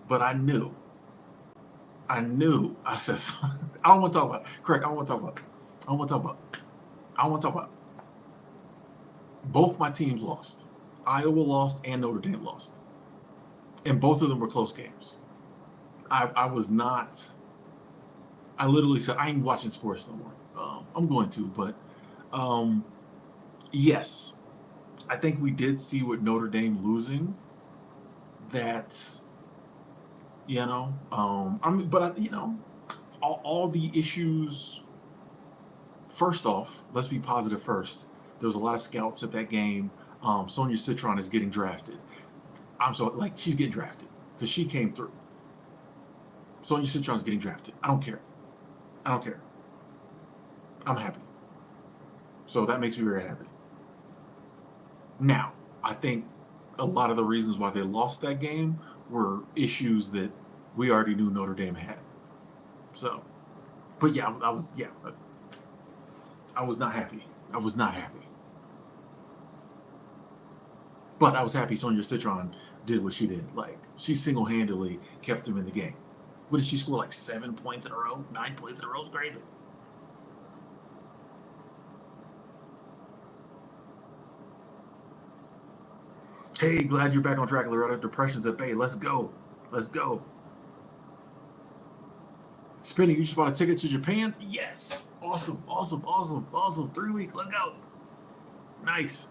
But I knew. I said, I don't want to talk about it. Correct. I don't want to talk about it. I want to talk about. I want to talk about. Both my teams lost. Iowa lost and Notre Dame lost, and both of them were close games. I was not. I literally said I ain't watching sports no more. I'm going to, but um, yes, I think we did see with Notre Dame losing that, I mean, but all the issues. First off, let's be positive first. There was a lot of scouts at that game. Sonia Citron is getting drafted. I'm so like she's getting drafted because she came through. Sonia Citron's getting drafted. I don't care. I don't care. I'm happy. So that makes me very happy. Now, I think a lot of the reasons why they lost that game were issues that we already knew Notre Dame had. So, but yeah, I was not happy. I was not happy. But I was happy Sonia Citron did what she did. Like, she single-handedly kept him in the game. What did she score, like 7 points in a row? 9 points in a row? It's crazy. Hey, glad you're back on track, Loretta. Depression's at bay. Let's go. Let's go. Spinning, you just bought a ticket to Japan? Yes. Awesome, awesome, awesome, awesome. 3 weeks. Let's go. Nice.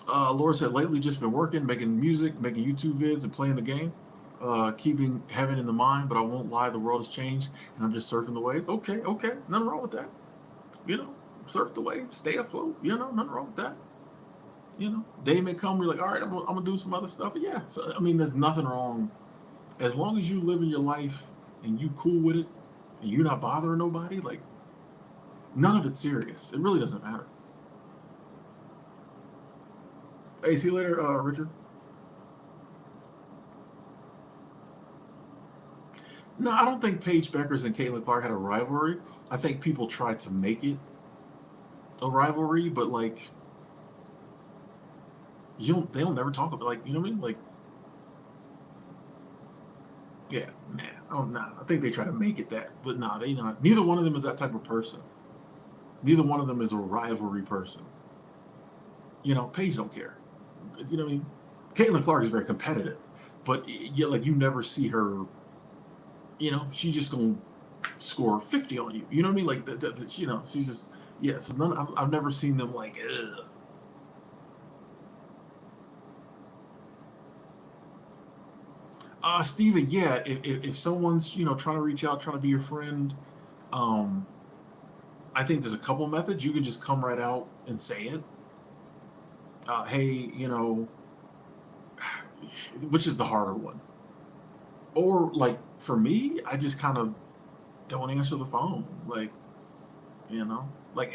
Laura said, lately just been working, making music, making YouTube vids, and playing the game. Keeping heaven in the mind, but I won't lie, the world has changed, and I'm just surfing the waves. Okay, okay. Nothing wrong with that. Surf the wave, stay afloat. Nothing wrong with that. Day may come, we're like, all right, I'm gonna do some other stuff. Yeah, so I mean, there's nothing wrong as long as you living your life and you cool with it, and you're not bothering nobody. Like, none of it's serious. It really doesn't matter. Hey, see you later, Richard. No, I don't think Paige Beckers and Caitlin Clark had a rivalry. I think people tried to make it a rivalry, but like they don't never talk about, like, you know what I mean? Like, yeah, nah. Oh, nah. I think they try to make it that, but nah, they not. Neither one of them is that type of person. Neither one of them is a rivalry person. Paige don't care. You know what I mean? Caitlin Clark is very competitive, but like you never see her. She's just gonna score 50 on you. You know what I mean? Like that. She's just So I've never seen them like. Ugh. Steven, yeah, if someone's trying to reach out, trying to be your friend, um, I think there's a couple methods. You can just come right out and say it. Hey, which is the harder one? Or like for me, I just kind of don't answer the phone. Like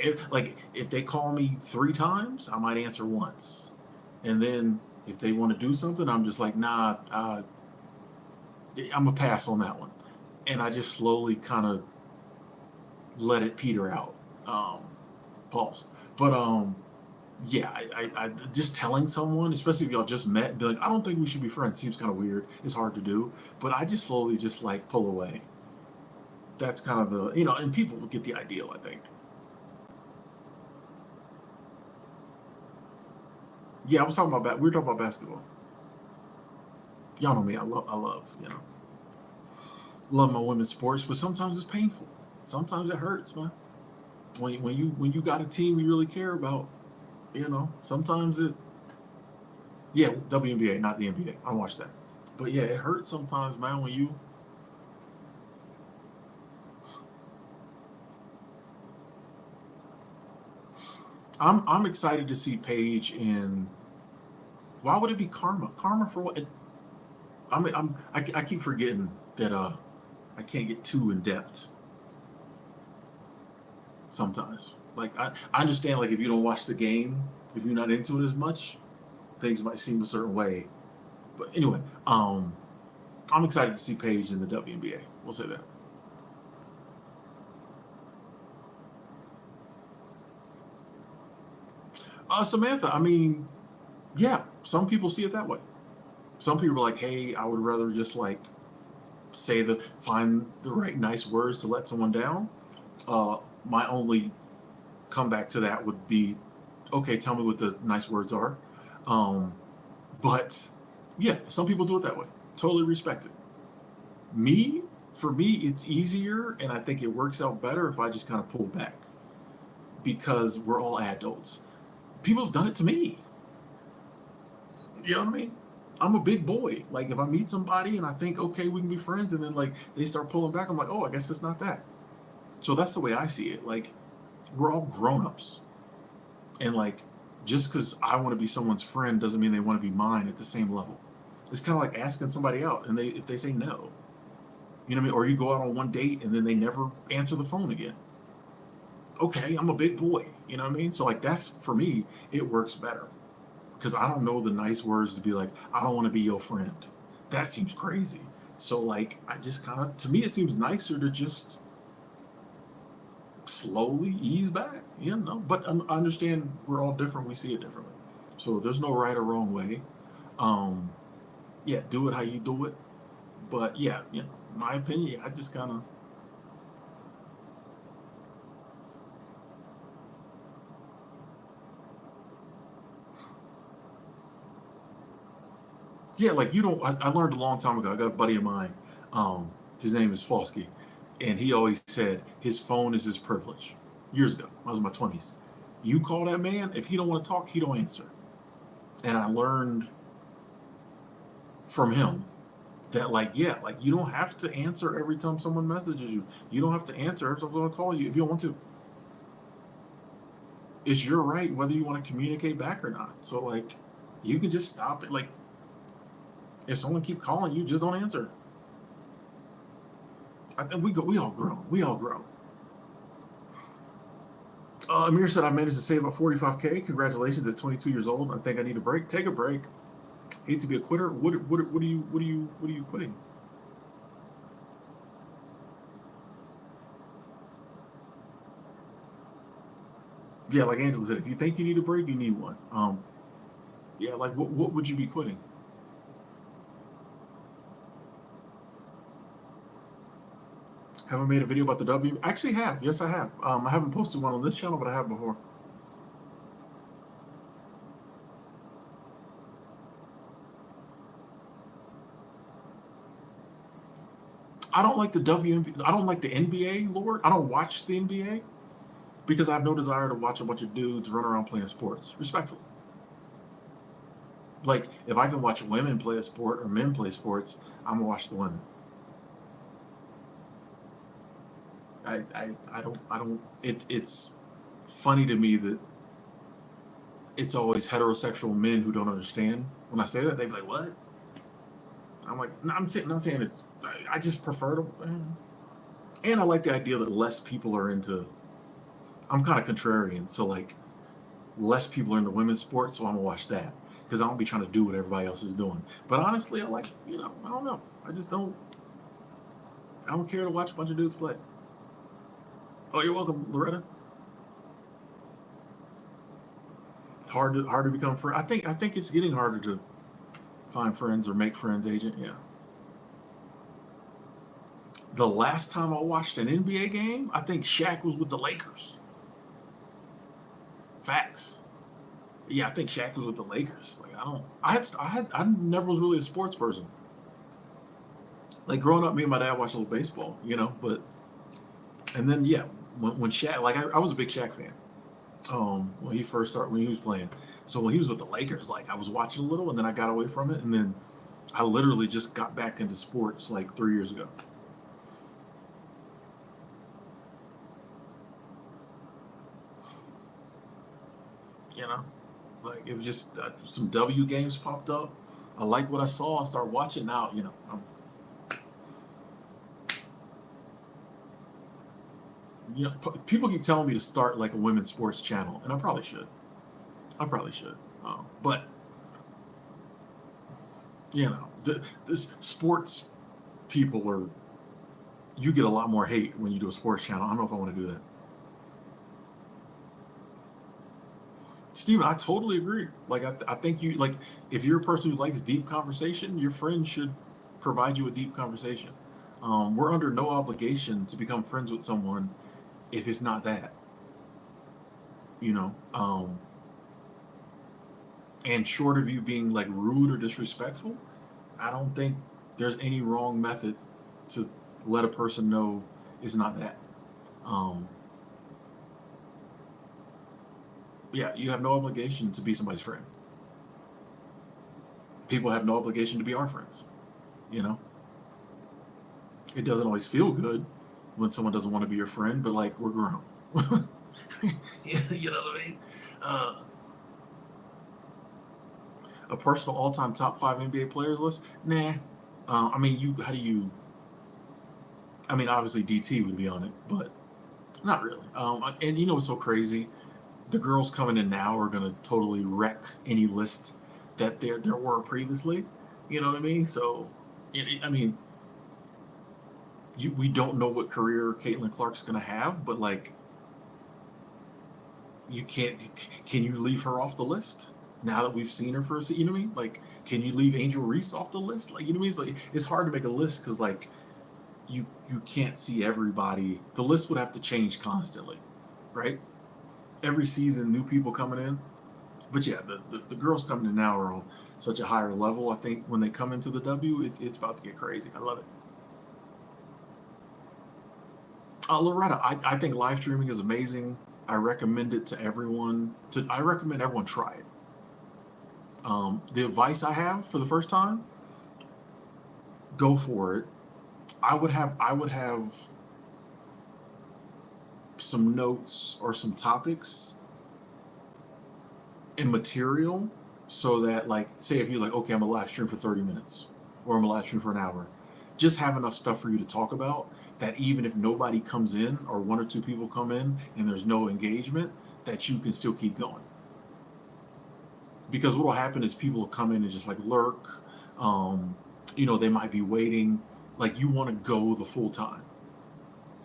if they call me 3 times, I might answer once, and then if they want to do something, I'm just like, nah, I'm a pass on that one, and I just slowly kind of let it peter out. Pause. But yeah, I just telling someone, especially if y'all just met, be like, I don't think we should be friends. Seems kind of weird. It's hard to do, but I just slowly just like pull away. That's kind of the and people get the ideal, I think. Yeah, I was talking about we were talking about basketball. Y'all know me. I love my women's sports, but sometimes it's painful. Sometimes it hurts, man. When you got a team you really care about, sometimes it. Yeah, WNBA, not the NBA. I don't watch that, but yeah, it hurts sometimes, man. When you. I'm excited to see Paige in. Why would it be Karma? Karma for what? I keep forgetting that I can't get too in depth sometimes. Like I understand, like if you don't watch the game, if you're not into it as much, things might seem a certain way. But anyway, I'm excited to see Paige in the WNBA. We'll say that. Samantha, I mean, yeah, some people see it that way. Some people are like, hey, I would rather just like find the right nice words to let someone down. My only comeback to that would be, okay, tell me what the nice words are. Um, but yeah, some people do it that way. Totally respect it. Me, for me, it's easier, and I think it works out better if I just kind of pull back because we're all adults. People have done it to me. You know what I mean? I'm a big boy. Like if I meet somebody and I think, okay, we can be friends, and then like they start pulling back, I'm like, oh, I guess it's not that. So that's the way I see it. Like we're all grown-ups, and like just because I want to be someone's friend doesn't mean they want to be mine at the same level. It's kind of like asking somebody out, and if they say no, you know what I mean, or you go out on one date and then they never answer the phone again. Okay, I'm a big boy. You know what I mean? So like that's for me, it works better because I don't know the nice words to be like, I don't want to be your friend. That seems crazy. So like I just kind of, to me, it seems nicer to just slowly ease back, you know. But I understand we're all different. We see it differently. So there's no right or wrong way. Um, yeah, do it how you do it. But yeah, you know, my opinion, I just kind of, yeah, like you don't. I learned a long time ago. I got a buddy of mine. Um, his name is Fosky, and he always said his phone is his privilege. Years ago, I was in my 20s. You call that man, if he don't want to talk, he don't answer. And I learned from him that like yeah, like you don't have to answer every time someone messages you. You don't have to answer every time someone call you if you don't want to. It's your right whether you want to communicate back or not. So like you can just stop it. Like if someone keep calling you, just don't answer. I think we all grown. We all grown. Amir said I managed to save about 45K. Congratulations at 22 years old. I think I need a break. Take a break. Hate to be a quitter. What are you quitting? Yeah, like Angela said, if you think you need a break, you need one. Yeah, like what would you be quitting? Haven't made a video about the W. Actually, have. Yes, I have. I haven't posted one on this channel, but I have before. I don't like the WNBA. I don't like the NBA, Lord. I don't watch the NBA because I have no desire to watch a bunch of dudes run around playing sports. Respectfully, like if I can watch women play a sport or men play sports, I'm gonna watch the women. I don't. It's funny to me that it's always heterosexual men who don't understand. When I say that, they be like, "What?" I'm like, no, not saying it's. I just prefer to, and I like the idea that less people are into. I'm kind of contrarian, so like less people are into women's sports, so I'm gonna watch that because I don't be trying to do what everybody else is doing. But honestly, I like, I don't know. I just don't. I don't care to watch a bunch of dudes play. Oh, you're welcome, Loretta. Hard to become friend. I think it's getting harder to find friends or make friends. Agent, yeah. The last time I watched an NBA game, I think Shaq was with the Lakers. Facts. Yeah, I think Shaq was with the Lakers. Like I don't. I never was really a sports person. Like growing up, me and my dad watched a little baseball, But and then yeah, when Shaq, like I was a big Shaq fan. When he first started, when he was playing. So when he was with the Lakers, like I was watching a little, and then I got away from it, and then I literally just got back into sports like 3 years ago. You know, like it was just some W games popped up. I like what I saw. I started watching. Now, people keep telling me to start like a women's sports channel, and I probably should. I probably should. But this sports people are. You get a lot more hate when you do a sports channel. I don't know if I want to do that. Steven, I totally agree. Like, I think you, like, if you're a person who likes deep conversation, your friend should provide you a deep conversation. We're under no obligation to become friends with someone if it's not that, you know. And short of you being like rude or disrespectful, I don't think there's any wrong method to let a person know it's not that. Um, yeah, you have no obligation to be somebody's friend. People have no obligation to be our friends. You know, it doesn't always feel good when someone doesn't want to be your friend, but like we're grown. You know what I mean? Uh, a personal all-time top five NBA players list? Nah. I mean, you. How do you? I mean, obviously DT would be on it, but not really. And you know what's so crazy? The girls coming in now are gonna totally wreck any list that there were previously. You know what I mean? So, I mean, we don't know what career Caitlin Clark's gonna have, but like, you can't. Can you leave her off the list now that we've seen her for a you know what I mean? Like, can you leave Angel Reese off the list? Like, you know what I mean? It's like it's hard to make a list because like you can't see everybody. The list would have to change constantly, right? Every season, new people coming in. But yeah, the girls coming in now are on such a higher level. I think when they come into the W, it's about to get crazy. I love it. Loretta, I think live streaming is amazing. I recommend it to everyone. I recommend everyone try it. The advice I have for the first time, go for it. I would have some notes or some topics and material so that like say if you're like okay I'm a live stream for 30 minutes or I'm a live stream for an hour, just have enough stuff for you to talk about that even if nobody comes in or one or two people come in and there's no engagement, that you can still keep going. Because what will happen is people will come in and just like lurk. um, they might be waiting. Like you want to go the full time,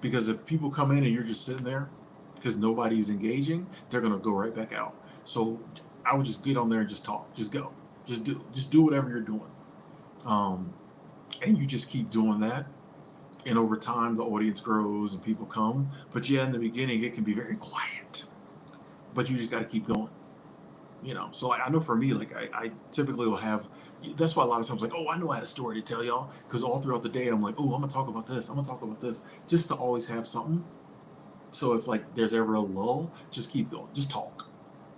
because if people come in and you're just sitting there because nobody's engaging, they're gonna go right back out. So I would just get on there and just talk, just go, just do whatever you're doing, um, and you just keep doing that. And over time, the audience grows and people come. But yeah, in the beginning, it can be very quiet, but you just got to keep going. So like, I know for me, like I typically will have. That's why a lot of times like, oh, I know I had a story to tell y'all, because all throughout the day I'm like, oh, I'm gonna talk about this, I'm gonna talk about this, just to always have something. So if like there's ever a lull, just keep going, just talk,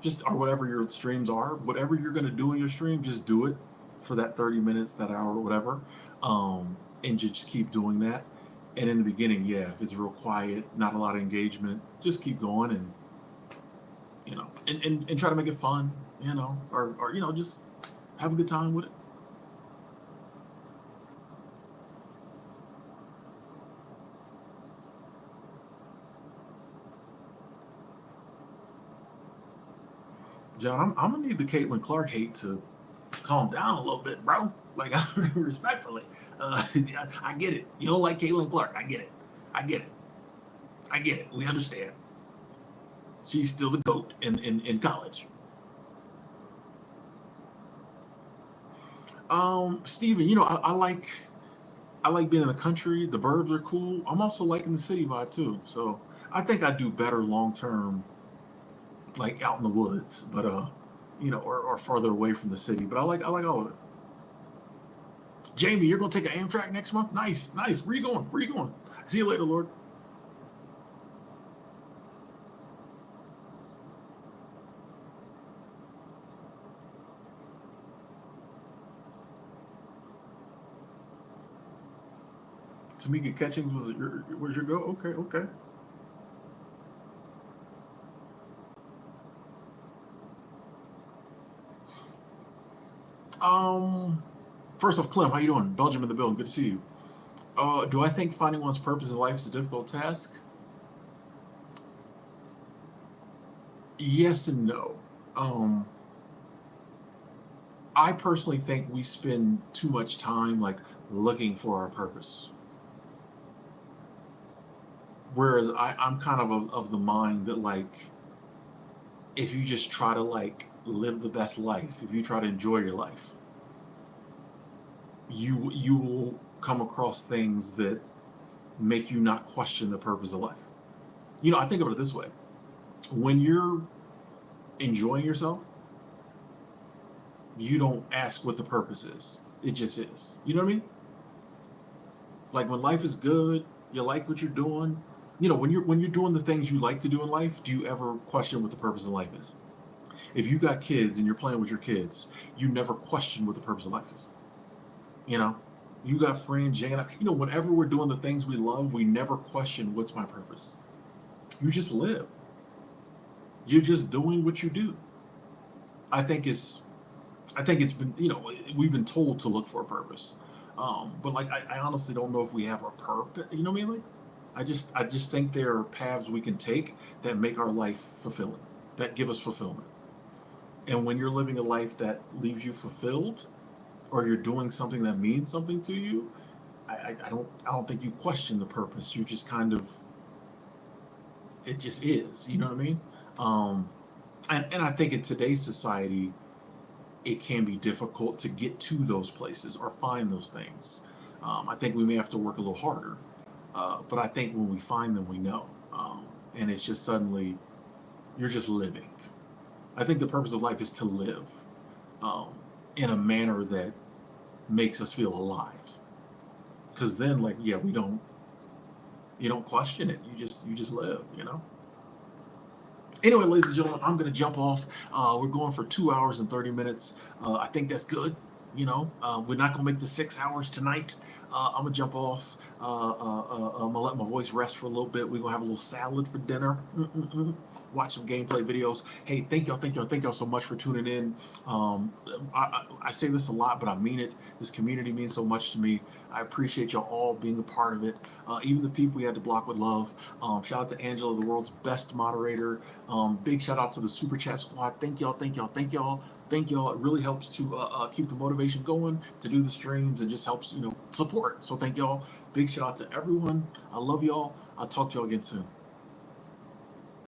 just or whatever your streams are, whatever you're gonna do in your stream, just do it for that 30 minutes, that hour, whatever, and just keep doing that. And in the beginning, yeah, if it's real quiet, not a lot of engagement, just keep going and and try to make it fun, or just have a good time with it. John, I'm gonna need the Caitlin Clark hate to calm down a little bit, bro. Like, respectfully, I get it. You don't like Caitlin Clark. I get it. I get it. I get it. We understand. She's still the goat in college. Steven, I like being in the country. The burbs are cool. I'm also liking the city vibe too. So I think I do better long term, like out in the woods, but or farther away from the city. But I like all of it. Jamie, you're gonna take an Amtrak next month? Nice, nice. Where you going? Where you going? See you later, Lord. Tamika Catchings was where's your go? Okay, okay. Um, First off, Clem, how you doing? Belgium in the building. Good to see you. Do I think finding one's purpose in life is a difficult task? Yes and no. Um, I personally think we spend too much time like looking for our purpose. Whereas I'm kind of the mind that like if you just try to like live the best life, if you try to enjoy your life, you will come across things that make you not question the purpose of life. I think about it this way: when you're enjoying yourself, you don't ask what the purpose is. It just is. You know what I mean? Like when life is good, you like what you're doing. When you're doing the things you like to do in life, do you ever question what the purpose of life is? If you got kids and you're playing with your kids, you never question what the purpose of life is. You know, you got friends, hanging out. Whenever we're doing the things we love, we never question what's my purpose. You just live. You're just doing what you do. I think it's I think it's been, we've been told to look for a purpose. But like, I honestly don't know if we have a purpose. You know what I mean? Like, I just think there are paths we can take that make our life fulfilling, that give us fulfillment. And when you're living a life that leaves you fulfilled, or you're doing something that means something to you, I don't think you question the purpose. You just kind of, it just is. You know what I mean? Um, and I think in today's society, it can be difficult to get to those places or find those things. I think we may have to work a little harder, but I think when we find them, we know. And it's just suddenly, you're just living. I think the purpose of life is to live um, in a manner that makes us feel alive. Because then, like, yeah, you don't question it. You just live. Anyway, ladies and gentlemen, I'm going to jump off. We're going for 2 hours and 30 minutes. I think that's good. We're not going to make the 6 hours tonight. I'm going to jump off. I'm going to let my voice rest for a little bit. We're going to have a little salad for dinner. Watch some gameplay videos. Hey, thank y'all so much for tuning in. I say this a lot, but I mean it. This community means so much to me. I appreciate y'all all being a part of it. Even the people we had to block with love. Shout out to Angela, the world's best moderator. Big shout out to the Super Chat Squad. Thank y'all, thank y'all, thank y'all. Thank y'all. It really helps to keep the motivation going, to do the streams, and just helps, support. So thank y'all. Big shout out to everyone. I love y'all. I'll talk to y'all again soon.